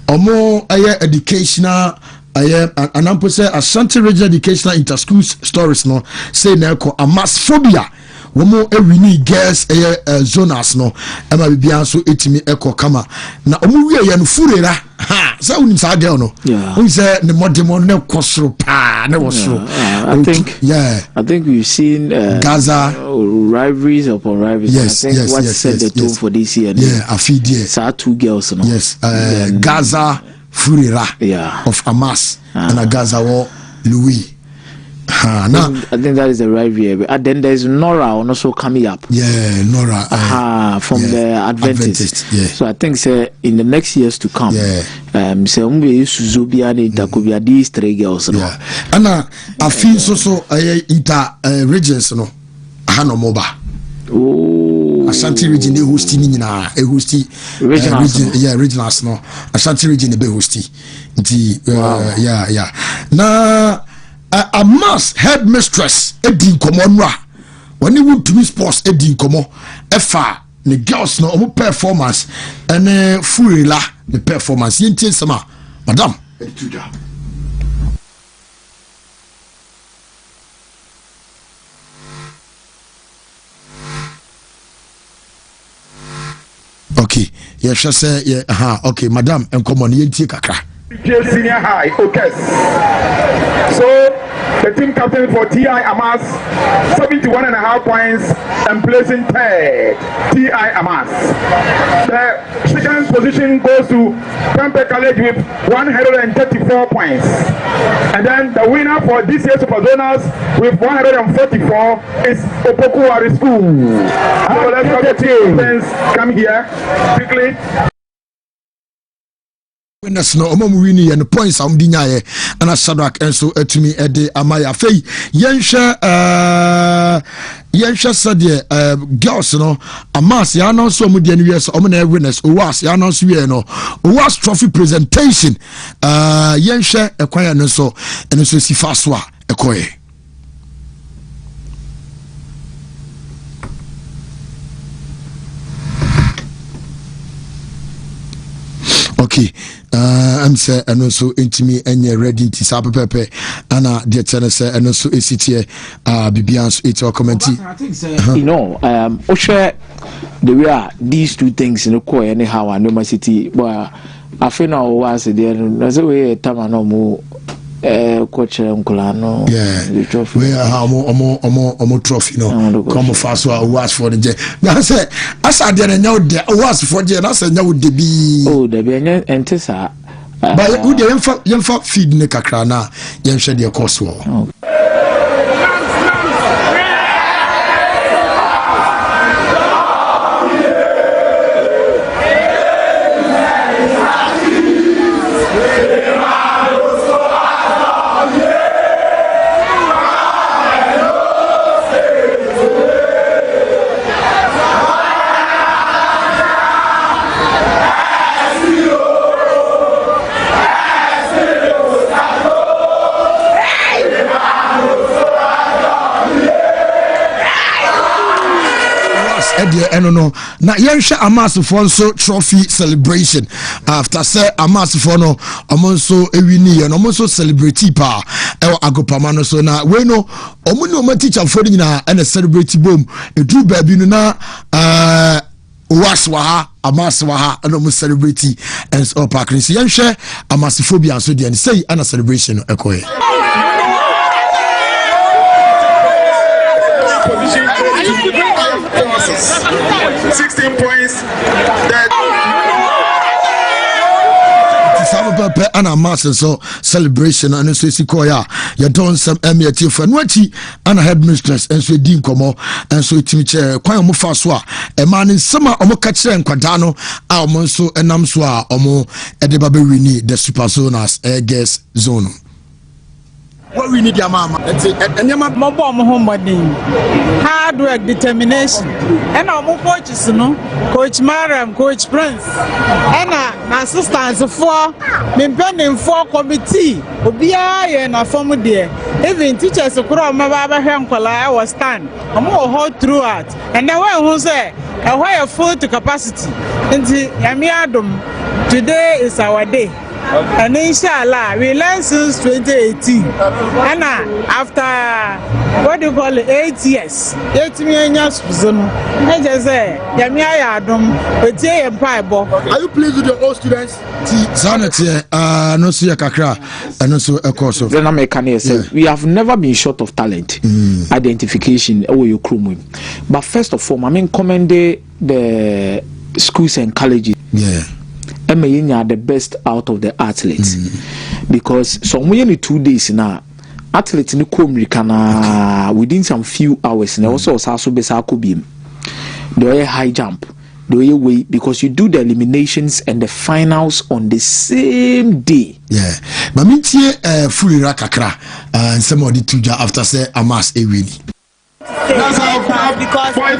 omo educational and I'm say Ashanti Regional Educational Inter-School Stories no say na ko amasphobia womo ewini girls zonas no ema bibia so etimi eko kama na omo wie ya no furera ha say unim sa girl no we say the modern ne kosro pa ne wosro I think we've seen Gaza rivalries upon rivalries. Yes, I think what set the tone for this year afidie sa two girls no Gaza Furera of Hamas and Gaza war Louis. I think that is the right view. And then there's Nora also coming up. Yeah, Nora. From the Adventist. Yeah. So I think in the next years to come, Suzubia and Takubia, these three girls. Yeah. And I feel so inter regions no Hano Moba. Ashanti region they hosting na hosti regionals no Ashanti region they hosti na a mass headmistress edin komonra when you Wontumi sports edin komo efa the girls no performance and furila the performance yentie sama madam etuja. Okay, yes, say okay, madam, and come on, you take a crack. Senior high, okay. So The team captain for TI Amas, 71.5 points and placing third. TI Amas. The second position goes to Pempe College with 134 points. And then the winner for this year's Super Zonals with 144 is Opokuwari School. So let's go to the teams. Come here quickly. Winners no omo mu wini and points am di nyaye ana Shadrack enso atumi ede amaya fei yenhwe sade girls no Amas ya no so mu de ne wies omo na winners owas ya no so wie no owas trophy presentation yenhwe ekwan no so eno so si fa so a ekoye. Okay, I'm say and also intimi enye ready to sapepepe ana de tene say and also esitie bibians it or commentary. You know, Osha the way these two things in the core anyhow and no city but I feel now was there as a way time no more coach Nkulano. Yeah, we are omo trophy no come fast was for the day. Now say as I didn't know there was for the na say nyawo de bi. Oh, de bi entesa. But we dey yemfa feed ne kakra na yemhwe de course wo. No na yenhwe Amas for so trophy celebration after say Amas for no omonso ewini no omonso celebrate pa e agopama no so na we no omo no teacher for nyina na celebrate bom edu ba bi no na waswa ha Amas wa ha no mo celebrate and so park ni yenhwe Amasophobia so de say ana celebration no ekoye. 16 points. Pepe and Amas so celebration and so sikoya you don some emiati for nwati and headmistress and so din komo and so itimi che kwan mo fa so a e man nsema omo ka kire nkwada no a omo so enam so a omo edeba be wini the Super Zonals guest zone. What we need your mama. And your mama home hard work, determination. And our coaches, Coach Mariam, Coach Prince, and assistants for maintaining for committee. Obia and a former dear. Even teachers who grow my Baba Hankola was stand. I'm more hot throughout. And the one who say a way of full to capacity. And Yamiadum, today is our day. Okay. And inshallah, we learned since 2018. And after, what do you call it, 8 years. 8 years. I just say, are you pleased with your old students? No see a kakra, and also a course of. We have never been short of talent, identification, but first of all, I commend the schools and colleges. Yeah. Are the best out of the athletes because somewhere in 2 days now athletes in the within some few hours now also the high jump the way because you do the eliminations and the finals on the same day. Yeah, but me fully rakakra and some of the tuja after say Amas ewini. Because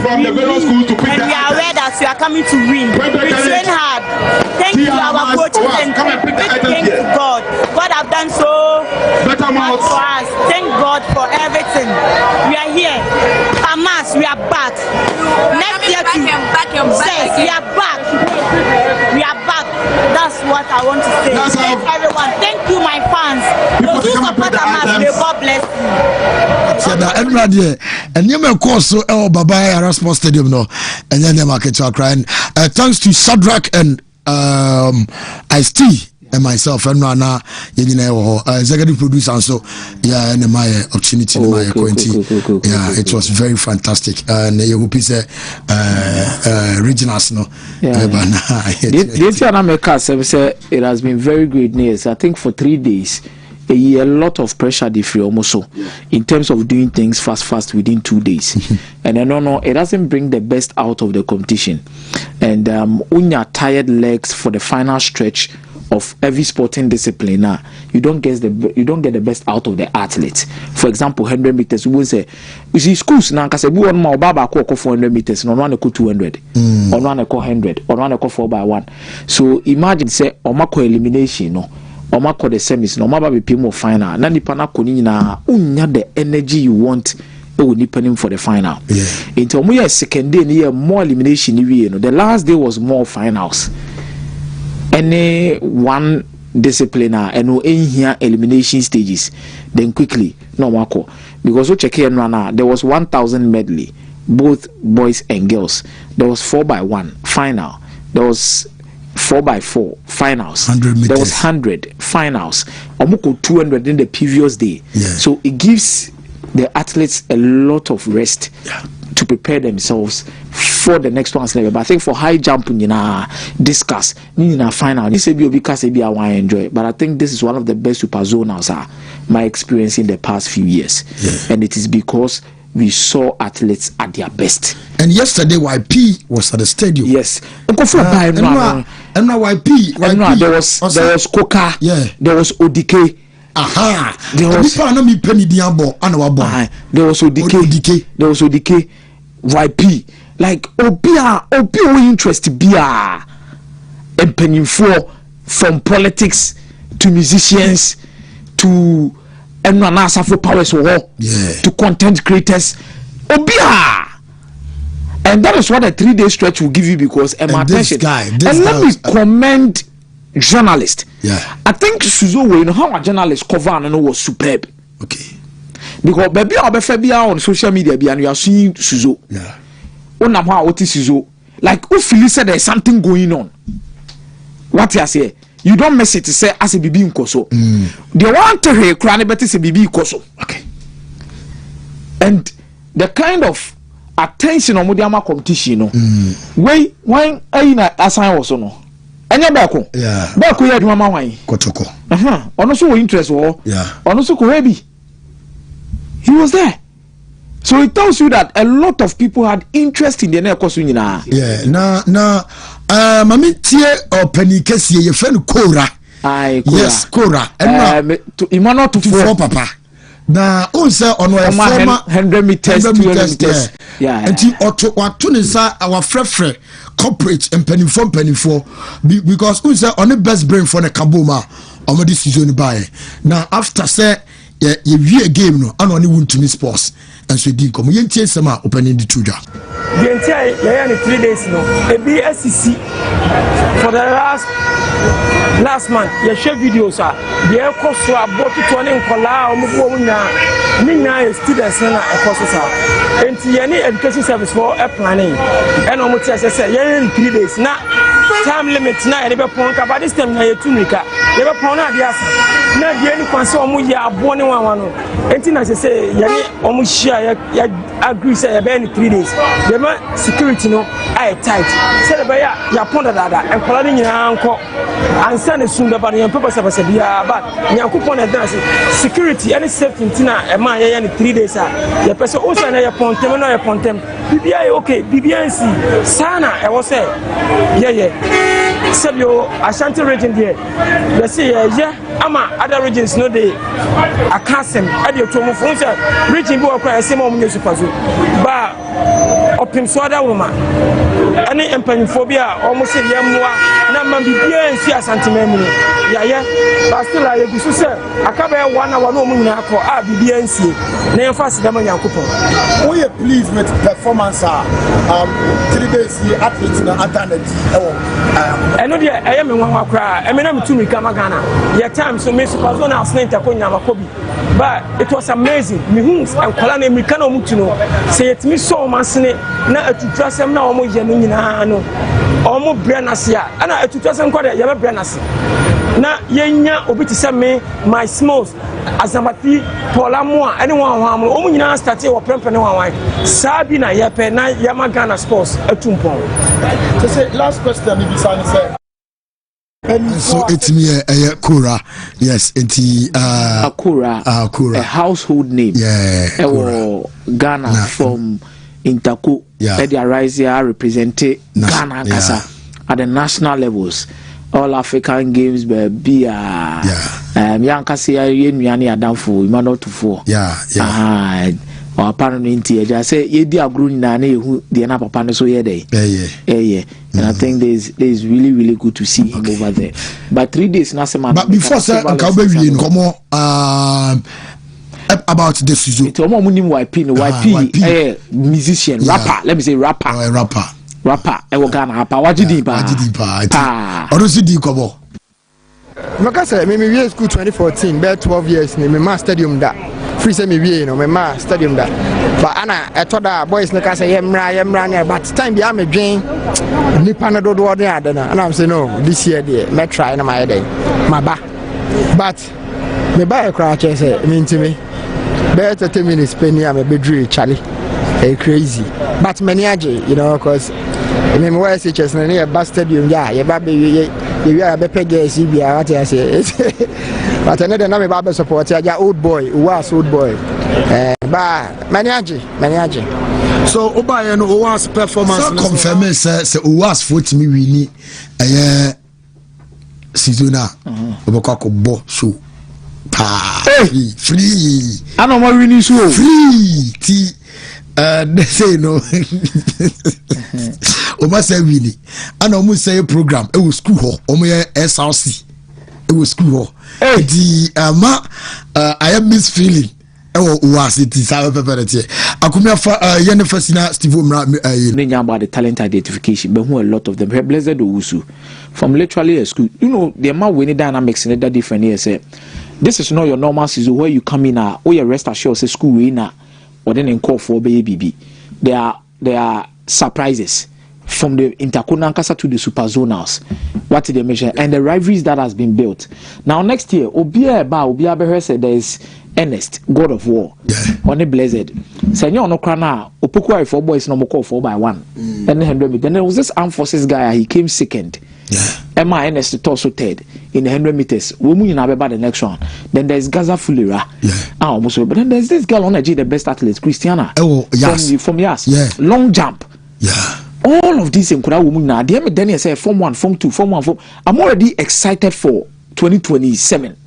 from the middle school to pick and we are aware that we are coming to win. We train hard. Thank you our coaches and thank you God. God have done so much for us. Thank God for everything. We are here. Amas, we are back. Next year too. Yes, we are back. We are back. That's what I want to say. Thank everyone. Thank you, my fans. Those who support Amas, may God bless you. So that everybody and you may call so Baba Yara Sports Stadium no and then the market are crying. Thanks to Shadrack and Ice-T and myself and Rana, executive producer, and so yeah, and my opportunity, yeah, it was very fantastic. And you hope it's regionals, no, it has been very great news. I think for 3 days. A lot of pressure they feel almost so in terms of doing things fast within 2 days. And I don't know, it doesn't bring the best out of the competition. And when you're tired legs for the final stretch of every sporting discipline, you don't get the best out of the athletes. For example, 100 meters, we will say, you see schools now, because we want more baba ko 400 meters, no one ko 200, or one ko 100, or one ko 4x1. So imagine say, omako elimination, no. Oma call the semis no ma ba be more final na nipa na koni na unya the energy you want e wo nipa nim for the final into omo yes second day near more elimination ni no the last day was more finals any one discipline and no here elimination stages then quickly no wako because we check here now there was 1000 medley both boys and girls there was 4x1 final there was 4x4 finals. 100 meters. There was 100 finals. Almost 200 in the previous day. So it gives the athletes a lot of rest to prepare themselves for the next one's level. But I think for high jump, discuss, final. This will be because I want to enjoy. But I think this is one of the best super zonals my experience in the past few years, and it is because we saw athletes at their best. And yesterday, YP was at the stadium. Yes. And now YP. There was Coca. Yeah. There was ODK. Aha. There was ODK. There was ODK. YP. Like Obia interest Bia. And penny for from politics to musicians to for powers to content creators. Obia. And that is what a 3 day stretch will give you because attention. Let me commend journalists. I think Suzo, you know how a journalist cover and was superb. Okay. Because baby on social media and you are seeing Suzo. What is Suzo? Like if you said there's something going on. What you say? You don't mess it to say as a bibi in Koso. They want to hear cranny better say bibi Koso. Okay. And the kind of attention on Modiama competition, when I assign was no. And you're back home. Yeah. Back where Mama wine. Kotoko. Also interest war. Yeah. Also Korebi. He was there. So it tells you that a lot of people had interest in the Nekosunina. Yeah. Now, Mami Tie or Penny Kessie, your friend Kora. Aye, yes, Kora. Imano to four papa. Now, also on our former 100 meters, 200 meters. Yeah. And he ought what to our frefre corporate and penny for because we say on the best brain for the Kabuma on this season by. Now, after say, you view a game, no, and only Wontumi sports. And so did come. You tell some opening the tuja. The entire 3 days, no, a BSCC for the last month. You share videos, the air cost so about to turn in Kola or Mina students and and any education service for a planning. And almost as I said, 3 days now. Time limit now, never point about this time. Never point out the answer. Now, the only concern we are born in one. And I say, almost share. I agree. Say about 3 days. The security no, I tight. Say about ya ponda dada and calling your uncle and send a soon about your purpose of a sabia. But your coupon dance security any safety in Tina and my 3 days. The person also another point them no upon them. BBI okay, BBNC Sana. I was say, yeah. Sabio Ashanti region there. They say ama other regions no dey. I can't say I dey to move region bo akwa say mo munye super zoo. Ba opim so other woman. Any empanphobia almost say yemwa na man bibia nsi Asante memu. Yeah. But still I go so say akabe 1 hour no munye akọ a bibia nsi. Na emphasize dem Nyankopon. We are pleased with performance 3 days athletes na internet. I know the I am in one cry. I mean, I'm to Ghana. Your time so me super zone as Nenta Konya Makobi. But it was amazing. Me who's and Kolane Mikano Mutuno. Say it me so masne na to trust them now almost Yanina no. Almost Brenasia. And I to trust them called Yaba Brenasi. na yenya obi te se me my smalls Azamati Paula Moa anyone who omuna start e wo prempe ne wan sabi na yepe na yama Ghana sports atumpon. So say last question if you say so it's me Kura. Yes, it's Akura. A household name. Yeah. Ghana from Intako. Yeah. They arise here represented Ghana at the national levels. All African games be Yankasi Yeniani Adamfo, Imano to 4. Yeah. Or apparently, I say, ye dear Grun Nane, who the Anapa so ye day. Yeah. And I think there's really good to see him over there. But 3 days, Nasema. But before, sir, come on, about this season. It's almost YP, musician, rapper. Let me say rapper. Rapper. I will Ghana rapper. What did you I don't see the cover. Because we school 2014, about 12 years. My stadium that. Free semi we my stadium that. But I thought that boys no say yemra but time be am dwen nipa no do dey adana and I'm say no this year dey me try na my day my ba but me buy cry say me ntimi be 30 minutes penny am be drew Charlie crazy but many age cause me why say chess na near bus stadium ya ba be we are be pege si bia what I say but another na me ba support ya old boy was old boy ba many age so Obaye no was performance so confirm say was for me wini seasona obekako bo so free I know my winning show free ti they say no o ma say wini and o mu say program e wo school ho o mu SRC e wo school ho the I am miss feeling e wo was it is how pepperate akumi afa yene fasina Steve Omra nya about the talent identification but who a lot of them blessed owusu from literally a school the amount we need dynamics in that different here say this is not your normal season where you come in you rest assured say school we na or then in call for baby there are surprises from the Interconancasa to the super zonals. What did they measure and the rivalries that has been built now next year Obia said there is Ernest God of War on a blessed senior no crana Opoku for boys no call 4x1 then 100 meters then there was this armed forces guy he came second Emma Ernest also third in the 100 meters woman in Abeba the next one then there's Gaza Fulera almost but then there's this girl on the best athlete Christiana from Yas long jump all of these in Kura woman now Daniel say form 1 form 2 form 1 I'm already excited for 2027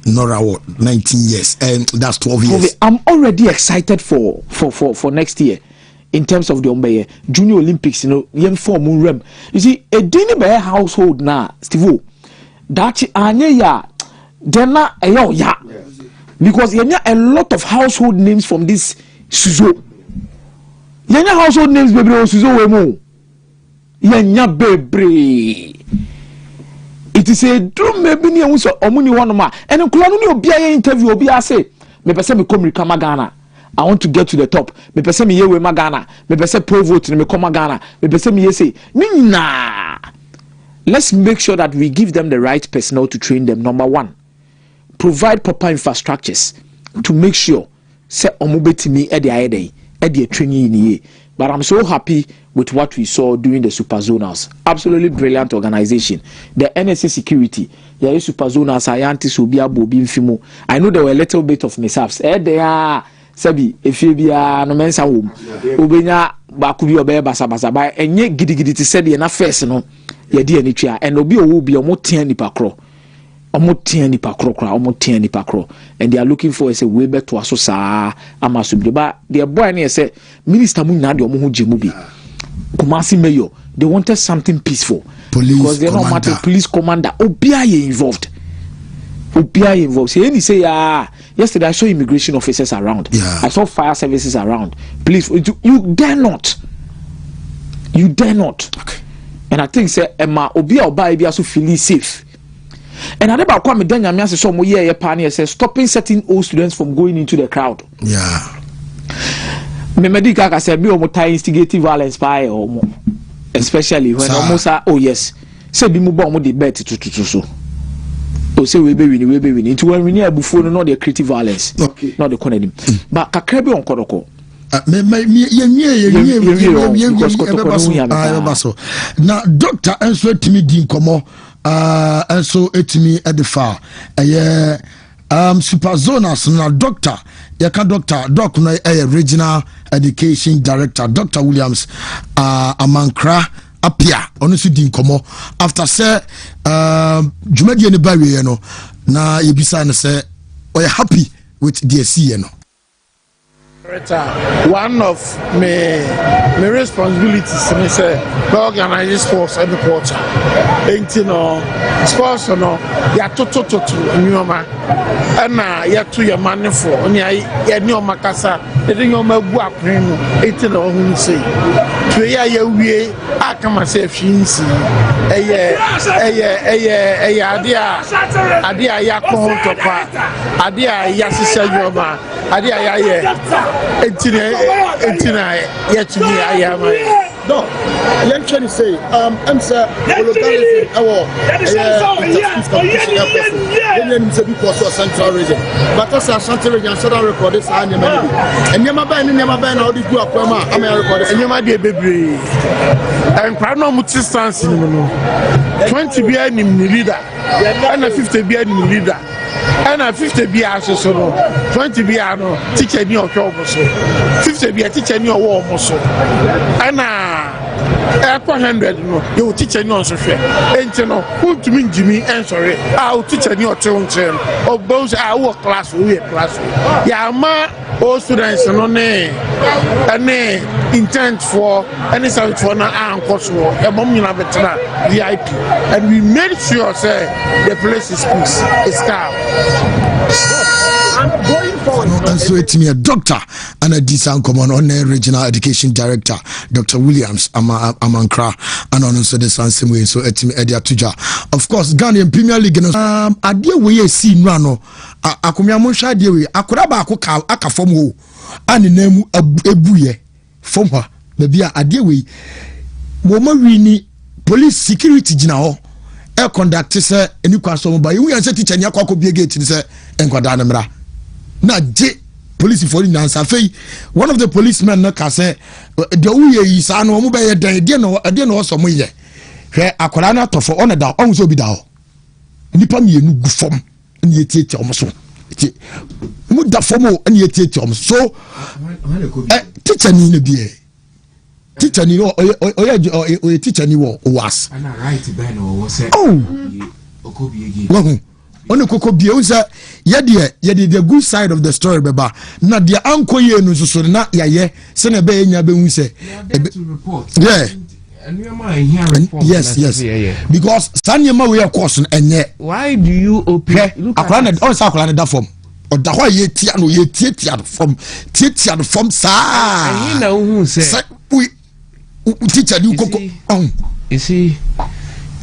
Nora 19 years and that's 12 years I'm already excited for next year in terms of the Ombeye Junior Olympics yen form rem you see a dini be household na Steve that anye ya dena ya because yenya a lot of household names from this Suzo yenya household names bebre Suzo we mo yenya bebre it is a drum maybe ni ehun so omuni one ma and nkula no ni obi aye interview obi ase me pese me come rika Ghana I want to get to the top me pese me yewe Ghana me pese pro vote me come Ghana me pese me say nina let's make sure that we give them the right personnel to train them. Number 1 provide proper infrastructures to make sure say omubetimi e dey training ni. But I'm so happy with what we saw during the Super Zonals. Absolutely brilliant organization. The NSA security, the Super Zonals, scientists will be able to be. I know there were a little bit of mishaps. They are Sabi, if you be a no mensa womb, Ubenya Bakubi or Basa by and yet giddy to say the enough first, no, ye dear Nitia, and Obi will be a more tiani pacro. Almost 10 pakro, and they are looking for a way back to Asosa Amasubba. Their boy near said, Minister Munadi or Mujimubi, Kumasi Mayor, they wanted something peaceful because they're not matter police commander. OBI involved. He say, yesterday I saw immigration officers around. I saw fire services around. Please, you dare not. Okay. And I think say Emma Obia Obai be also feeling safe. And I never come then I say some year pioneer says stopping certain old students from going into the crowd. Me medical said be almost instigating violence by or especially when almost say be move on the bet to so. o say we be winning into when we near before no the creative violence not the corner but kakra bi on kodoko na doctor enso etimi di nkomo enso etimi edifa superzonas na doctor yaka doc no regional education director Dr. Williams Amankra apia ono so di nkomo after say dwumadie ne bawe no na yebisa no say we happy with DSC no. One of my responsibilities is to organize sports every quarter. And you know, sports no, ya to nyoma, and ya to your money for, and ya nyoma kasa, nyoma buak nenu, no who say. To ya we, I come say finsi, adia ya kontopa, adia ya sisa nyoma, adia ya Etina, yet me, I am. No, I'm trying to say, answer, our central region. But also, a central region, Southern record this animal. And never been all the two of America, and you might be a baby. And proud no distance 20 behind him, leader, and a 50 behind him, leader. And a 50 be so 20 be teacher new job so 50 be a teacher new war so and 100 no you teacher new so fair and you know Wontumi Jimmy and sorry I'll teach a new children of those our class we class ya ma all students no ne and intent for any sort for na anko so e bom nyina betena VIP and we made sure say the place is peace is calm. And going forward, and so it's me a doctor and a decent common on regional education director, Dr. Williams Amankra, and also the same way. So it's me Edia Tuja. Of course, Ghanaian Premier League. Idea we see Nano, Akumia Monsha idea we Akuraba Aka from who and the name Ebuye from her. Maybe idea we woman we need police security general. Air conduct say any question by you and say teacher nyakwa ko biege ti say enkwada na mra na je police for in answer fei one of the policemen na ka say de uye yi sa no mo be ye dan de no so mo ye hwe akwara na tofo on da on so bi da ho nipa mienu gu fom na ye tietie o mo so mu da fom o na ye tietie o mo so teacher ni na bi teacher ni o teacher ni wo was ana right ben o say okobiege ono kokobie unsa ye the good side of the story beba na the anko ye no so na yaye se na be nya be hu se yeah yes because sanyema we course enye why do you open akwa na on sa akwa na da form o da ho ye tia no ye tia from sa ayi na hu se teacher you koko you see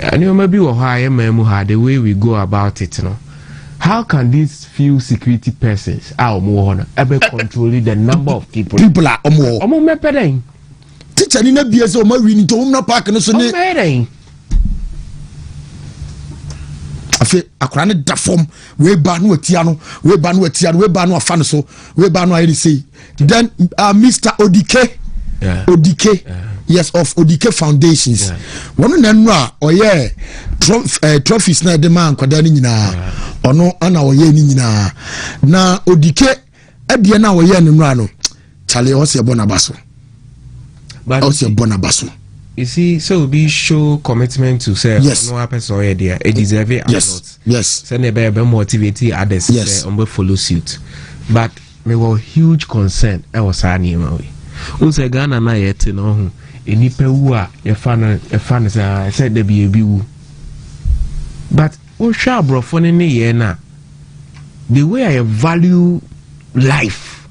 and maybe the way we go about it, how can these few security persons ever controlling the number of people are teacher ni na bia so ma wi ni to na park no so ne afi akora ne da form we ba no atia no we ba no afa no so we ba no I say then Mr. Odike yes of Odike Foundations one na no a oye trophies na de man kwada ni nyina ono ana oye ni nyina na Odike adie na oye ni no ano chale o se bona baso but o se bona baso you see so be show commitment to say no person oye there e deserve it yes say na be motivate others say on be follow suit but me were huge concern e was anima we unse Ghana na yet no ho enipa wu a e fa say said there be wu but o sha brofo ne ye na the way I value life,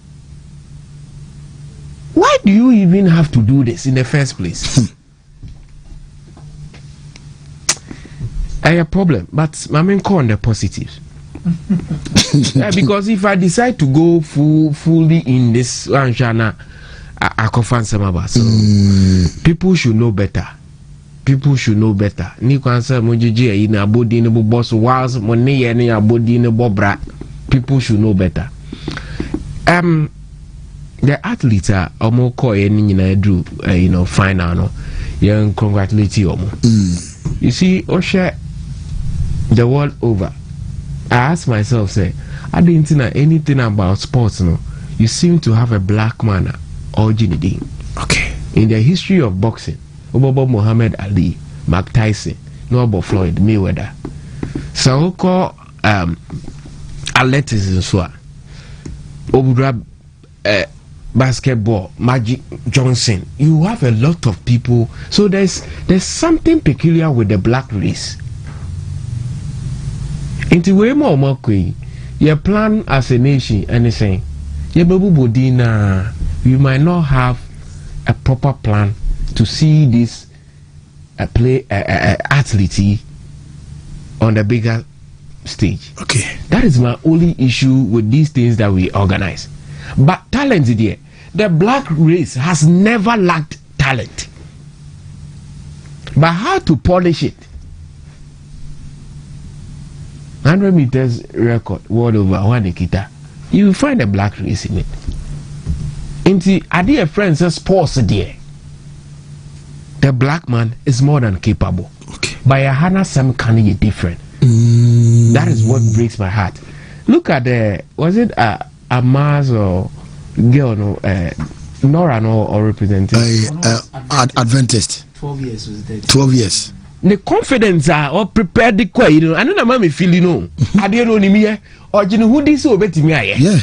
why do you even have to do this in the first place? I have a problem, but I mean call on the positives. Because if I decide to go fully in this Anjana, I confirm some about so people should know better. people should know better. Ni kwansa mojiji yi na abodi ne boss whilst money ye ne abodi ne bobra. People should know better. The athletes are almost call any drew final no. Young congratulate you. You see, Osha, the world over. I ask myself, say, I didn't know anything about sports, no. You seem to have a black man originating. Okay. In the history of boxing, Obaba Muhammad Ali, Mike Tyson, Noble Floyd Mayweather. So call athleticism so. Obudra basketball, Magic Johnson. You have a lot of people. So there's something peculiar with the black race. Into way more you plan as a nation anything. You might not have a proper plan to see this athlete on the bigger stage. Okay. That is my only issue with these things that we organize. But talent is there. The black race has never lacked talent. But how to polish it? 100 meters record world over one Nikita. You will find a black race in it. Into are there friends sports there? The black man is more than capable. Okay. By a Hannah Sam Kanye different. That is what breaks my heart. Look at the was it a Mars or girl no Nora no or representing Adventist 12 years was there. 12 years. The confidence are or prepared the quay, you know. I don't know me feel you know. I don't know me or you know who this so bet me yeah.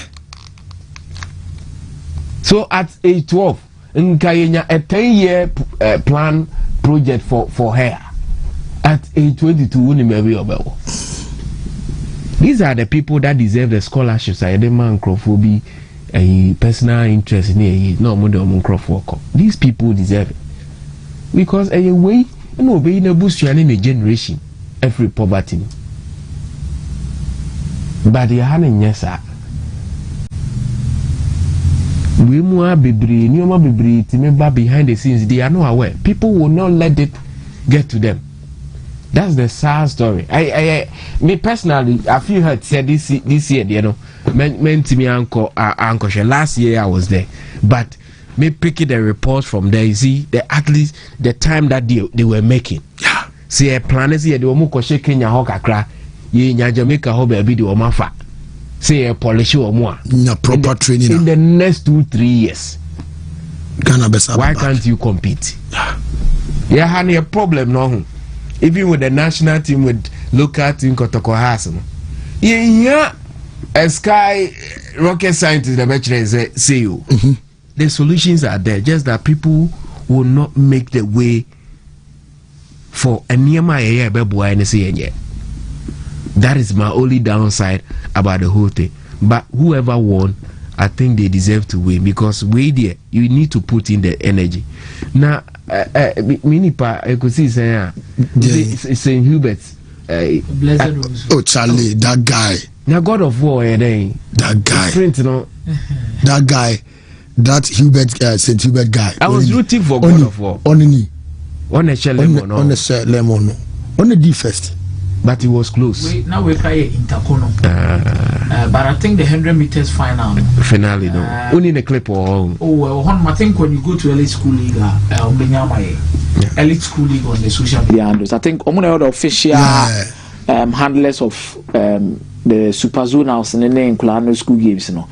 So at age 12 in Kenya a 10-year plan project for her. At age 22 these are the people that deserve the scholarships. I demand microphobia, a personal interest in no more than these people deserve it because a way no be in a boost in a generation every poverty. But the hand yes sir. We more bebree, new more bebree. Remember behind the scenes, they are not aware. People will not let it get to them. That's the sad story. Me personally, I feel hurt. Said this year, you know, meant to me uncle. Last year I was there, but me picking the report from there. You see, at least the time that they were making. Yeah. See, a plan is here. They were more shaking your hoka cra. Ye in Jamaica, how be video mafa. Say a polish or more. No proper training in the next 2-3 years. Why can't you compete? Yeah, honey, a problem no. Even with the national team, with local team, Kotoko has yeah, a sky rocket scientist, the bachelor say you. The solutions are there, just that people will not make the way for a nearby yet. That is my only downside about the whole thing. But whoever won, I think they deserve to win because way there, you need to put in the energy. Now, Minipa, I could see St. Hubert. Oh, Charlie, that guy. Now, God of War, that guy. Print, you know. That guy, that Hubert, St. Hubert guy. I was rooting for God of War. On the lemon. On the lemon. On the D first. But it was close. Now we play Intercono. But I think the 100 meters final. Finale, no. Only in a clip or. I think when you go to elite school league, elite school league on the social media handles. I think I'm one the official handlers of the Super Zonals and then Kulano school games. You know.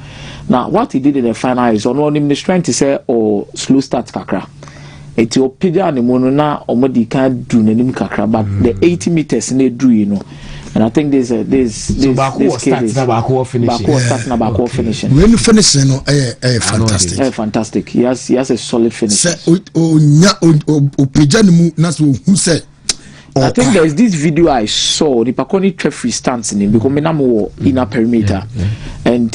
Now, what he did in the final is on one him trying to say or slow start kakra. Ethiopia and the monona omodi can't do nenim kakra, but the 80 meters in they drew, you know. And I think there's finishing. When you finish, fantastic. Fantastic. He has a solid finish. I think there's this video I saw. The Pakoni Trefree stands in him because Menamo in a perimeter, and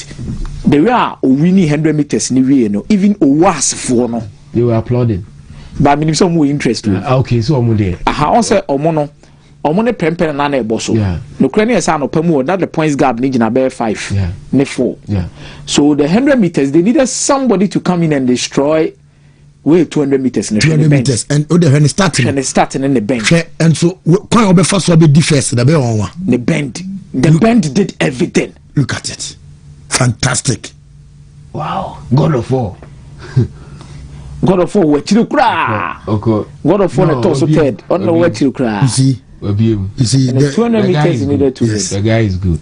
they were winning 100 meters in the you know, even was for no. They were applauding. But I mean, some more interested. Okay, so I'm there. I say Omono prempen na na eboso. No Ukraine is an open that the points gap need in about 5. Ne 4. Yeah. So the 100 meters they needed somebody to come in and destroy we 200 meters 200 meters and when starting in the bench and so quite obe first will be defense the be on one the bend did everything. Look at it, fantastic. Wow, God of War we chiru kra. Okay, God of War no toss third on the way chiru kra. You see the 200 meters needed to yes. The guy is good.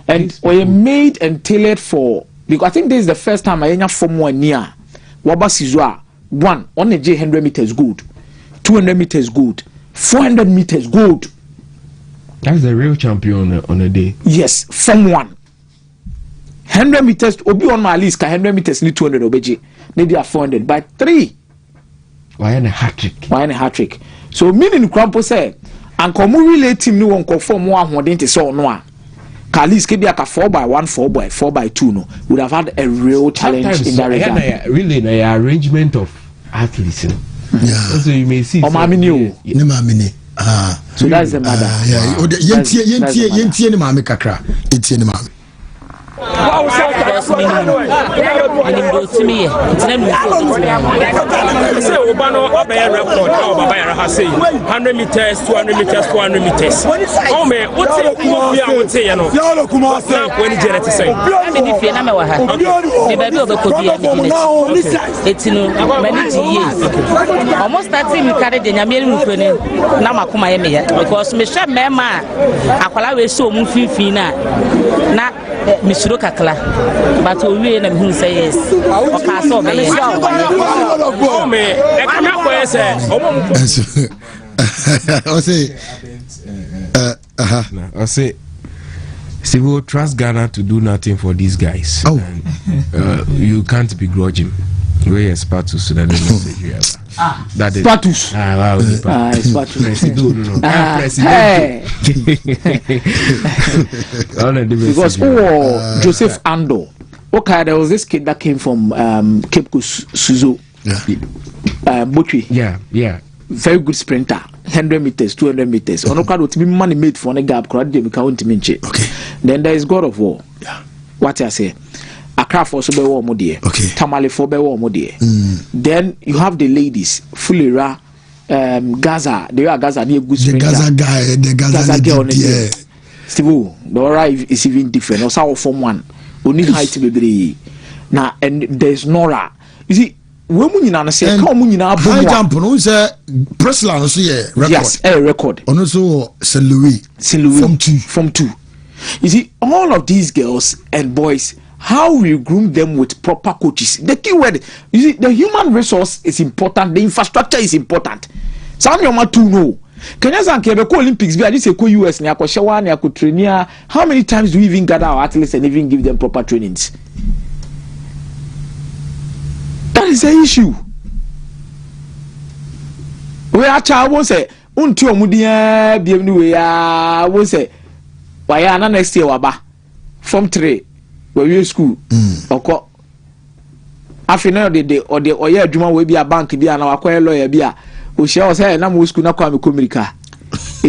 And we made and tailored for, because I think this is the first time I have from 1 year. Waba Sizwa, one on the 100 meters good, 200 meters good, 400 meters good. That's the real champion on a day. Yes, from 1. 100 meters, obi on my list, 100 meters, need 200 obeji. Maybe a 400 by 3. Why in a hat trick? So, meaning Crampo said, and come relate him no one conform one who didn't so no. Kalis could be like a 4x1, 4x2 no would have had a real challenge. Sometimes, in that regard. Really, the arrangement of athletes. Yeah. So you may see. So that's the matter. Yentie ni mami kakra. Yentie ni mami. Say Obano obey record how Baba Yara say 100 meters, 200 meters, 400 meters. Oh me, what say you would say no. When you get to say. I mean if you na me wa ha. The baby obekodi e it's no many years. Almost 30 we carry the nyame mu kwene na makoma ye me ya because me hwe mema akwala we so mu fifi na misuro kakla but we na me say yes o ka so be yes oh me e kana ko say o say I say see we trust Ghana to do nothing for these guys. Oh, and, you can't begrudge him. We expect to Sudan message. That is Spatus. Wow, Spatus. Because Joseph Ando. Okay, there was this kid that came from Cape Coast, Suzo. Botry. Yeah. Very good sprinter. 100 meters, 200 meters. Onoka would be money made for a gap. Okay. Then there is God of War. Yeah. What I say. Accra for so be war mo dear. Okay. Tamale for be war mo dear. Then you have the ladies, Fulera, Gaza. They are Gaza near good sprinter. The Gaza girl. Yeah. Steve, the aura is even different. Also from one. Only height be now, and there's Nora. You see, when we na say come we na high jump no say Presla no so record. Yes, a record. Ono so St. Louis from 2. You see, all of these girls and boys, how we groom them with proper coaches. The key word, you see, the human resource is important, the infrastructure is important. Some of you too know. Kenya Zanke Olympics be this ko US ni akoshewa ni akotrainia. How many times do we even gather our athletes and even give them proper trainings? That is the issue. We are child say unti omudia biemni we are won say why na next year waba from 3 we school oko afina de oye adwuma we bi a bank bi a na wakoye lawyer bi a o hia o say na mo school na kwa me komirika